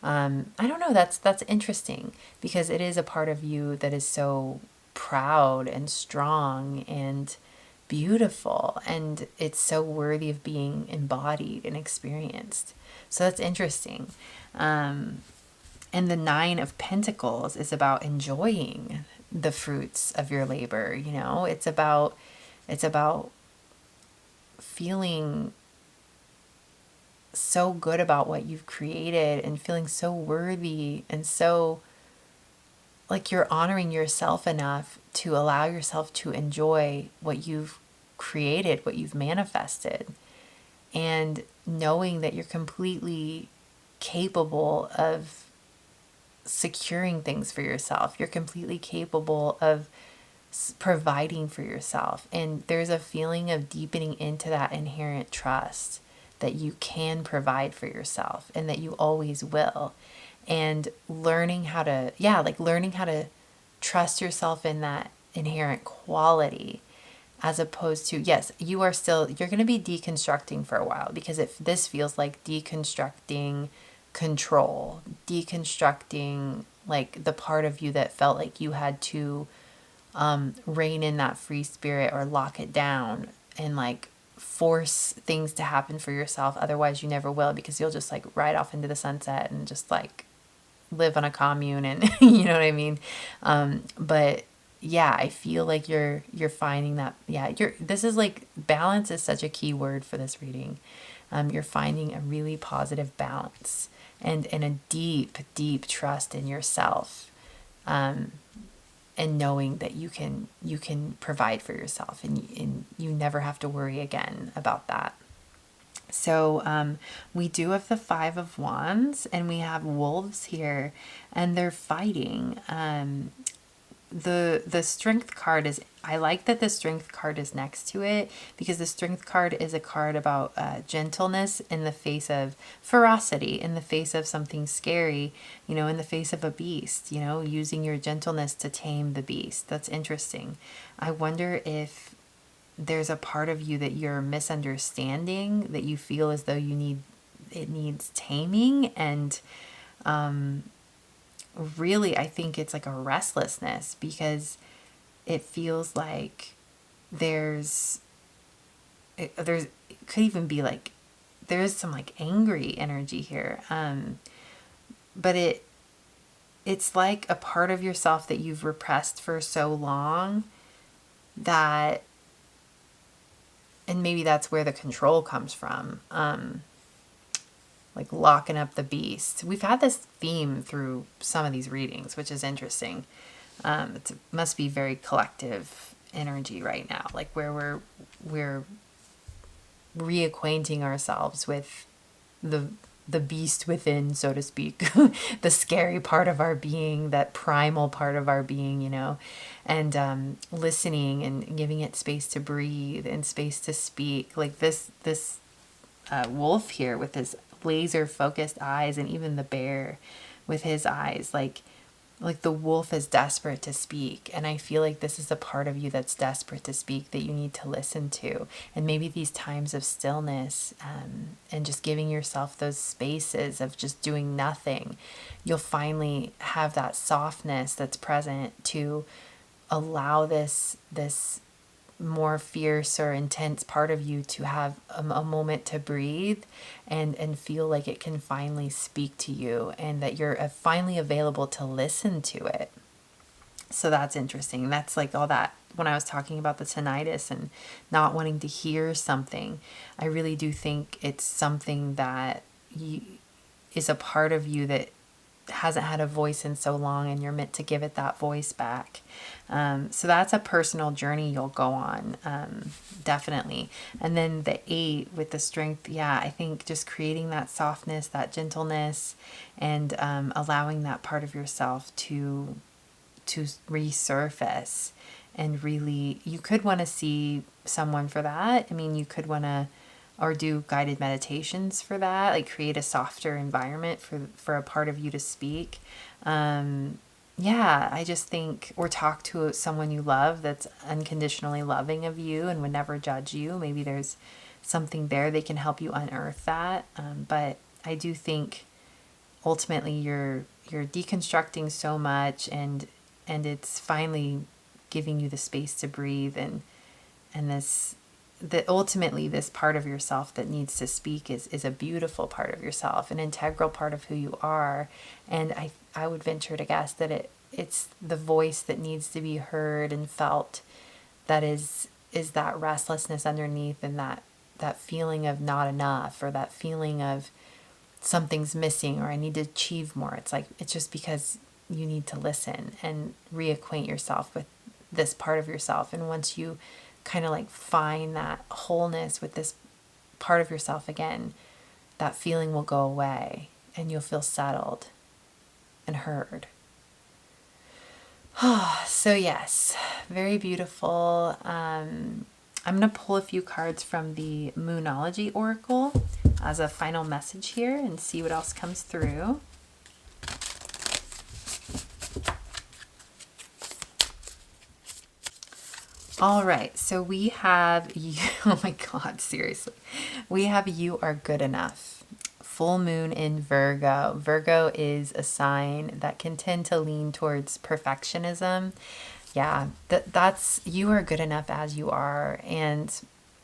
I don't know. That's interesting because it is a part of you that is so proud and strong and beautiful, and it's so worthy of being embodied and experienced. So that's interesting. And the Nine of Pentacles is about enjoying the fruits of your labor. It's about feeling so good about what you've created and feeling so worthy, and so like you're honoring yourself enough to allow yourself to enjoy what you've created, what you've manifested, and knowing that you're completely capable of securing things for yourself. You're completely capable of providing for yourself. And there's a feeling of deepening into that inherent trust that you can provide for yourself and that you always will. And learning how to, learning how to trust yourself in that inherent quality, as opposed to, yes, you're going to be deconstructing for a while, because this feels like deconstructing control, deconstructing like the part of you that felt like you had to rein in that free spirit or lock it down and like force things to happen for yourself. Otherwise you never will, because you'll just like ride off into the sunset and just like live on a commune, and you know what I mean? But yeah, I feel like you're finding that, this is like, balance is such a key word for this reading. You're finding a really positive balance and a deep, deep trust in yourself, and knowing that you can provide for yourself, and you never have to worry again about that. So we do have the Five of Wands, and we have wolves here, and they're fighting. The Strength card is, I like that the Strength card is next to it, because the Strength card is a card about gentleness in the face of ferocity, in the face of something scary, in the face of a beast, using your gentleness to tame the beast. That's interesting. I wonder if there's a part of you that you're misunderstanding, that you feel as though it needs taming, and really, I think it's like a restlessness, because it feels like it could even be like there's some like angry energy here, but it's like a part of yourself that you've repressed for so long, that, and maybe that's where the control comes from. Like locking up the beast. We've had this theme through some of these readings, which is interesting. It must be very collective energy right now, like where we're reacquainting ourselves with the beast within, so to speak, the scary part of our being, that primal part of our being, and listening and giving it space to breathe and space to speak. Like this wolf here with his laser focused eyes, and even the bear with his eyes, like the wolf is desperate to speak. And I feel like this is a part of you that's desperate to speak, that you need to listen to. And maybe these times of stillness, and just giving yourself those spaces of just doing nothing, you'll finally have that softness that's present to allow this more fierce or intense part of you to have a moment to breathe and feel like it can finally speak to you, and that you're finally available to listen to it. So that's interesting. That's like all that, when I was talking about the tinnitus and not wanting to hear something, I really do think it's something that is a part of you that hasn't had a voice in so long, and you're meant to give it that voice back. So that's a personal journey you'll go on, definitely. And then the 8 with the Strength, I think just creating that softness, that gentleness, and allowing that part of yourself to resurface. And really, you could want to see someone for that. I mean, you could want to, or do guided meditations for that, like create a softer environment for a part of you to speak. I just think, or talk to someone you love that's unconditionally loving of you and would never judge you. Maybe there's something there they can help you unearth that. But I do think ultimately you're deconstructing so much, and it's finally giving you the space to breathe And that ultimately this part of yourself that needs to speak is a beautiful part of yourself, an integral part of who you are. And I would venture to guess that it's the voice that needs to be heard and felt, that is that restlessness underneath, and that feeling of not enough, or that feeling of something's missing, or I need to achieve more. It's just because you need to listen and reacquaint yourself with this part of yourself. And once you kind of like find that wholeness with this part of yourself again, that feeling will go away and you'll feel settled and heard. So yes, very beautiful. I'm going to pull a few cards from the Moonology Oracle as a final message here and see what else comes through. All right, so we have you. Oh my God, seriously. We have You Are Good Enough. Full moon in Virgo. Virgo is a sign that can tend to lean towards perfectionism. Yeah, that's you are good enough as you are. And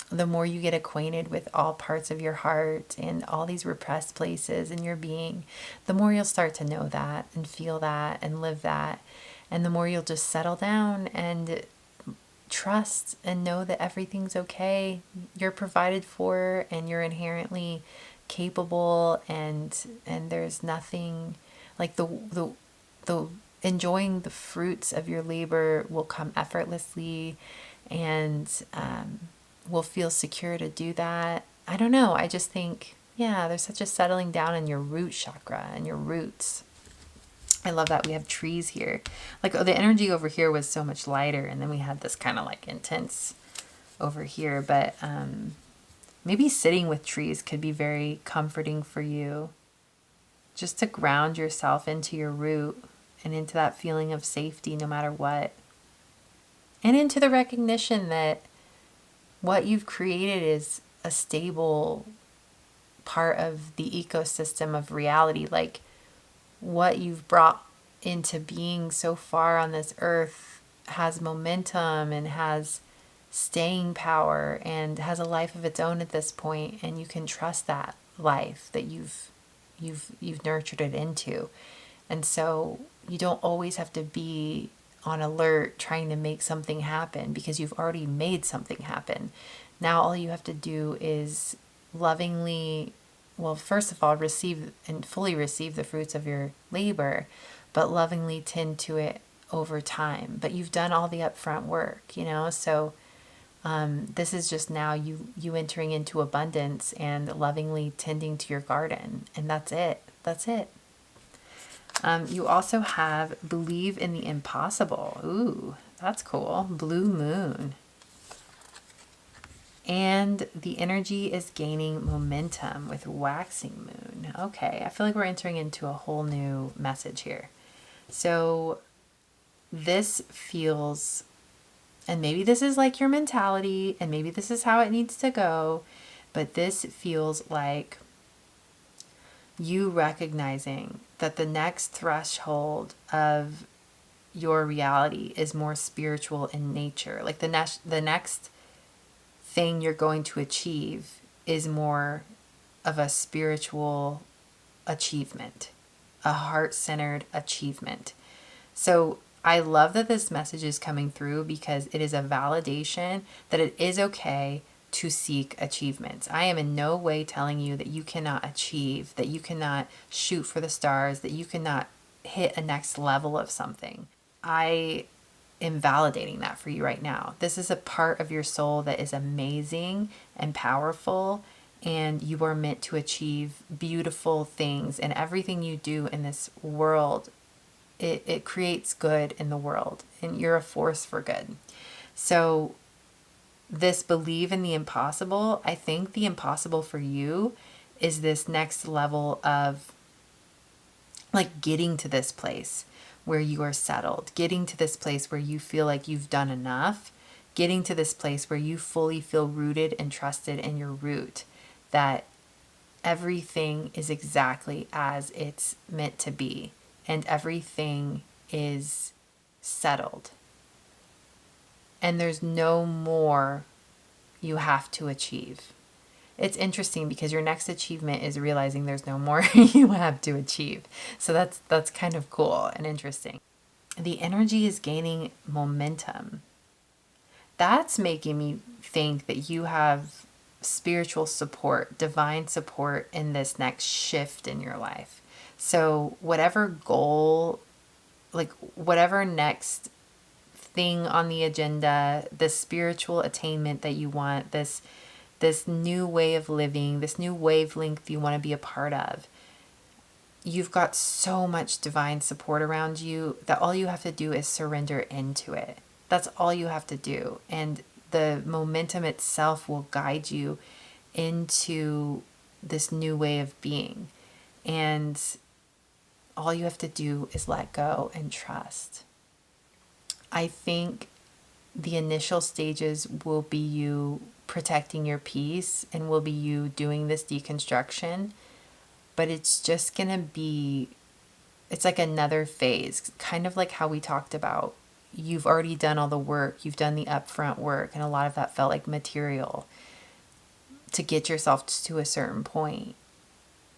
the more you get acquainted with all parts of your heart and all these repressed places in your being, the more you'll start to know that and feel that and live that. And the more you'll just settle down and trust and know that everything's okay. You're provided for and you're inherently capable, and there's nothing like the enjoying the fruits of your labor will come effortlessly, and will feel secure to do that. I don't know. I just think, yeah, there's such a settling down in your root chakra and your roots. I love that we have trees here. Like, oh, the energy over here was so much lighter, and then we had this kind of like intense over here. But maybe sitting with trees could be very comforting for you, just to ground yourself into your root and into that feeling of safety no matter what. And into the recognition that what you've created is a stable part of the ecosystem of reality. Like, what you've brought into being so far on this earth has momentum and has staying power and has a life of its own at this point, and you can trust that life that you've nurtured it into. And so you don't always have to be on alert trying to make something happen, because you've already made something happen. Now all you have to do is lovingly, well, first of all, receive and fully receive the fruits of your labor, but lovingly tend to it over time. But you've done all the upfront work, so this is just now you entering into abundance and lovingly tending to your garden. And that's it. You also have Believe in the Impossible. Ooh, that's cool. Blue moon. And the energy is gaining momentum with waxing moon. Okay, I feel like we're entering into a whole new message here. So this feels, and maybe this is like your mentality, and maybe this is how it needs to go, but this feels like you recognizing that the next threshold of your reality is more spiritual in nature. Like the next thing you're going to achieve is more of a spiritual achievement, a heart-centered achievement. So I love that this message is coming through, because it is a validation that it is okay to seek achievements. I am in no way telling you that you cannot achieve, that you cannot shoot for the stars, that you cannot hit a next level of something. I am validating that for you right now. This is a part of your soul that is amazing and powerful, and you are meant to achieve beautiful things. And everything you do in this world, it creates good in the world, and you're a force for good. So this believe in the impossible, I think the impossible for you is this next level of like getting to this place where you are settled, getting to this place where you feel like you've done enough, getting to this place where you fully feel rooted and trusted in your root, that everything is exactly as it's meant to be, and everything is settled. And there's no more you have to achieve. It's interesting because your next achievement is realizing there's no more you have to achieve. So that's kind of cool and interesting. The energy is gaining momentum. That's making me think that you have spiritual support, divine support in this next shift in your life. So whatever goal, like whatever next thing on the agenda, this spiritual attainment that you want, this new way of living, this new wavelength you want to be a part of, you've got so much divine support around you that all you have to do is surrender into it. That's all you have to do. And the momentum itself will guide you into this new way of being. And all you have to do is let go and trust. I think the initial stages will be you protecting your peace and will be you doing this deconstruction, but it's just going to be, it's like another phase, kind of like how we talked about. You've already done all the work, you've done the upfront work, and a lot of that felt like material to get yourself to a certain point.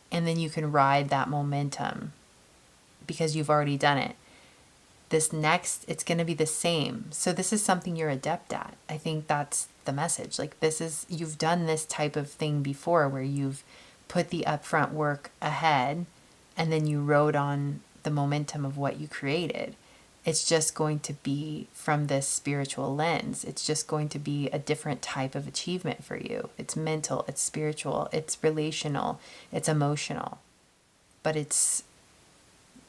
And then you can ride that momentum because you've already done it. This next, it's going to be the same. So this is something you're adept at. I think that's the message. Like this is, you've done this type of thing before where you've put the upfront work ahead and then you rode on the momentum of what you created. It's just going to be from this spiritual lens. It's just going to be a different type of achievement for you. It's mental, it's spiritual, it's relational, it's emotional. But it's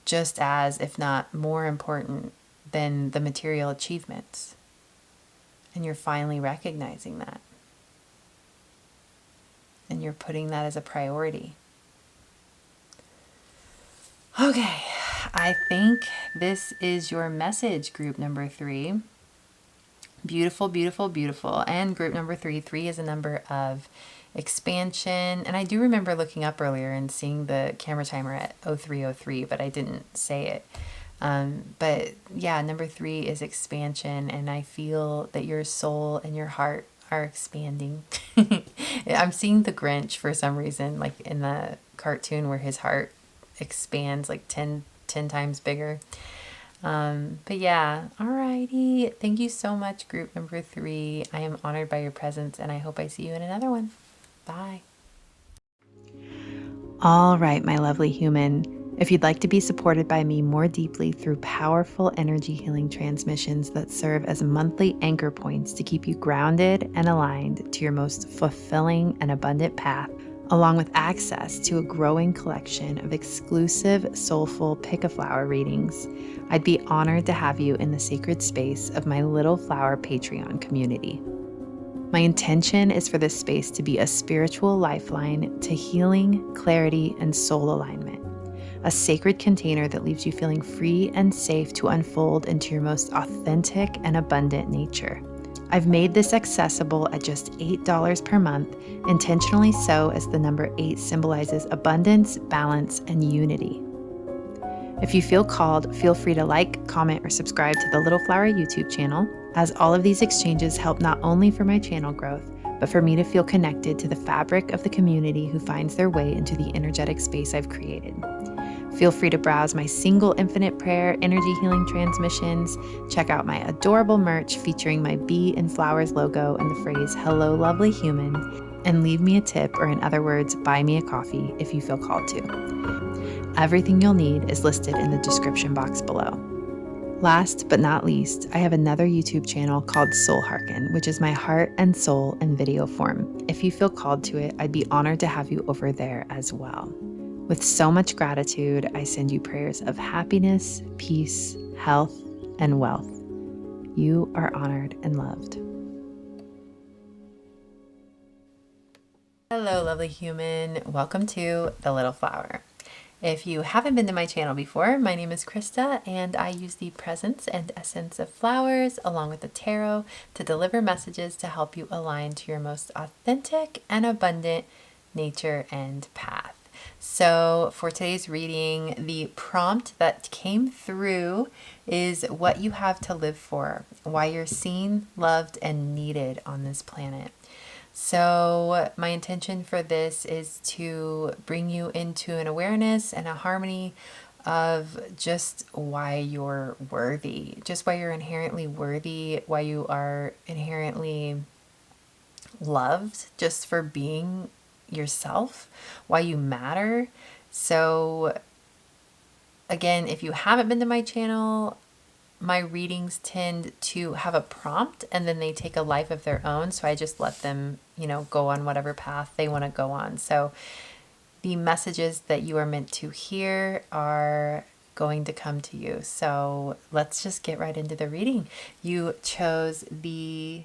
just as, if not more important than the material achievements. And you're finally recognizing that. And you're putting that as a priority. Okay, I think this is your message, group number 3. Beautiful, beautiful, beautiful. And group number 3, 3 is a number of expansion. And I do remember looking up earlier and seeing the camera timer at 0303, but I didn't say it. But yeah, number 3 is expansion. And I feel that your soul and your heart are expanding. I'm seeing the Grinch for some reason, like in the cartoon where his heart expands like 10 times bigger. But yeah, alrighty. Thank you so much, group number 3. I am honored by your presence and I hope I see you in another one. Bye. All right, my lovely human. If you'd like to be supported by me more deeply through powerful energy healing transmissions that serve as monthly anchor points to keep you grounded and aligned to your most fulfilling and abundant path, along with access to a growing collection of exclusive soulful pick a flower readings, I'd be honored to have you in the sacred space of my Little Flower Patreon community. My intention is for this space to be a spiritual lifeline to healing, clarity, and soul alignment. A sacred container that leaves you feeling free and safe to unfold into your most authentic and abundant nature. I've made this accessible at just $8 per month, intentionally so as the number 8 symbolizes abundance, balance, and unity. If you feel called, feel free to like, comment, or subscribe to the Little Flower YouTube channel, as all of these exchanges help not only for my channel growth, but for me to feel connected to the fabric of the community who finds their way into the energetic space I've created. Feel free to browse my single infinite prayer energy healing transmissions, check out my adorable merch featuring my bee and flowers logo and the phrase, "Hello, lovely human," and leave me a tip, or in other words, buy me a coffee if you feel called to. Everything you'll need is listed in the description box below. Last but not least, I have another YouTube channel called Soul Hearken, which is my heart and soul in video form. If you feel called to it, I'd be honored to have you over there as well. With so much gratitude, I send you prayers of happiness, peace, health, and wealth. You are honored and loved. Hello, lovely human. Welcome to The Little Flower. If you haven't been to my channel before, my name is Krista, and I use the presence and essence of flowers along with the tarot to deliver messages to help you align to your most authentic and abundant nature and path. So for today's reading, the prompt that came through is what you have to live for, why you're seen, loved, and needed on this planet. So my intention for this is to bring you into an awareness and a harmony of just why you're worthy, just why you're inherently worthy, why you are inherently loved just for being yourself, why you matter. So again, if you haven't been to my channel, my readings tend to have a prompt and then they take a life of their own. So I just let them, go on whatever path they want to go on. So the messages that you are meant to hear are going to come to you. So let's just get right into the reading. You chose the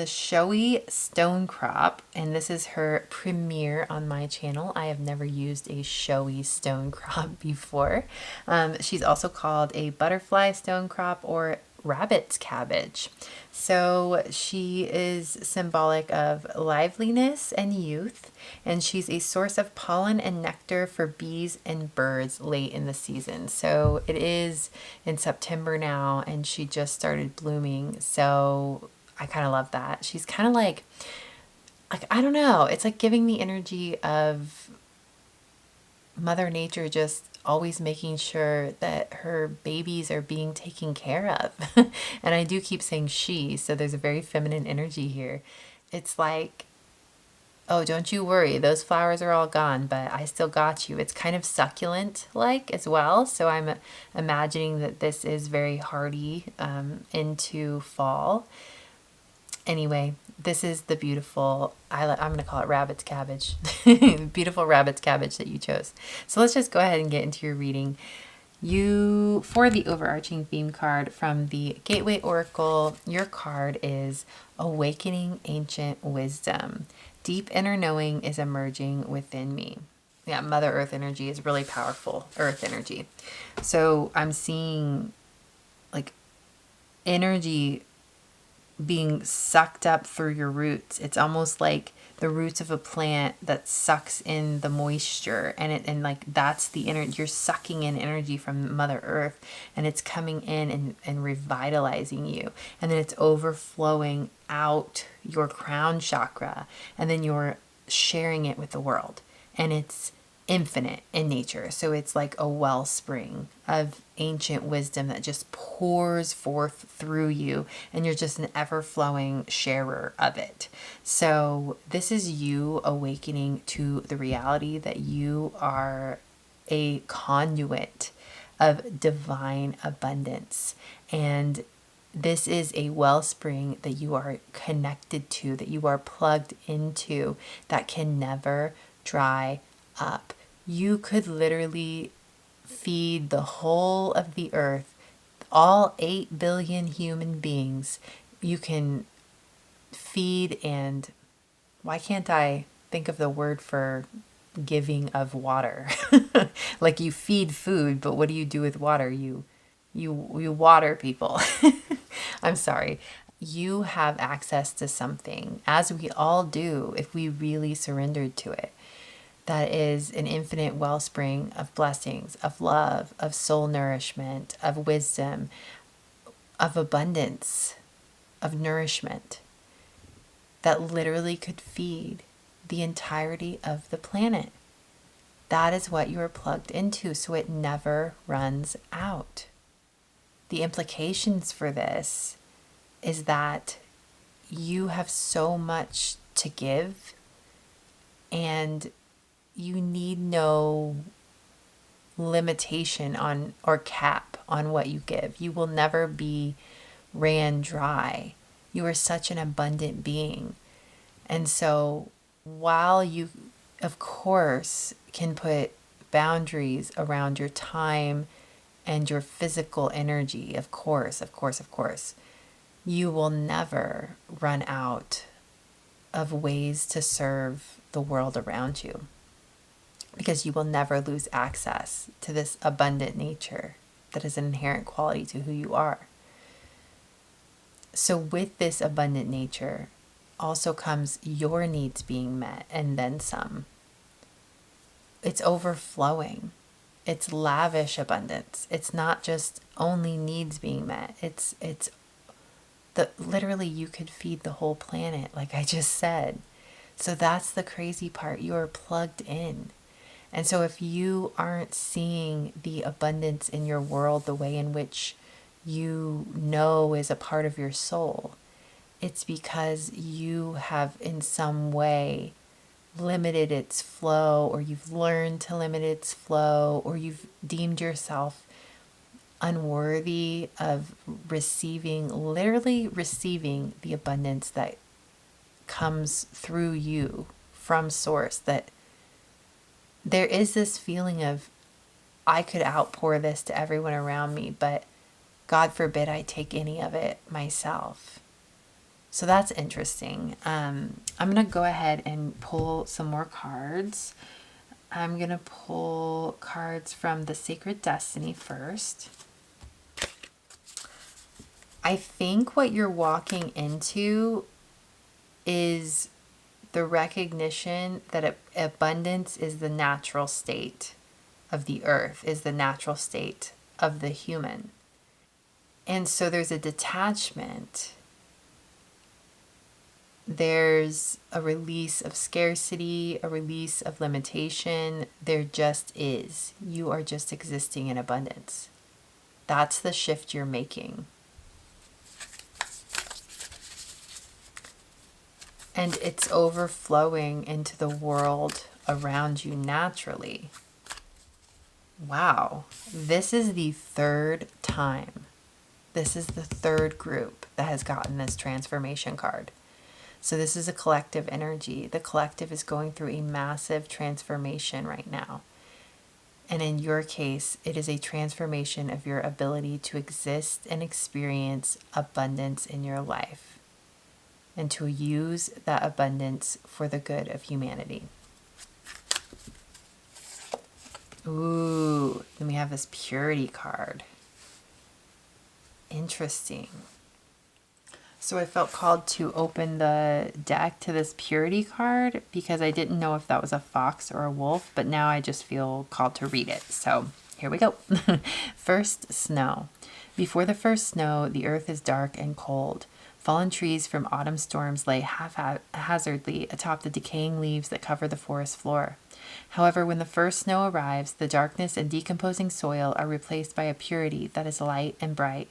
Showy Stonecrop, and this is her premiere on my channel. I have never used a Showy Stonecrop before. She's also called a butterfly stonecrop or rabbit's cabbage. So she is symbolic of liveliness and youth, and she's a source of pollen and nectar for bees and birds late in the season. So it is in September now, and she just started blooming. So I kind of love that. She's kind of like, I don't know, it's like giving the energy of Mother Nature just always making sure that her babies are being taken care of. And I do keep saying she, so there's a very feminine energy here. It's like, oh, don't you worry, those flowers are all gone, but I still got you. It's kind of succulent like as well. So I'm imagining that this is very hardy into fall. Anyway, this is the beautiful, I'm going to call it rabbit's cabbage, beautiful rabbit's cabbage that you chose. So let's just go ahead and get into your reading. For the overarching theme card from the Gateway Oracle, your card is Awakening Ancient Wisdom. Deep inner knowing is emerging within me. Yeah, Mother Earth energy is really powerful, Earth energy. So I'm seeing like energy being sucked up through your roots. It's almost like the roots of a plant that sucks in the moisture, and like that's the energy. You're sucking in energy from Mother Earth, and it's coming in and revitalizing you, and then it's overflowing out your crown chakra, and then you're sharing it with the world, and it's infinite in nature. So it's like a wellspring of ancient wisdom that just pours forth through you, and you're just an ever-flowing sharer of it. So this is you awakening to the reality that you are a conduit of divine abundance, and this is a wellspring that you are connected to, that you are plugged into, that can never dry up. You could literally feed the whole of the earth, all 8 billion human beings. You can feed, and why can't I think of the word for giving of water? Like you feed food, but what do you do with water? You water people. I'm sorry. You have access to something, as we all do if we really surrendered to it, that is an infinite wellspring of blessings, of love, of soul nourishment, of wisdom, of abundance, of nourishment, that literally could feed the entirety of the planet. That is what you are plugged into, so it never runs out. The implications for this is that you have so much to give, and you need no limitation on or cap on what you give. You will never be ran dry. You are such an abundant being. And so while you, of course, can put boundaries around your time and your physical energy, of course, you will never run out of ways to serve the world around you, because you will never lose access to this abundant nature that is an inherent quality to who you are. So with this abundant nature also comes your needs being met, and then some. It's overflowing. It's lavish abundance. It's not just only needs being met. It's literally you could feed the whole planet, like I just said. So that's the crazy part. You're plugged in. And so if you aren't seeing the abundance in your world the way in which you know is a part of your soul, it's because you have in some way limited its flow, or you've learned to limit its flow, or you've deemed yourself unworthy of receiving, literally receiving the abundance that comes through you from source. That there is this feeling of, I could outpour this to everyone around me, but God forbid I take any of it myself. So that's interesting. I'm going to go ahead and pull some more cards. I'm going to pull cards from the Sacred Destiny first. I think what you're walking into is the recognition that abundance is the natural state of the earth, is the natural state of the human. And so there's a detachment. There's a release of scarcity, a release of limitation. There just is. You are just existing in abundance. That's the shift you're making. And it's overflowing into the world around you naturally. Wow. This is the third time. This is the third group that has gotten this transformation card. So this is a collective energy. The collective is going through a massive transformation right now. And in your case, it is a transformation of your ability to exist and experience abundance in your life, and to use that abundance for the good of humanity. Ooh, then we have this purity card. Interesting. So I felt called to open the deck to this purity card because I didn't know if that was a fox or a wolf, but now I just feel called to read it. So here we go. First, snow. Before the first snow, the earth is dark and cold. Fallen trees from autumn storms lay haphazardly atop the decaying leaves that cover the forest floor. However, when the first snow arrives, the darkness and decomposing soil are replaced by a purity that is light and bright.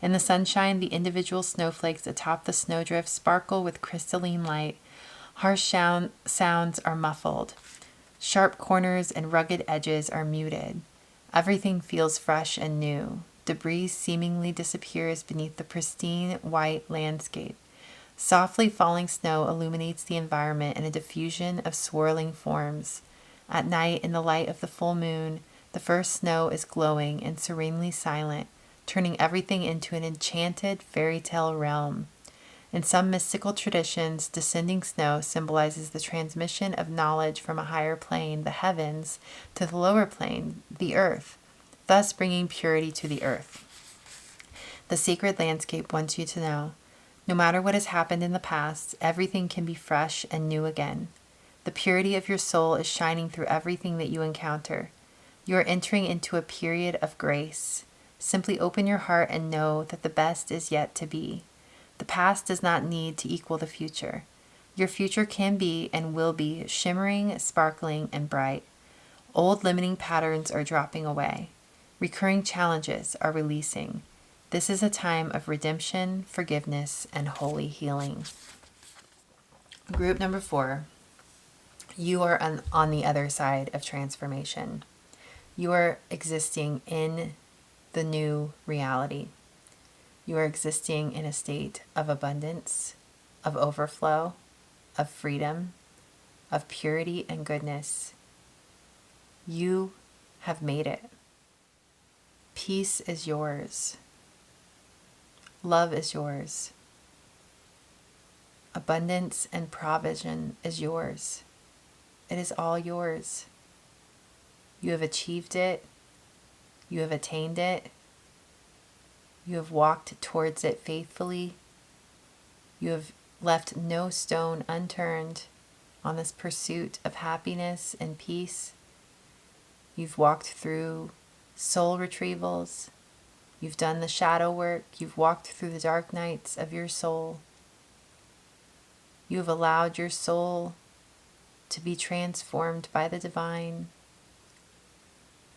In the sunshine, the individual snowflakes atop the snowdrift sparkle with crystalline light. Harsh sounds are muffled. Sharp corners and rugged edges are muted. Everything feels fresh and new. Debris seemingly disappears beneath the pristine white landscape. Softly falling snow illuminates the environment in a diffusion of swirling forms. At night, in the light of the full moon, the first snow is glowing and serenely silent, turning everything into an enchanted fairy tale realm. In some mystical traditions, descending snow symbolizes the transmission of knowledge from a higher plane, the heavens, to the lower plane, the earth, thus bringing purity to the earth. The sacred landscape wants you to know, no matter what has happened in the past, everything can be fresh and new again. The purity of your soul is shining through everything that you encounter. You are entering into a period of grace. Simply open your heart and know that the best is yet to be. The past does not need to equal the future. Your future can be and will be shimmering, sparkling, and bright. Old limiting patterns are dropping away. Recurring challenges are releasing. This is a time of redemption, forgiveness, and holy healing. Group number 4. You are on the other side of transformation. You are existing in the new reality. You are existing in a state of abundance, of overflow, of freedom, of purity and goodness. You have made it. Peace is yours. Love is yours. Abundance and provision is yours. It is all yours. You have achieved it. You have attained it. You have walked towards it faithfully. You have left no stone unturned on this pursuit of happiness and peace. You've walked through soul retrievals. You've done the shadow work. You've walked through the dark nights of your soul. You have allowed your soul to be transformed by the divine.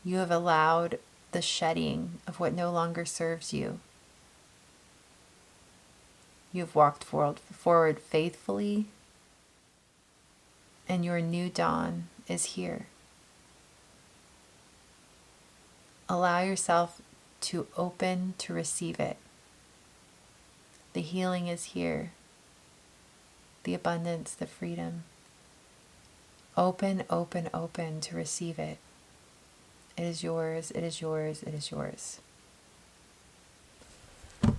You have allowed the shedding of what no longer serves you. You have walked forward faithfully, and your new dawn is here. Allow yourself to open to receive it. The healing is here. The abundance, the freedom. Open, open, open to receive it. It is yours, it is yours, it is yours. I'm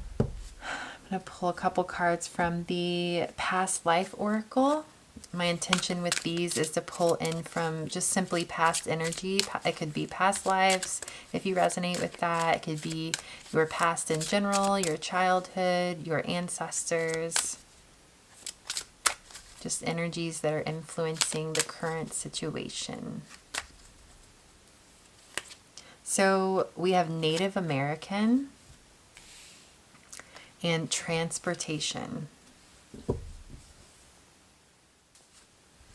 going to pull a couple cards from the Past Life Oracle. My intention with these is to pull in from just simply past energy. It could be past lives, if you resonate with that. It could be your past in general, your childhood, your ancestors. Just energies that are influencing the current situation. So we have Native American and transportation.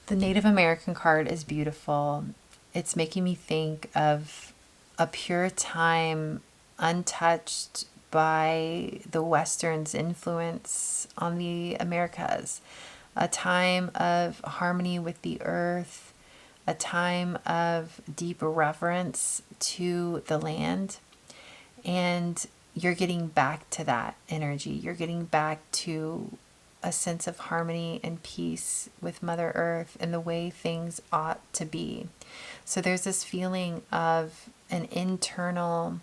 The Native American card is beautiful. It's making me think of a pure time untouched by the Western's influence on the Americas. A time of harmony with the earth, a time of deep reverence to the land. And you're getting back to that energy. You're getting back to a sense of harmony and peace with Mother Earth and the way things ought to be. So there's this feeling of an internal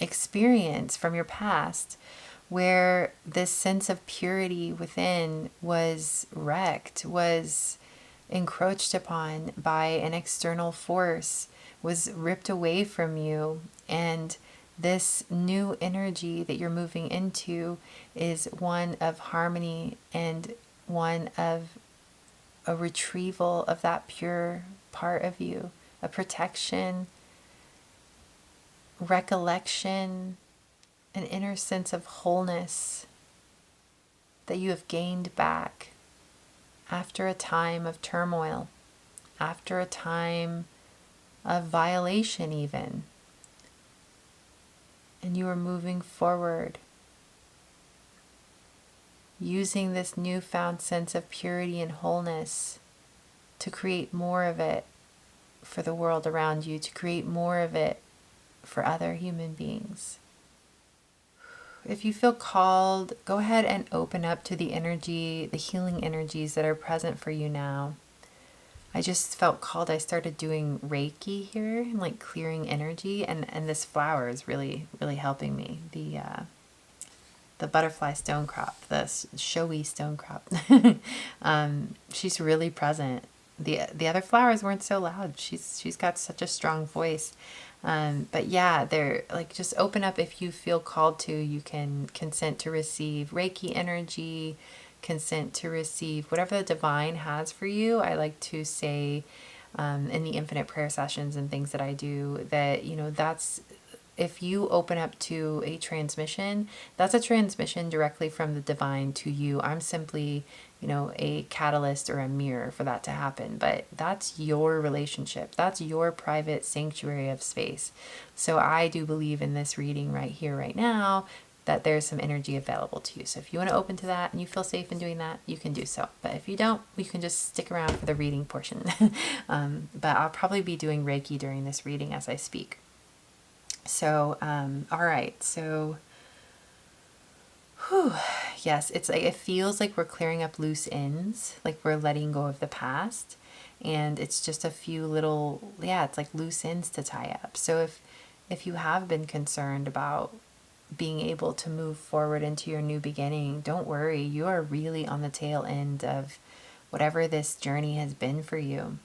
experience from your past where this sense of purity within was wrecked, was encroached upon by an external force, was ripped away from you. And this new energy that you're moving into is one of harmony and one of a retrieval of that pure part of you, a protection, recollection, an inner sense of wholeness that you have gained back after a time of turmoil, after a time of violation even. And you are moving forward, using this newfound sense of purity and wholeness to create more of it for the world around you, to create more of it for other human beings. If you feel called, go ahead and open up to the energy, the healing energies that are present for you now. I just felt called. I started doing Reiki here and like clearing energy, and this flower is really, really helping me. The butterfly Stonecrop, the Showy Stonecrop. She's really present. The other flowers weren't so loud. She's got such a strong voice. But yeah, they're like, just open up if you feel called to. You can consent to receive Reiki energy, consent to receive whatever the divine has for you. I like to say in the infinite prayer sessions and things that I do that, that's, if you open up to a transmission, that's a transmission directly from the divine to you. I'm simply, a catalyst or a mirror for that to happen. But that's your relationship. That's your private sanctuary of space. So I do believe in this reading right here, right now, that there's some energy available to you. So if you want to open to that and you feel safe in doing that, you can do so. But if you don't, you can just stick around for the reading portion. But I'll probably be doing Reiki during this reading as I speak. So, all right. So, yes, it's like, it feels like we're clearing up loose ends, like we're letting go of the past. And it's just a few little, it's like loose ends to tie up. So if you have been concerned about being able to move forward into your new beginning, don't worry. You are really on the tail end of whatever this journey has been for you.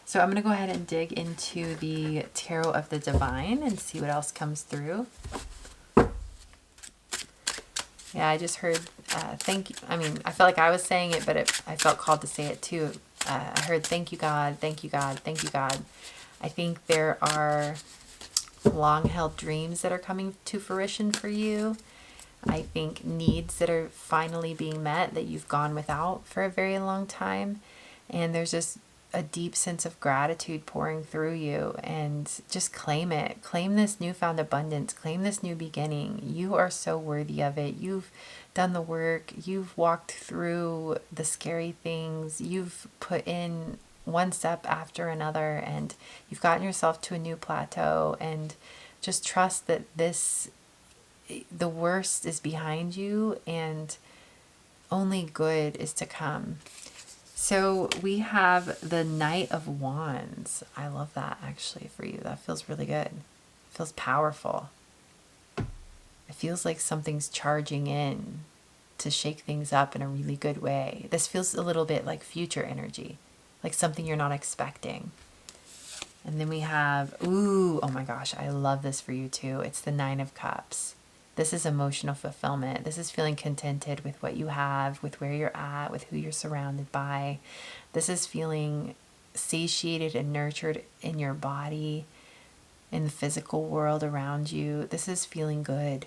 So I'm going to go ahead and dig into the Tarot of the Divine and see what else comes through. Yeah, I just heard thank you. I mean, I felt like I was saying it, but I felt called to say it too. I heard thank you, God, thank you, God, thank you, God. I think there are long-held dreams that are coming to fruition for you. I think needs that are finally being met that you've gone without for a very long time. And there's just a deep sense of gratitude pouring through you, and just claim it. Claim this newfound abundance. Claim this new beginning. You are so worthy of it. You've done the work. You've walked through the scary things. You've put in one step after another, and you've gotten yourself to a new plateau. And just trust that the worst is behind you and only good is to come. So we have the Knight of Wands. I love that actually for you. That feels really good. It feels powerful. It feels like something's charging in to shake things up in a really good way. This feels a little bit like future energy, like something you're not expecting. And then we have, ooh, oh my gosh, I love this for you too. It's the Nine of Cups. This is emotional fulfillment. This is feeling contented with what you have, with where you're at, with who you're surrounded by. This is feeling satiated and nurtured in your body, in the physical world around you. This is feeling good,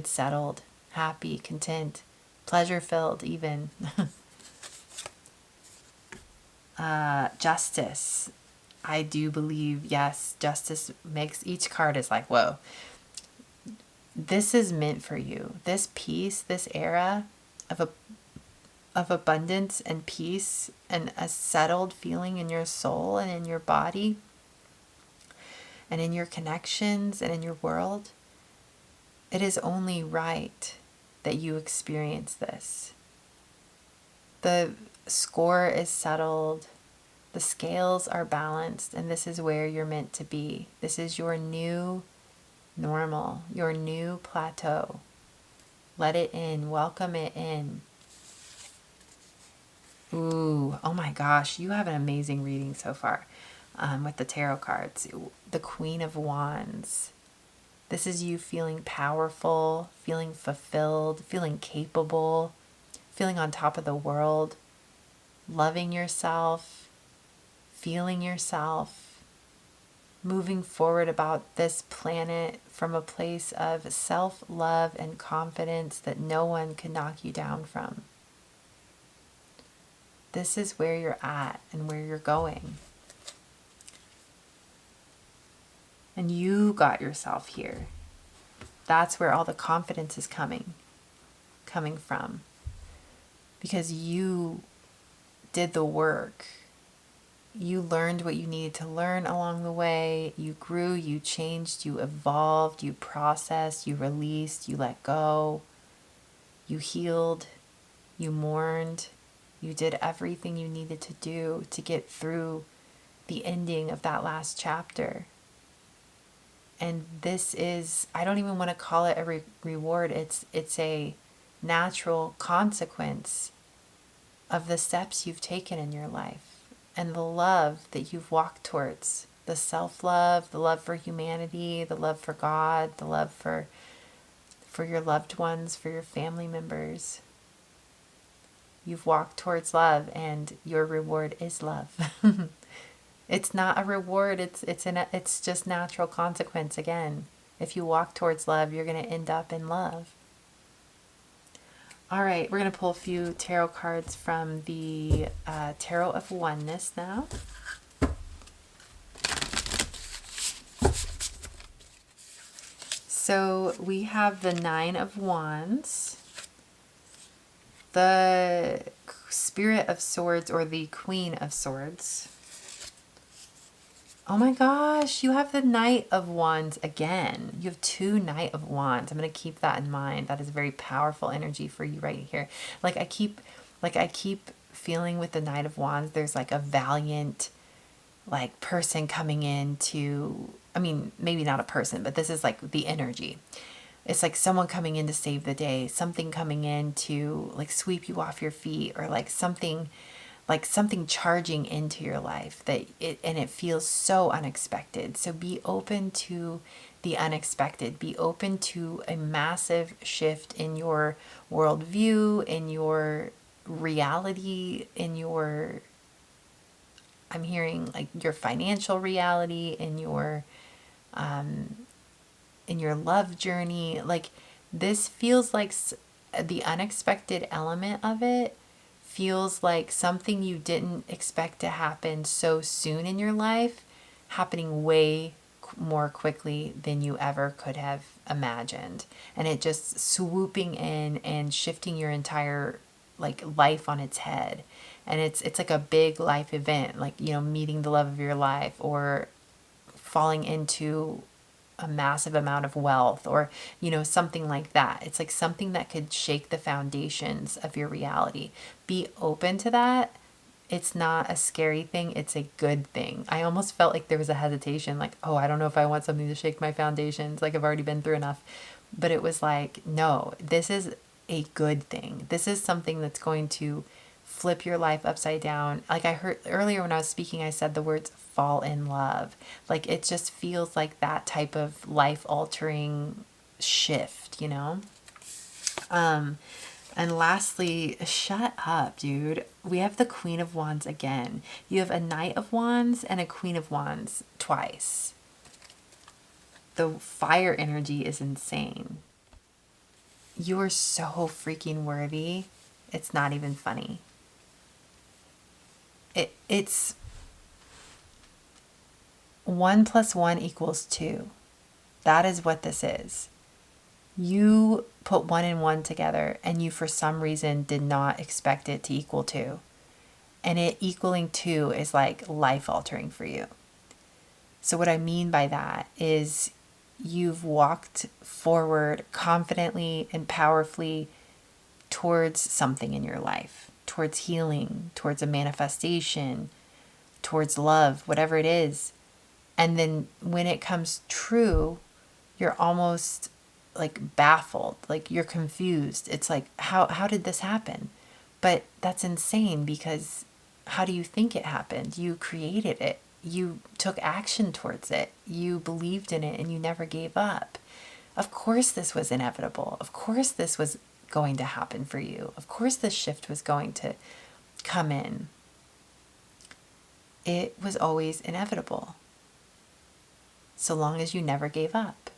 settled, happy, content, pleasure-filled even. Justice. I do believe, yes, justice makes, each card is like, whoa. This is meant for you. This peace, this era of abundance and peace and a settled feeling in your soul and in your body and in your connections and in your world. It is only right that you experience this. The score is settled. The scales are balanced, and this is where you're meant to be. This is your new normal, your new plateau. Let it in, welcome it in. Ooh, oh my gosh, you have an amazing reading so far with the tarot cards. The Queen of Wands. This is you feeling powerful, feeling fulfilled, feeling capable, feeling on top of the world, loving yourself, feeling yourself, moving forward about this planet from a place of self-love and confidence that no one can knock you down from. This is where you're at and where you're going. And you got yourself here. That's where all the confidence is coming from. Because you did the work. You learned what you needed to learn along the way. You grew, you changed, you evolved, you processed, you released, you let go. You healed, you mourned. You did everything you needed to do to get through the ending of that last chapter. And this is, I don't even want to call it a reward. It's a natural consequence of the steps you've taken in your life. And the love that you've walked towards, the self-love, the love for humanity, the love for God, the love for your loved ones, for your family members. You've walked towards love, and your reward is love. It's not a reward, it's just natural consequence again. If you walk towards love, you're going to end up in love. All right, we're going to pull a few tarot cards from the Tarot of Oneness now. So we have the Nine of Wands, the Spirit of Swords, or the Queen of Swords. Oh my gosh, you have the Knight of Wands again. You have two Knight of Wands. I'm going to keep that in mind. That is very powerful energy for you right here. Like I keep feeling with the Knight of Wands, there's like a valiant like person coming in to, I mean, maybe not a person, but this is like the energy. It's like someone coming in to save the day, something coming in to like sweep you off your feet, or like something charging into your life and it feels so unexpected. So be open to the unexpected. Be open to a massive shift in your worldview, in your reality, I'm hearing like your financial reality, in your love journey. Like this feels like the unexpected element of it feels like something you didn't expect to happen so soon in your life happening way more quickly than you ever could have imagined, and it just swooping in and shifting your entire like life on its head. And it's like a big life event, like, you know, meeting the love of your life, or falling into a massive amount of wealth, or, you know, something like that. It's like something that could shake the foundations of your reality. Be open to that. It's not a scary thing, it's a good thing. I almost felt like there was a hesitation, like, oh, I don't know if I want something to shake my foundations, like I've already been through enough. But it was like, no, this is a good thing. This is something that's going to flip your life upside down. Like I heard earlier when I was speaking, I said the words fall in love. Like it just feels like that type of life altering shift, you know? And lastly, shut up, dude. We have the Queen of Wands again. You have a Knight of Wands and a Queen of Wands twice. The fire energy is insane. You are so freaking worthy. It's not even funny. It's 1 + 1 = 2. That is what this is. You put 1 and 1 together, and you for some reason did not expect it to equal 2. And it equaling 2 is like life altering for you. So what I mean by that is you've walked forward confidently and powerfully towards something in your life, towards healing, towards a manifestation, towards love, whatever it is. And then when it comes true, you're almost like baffled, like you're confused. It's like, how did this happen? But that's insane, because how do you think it happened? You created it. You took action towards it. You believed in it and you never gave up. Of course this was inevitable. Of course this was going to happen for you. Of course this shift was going to come in. It was always inevitable, so long as you never gave up.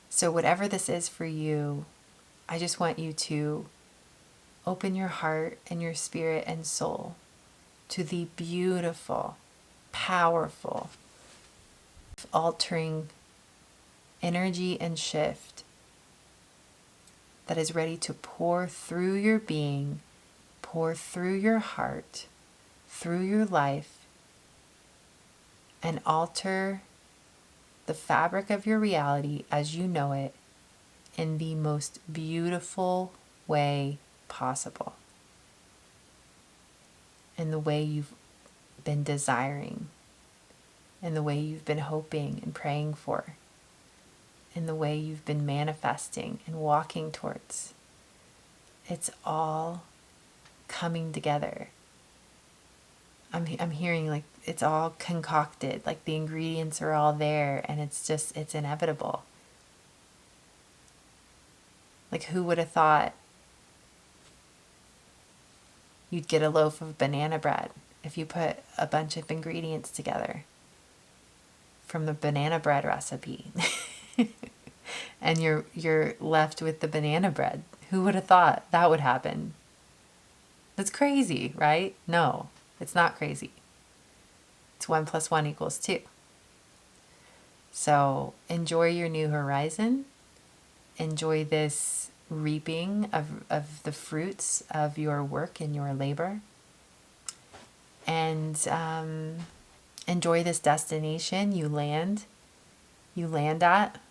So whatever this is for you, I just want you to open your heart and your spirit and soul to the beautiful, powerful, altering energy and shift that is ready to pour through your being, pour through your heart, through your life, and alter the fabric of your reality as you know it in the most beautiful way possible, in the way you've been desiring, in the way you've been hoping and praying for, in the way you've been manifesting and walking towards. It's all coming together. I'm hearing like it's all concocted, like the ingredients are all there, and it's inevitable. Like, who would have thought you'd get a loaf of banana bread if you put a bunch of ingredients together from the banana bread recipe? And you're left with the banana bread. Who would have thought that would happen? That's crazy, right? No, it's not crazy. It's 1 + 1 = 2. So enjoy your new horizon. Enjoy this reaping of the fruits of your work and your labor. And enjoy this destination you land at,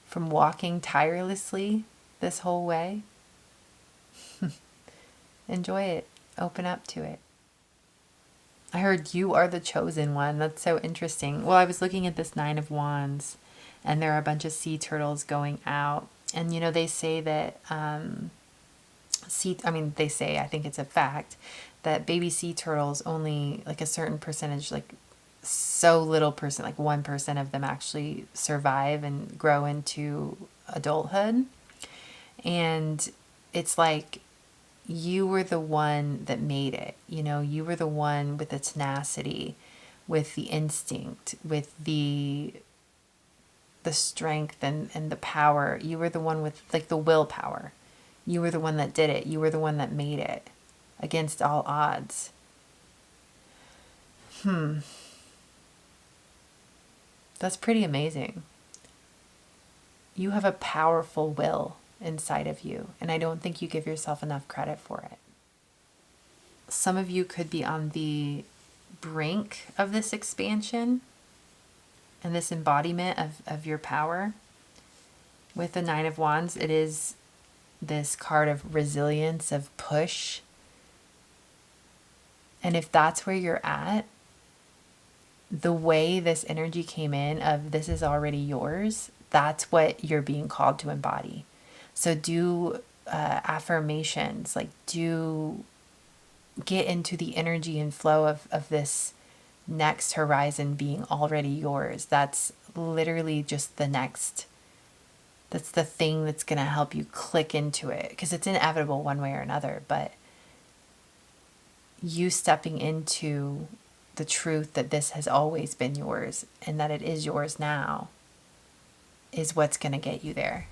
from walking tirelessly this whole way. Enjoy it. Open up to it. I heard you are the chosen one. That's so interesting. Well, I was looking at this 9 of Wands, and there are a bunch of sea turtles going out. And, you know, they say that, they say, I think it's a fact, that baby sea turtles, only like a certain percentage, like so little percent, like 1% of them actually survive and grow into adulthood. And it's like, you were the one that made it. You know, you were the one with the tenacity, with the instinct, with the strength and the power. You were the one with like the willpower. You were the one that did it. You were the one that made it against all odds. That's pretty amazing. You have a powerful will inside of you, and I don't think you give yourself enough credit for it. Some of you could be on the brink of this expansion and this embodiment of your power. With the Nine of Wands, it is this card of resilience, of push. And if that's where you're at, the way this energy came in of this is already yours, that's what you're being called to embody. So do affirmations, like do get into the energy and flow of this next horizon being already yours. That's literally just the next, that's the thing that's going to help you click into it, because it's inevitable one way or another. But you stepping into the truth that this has always been yours and that it is yours now is what's going to get you there.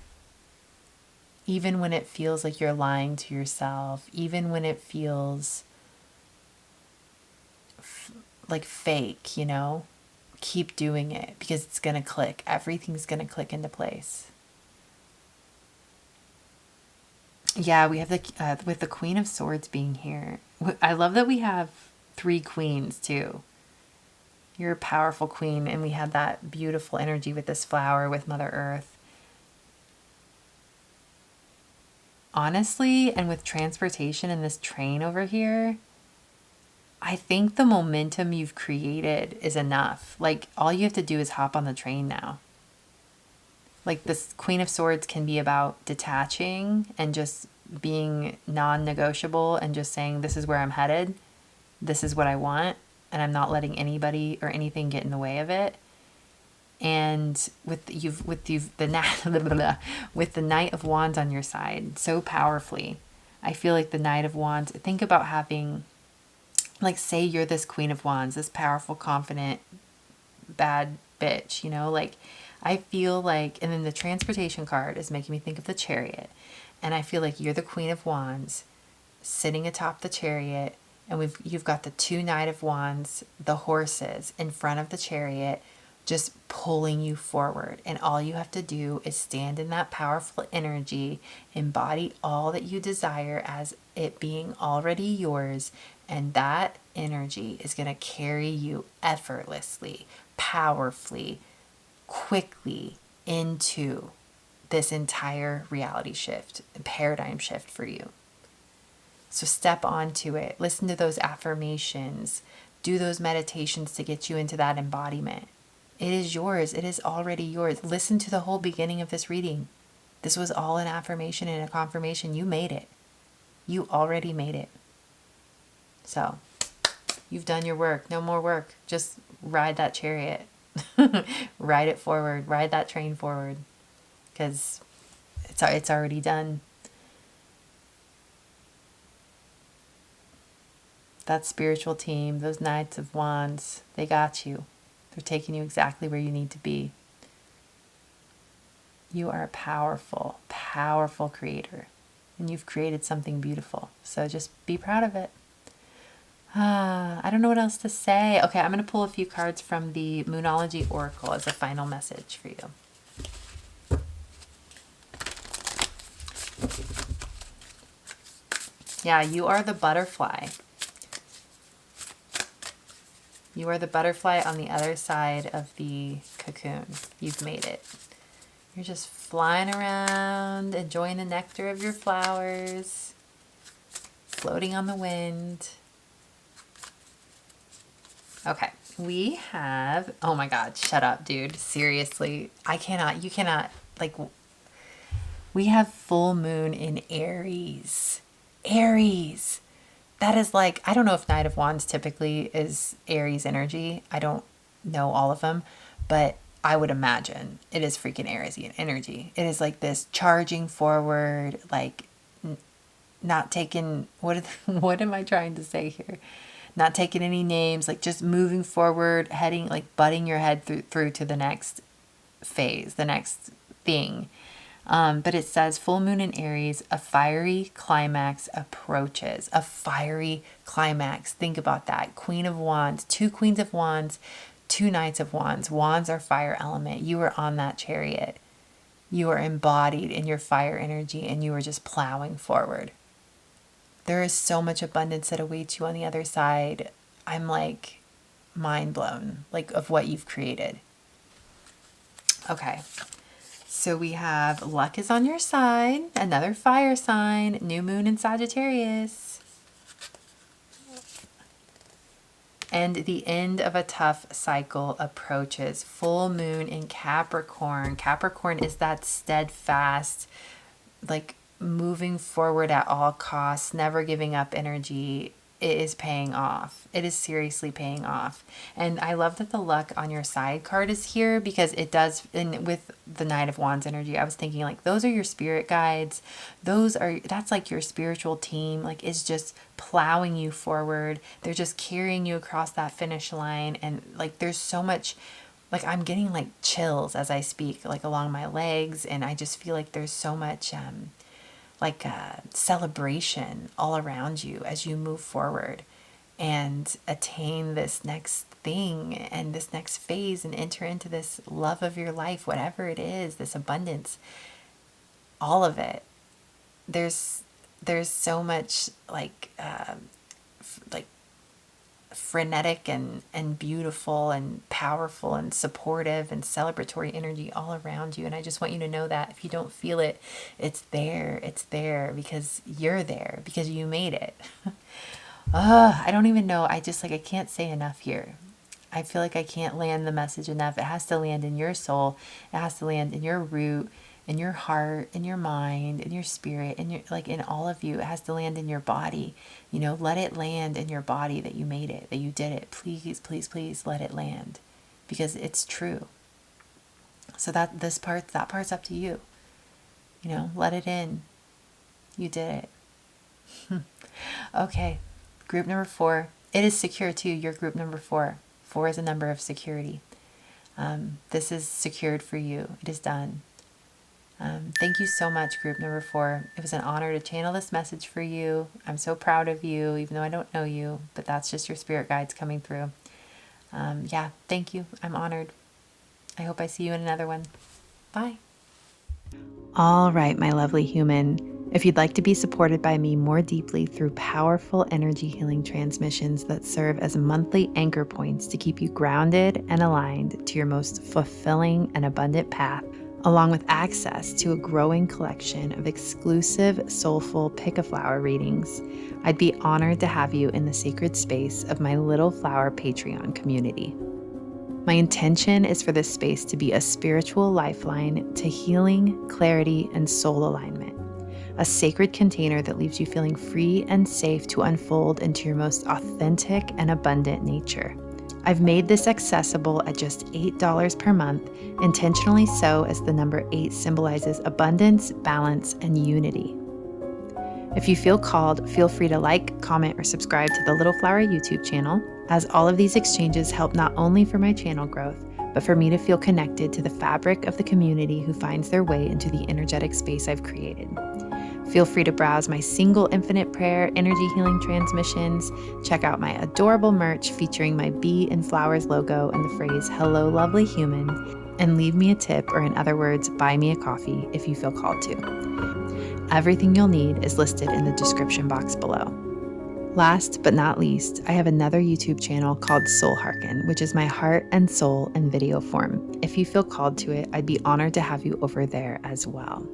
Even when it feels like you're lying to yourself, even when it feels like fake, you know, keep doing it, because it's going to click. Everything's going to click into place. Yeah, we have the with the Queen of Swords being here. I love that we have 3 queens too. You're a powerful queen, and we had that beautiful energy with this flower with Mother Earth. Honestly, and with transportation and this train over here, I think the momentum you've created is enough. Like, all you have to do is hop on the train now. Like, this Queen of Swords can be about detaching and just being non-negotiable and just saying, this is where I'm headed. This is what I want. And I'm not letting anybody or anything get in the way of it. And with the Knight of Wands on your side, so powerfully, I feel like the Knight of Wands, think about having, like, say you're this Queen of Wands, this powerful, confident, bad bitch, you know, like, I feel like, and then the transportation card is making me think of the Chariot. And I feel like you're the Queen of Wands sitting atop the Chariot, and you've got the 2 Knight of Wands, the horses in front of the Chariot, just pulling you forward. And all you have to do is stand in that powerful energy, embody all that you desire as it being already yours, and that energy is going to carry you effortlessly, powerfully, quickly into this entire reality shift, paradigm shift for you. So step onto it. Listen to those affirmations. Do those meditations to get you into that embodiment. It is yours. It is already yours. Listen to the whole beginning of this reading. This was all an affirmation and a confirmation. You made it. You already made it. So you've done your work. No more work. Just ride that chariot. Ride it forward. Ride that train forward. Because it's already done. That spiritual team, those Knights of Wands, they got you. They're taking you exactly where you need to be. You are a powerful, powerful creator. And you've created something beautiful. So just be proud of it. I don't know what else to say. Okay, I'm going to pull a few cards from the Moonology Oracle as a final message for you. Yeah, you are the butterfly. You are the butterfly on the other side of the cocoon. You've made it. You're just flying around, enjoying the nectar of your flowers, floating on the wind. Okay, we have, oh my God, shut up, dude. Seriously, you cannot, like, we have full moon in Aries. Aries. That is like, I don't know if Knight of Wands typically is Aries energy. I don't know all of them, but I would imagine it is freaking Aries energy. It is like this charging forward, like not taking, what am I trying to say here? Not taking any names, like just moving forward, heading, like butting your head through to the next phase, the next thing. But it says, full moon in Aries, a fiery climax approaches. A fiery climax. Think about that. Queen of Wands, 2 Queens of Wands, 2 Knights of Wands. Wands are fire element. You are on that chariot. You are embodied in your fire energy and you are just plowing forward. There is so much abundance that awaits you on the other side. I'm like mind blown, like of what you've created. Okay. So we have luck is on your side, another fire sign, new moon in Sagittarius. And the end of a tough cycle approaches. Full moon in Capricorn. Capricorn is that steadfast, like moving forward at all costs, never giving up energy. It is paying off. It is seriously paying off. And I love that the luck on your side card is here because it does, and with the Knight of Wands energy, I was thinking like those are your spirit guides. That's like your spiritual team, like it's just plowing you forward. They're just carrying you across that finish line. And like there's so much, like I'm getting like chills as I speak, like along my legs. And I just feel like there's so much like a celebration all around you as you move forward and attain this next thing and this next phase and enter into this love of your life, whatever it is, this abundance, all of it. There's so much like frenetic and beautiful and powerful and supportive and celebratory energy all around you. And I just want you to know that if you don't feel it, it's there because you're there, because you made it. I don't even know. I can't say enough here. I feel like I can't land the message enough. It has to land in your soul. It has to land in your root, in your heart, in your mind, in your spirit, in your, like in all of you. It has to land in your body. Let it land in your body that you made it, that you did it. Please, please, please let it land because it's true. So that part's up to you. Let it in. You did it. Okay. Group number 4. It is secure too. You're group number 4. 4 is a number of security. This is secured for you. It is done. Thank you so much, group number 4. It was an honor to channel this message for you. I'm so proud of you, even though I don't know you, but that's just your spirit guides coming through. Yeah, thank you. I'm honored. I hope I see you in another one. Bye. All right, my lovely human. If you'd like to be supported by me more deeply through powerful energy healing transmissions that serve as monthly anchor points to keep you grounded and aligned to your most fulfilling and abundant path, along with access to a growing collection of exclusive soulful pick a flower readings, I'd be honored to have you in the sacred space of my Little Flower Patreon community. My intention is for this space to be a spiritual lifeline to healing, clarity, and soul alignment, a sacred container that leaves you feeling free and safe to unfold into your most authentic and abundant nature. I've made this accessible at just $8 per month, intentionally so as the number 8 symbolizes abundance, balance, and unity. If you feel called, feel free to like, comment, or subscribe to the Little Flower YouTube channel, as all of these exchanges help not only for my channel growth, but for me to feel connected to the fabric of the community who finds their way into the energetic space I've created. Feel free to browse my single infinite prayer energy healing transmissions, check out my adorable merch featuring my bee and flowers logo and the phrase, "Hello, lovely human," and leave me a tip, or in other words, buy me a coffee if you feel called to. Everything you'll need is listed in the description box below. Last but not least, I have another YouTube channel called Soul Hearken, which is my heart and soul in video form. If you feel called to it, I'd be honored to have you over there as well.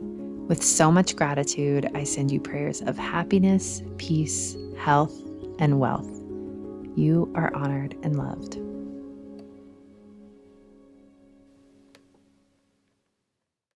With so much gratitude, I send you prayers of happiness, peace, health, and wealth. You are honored and loved.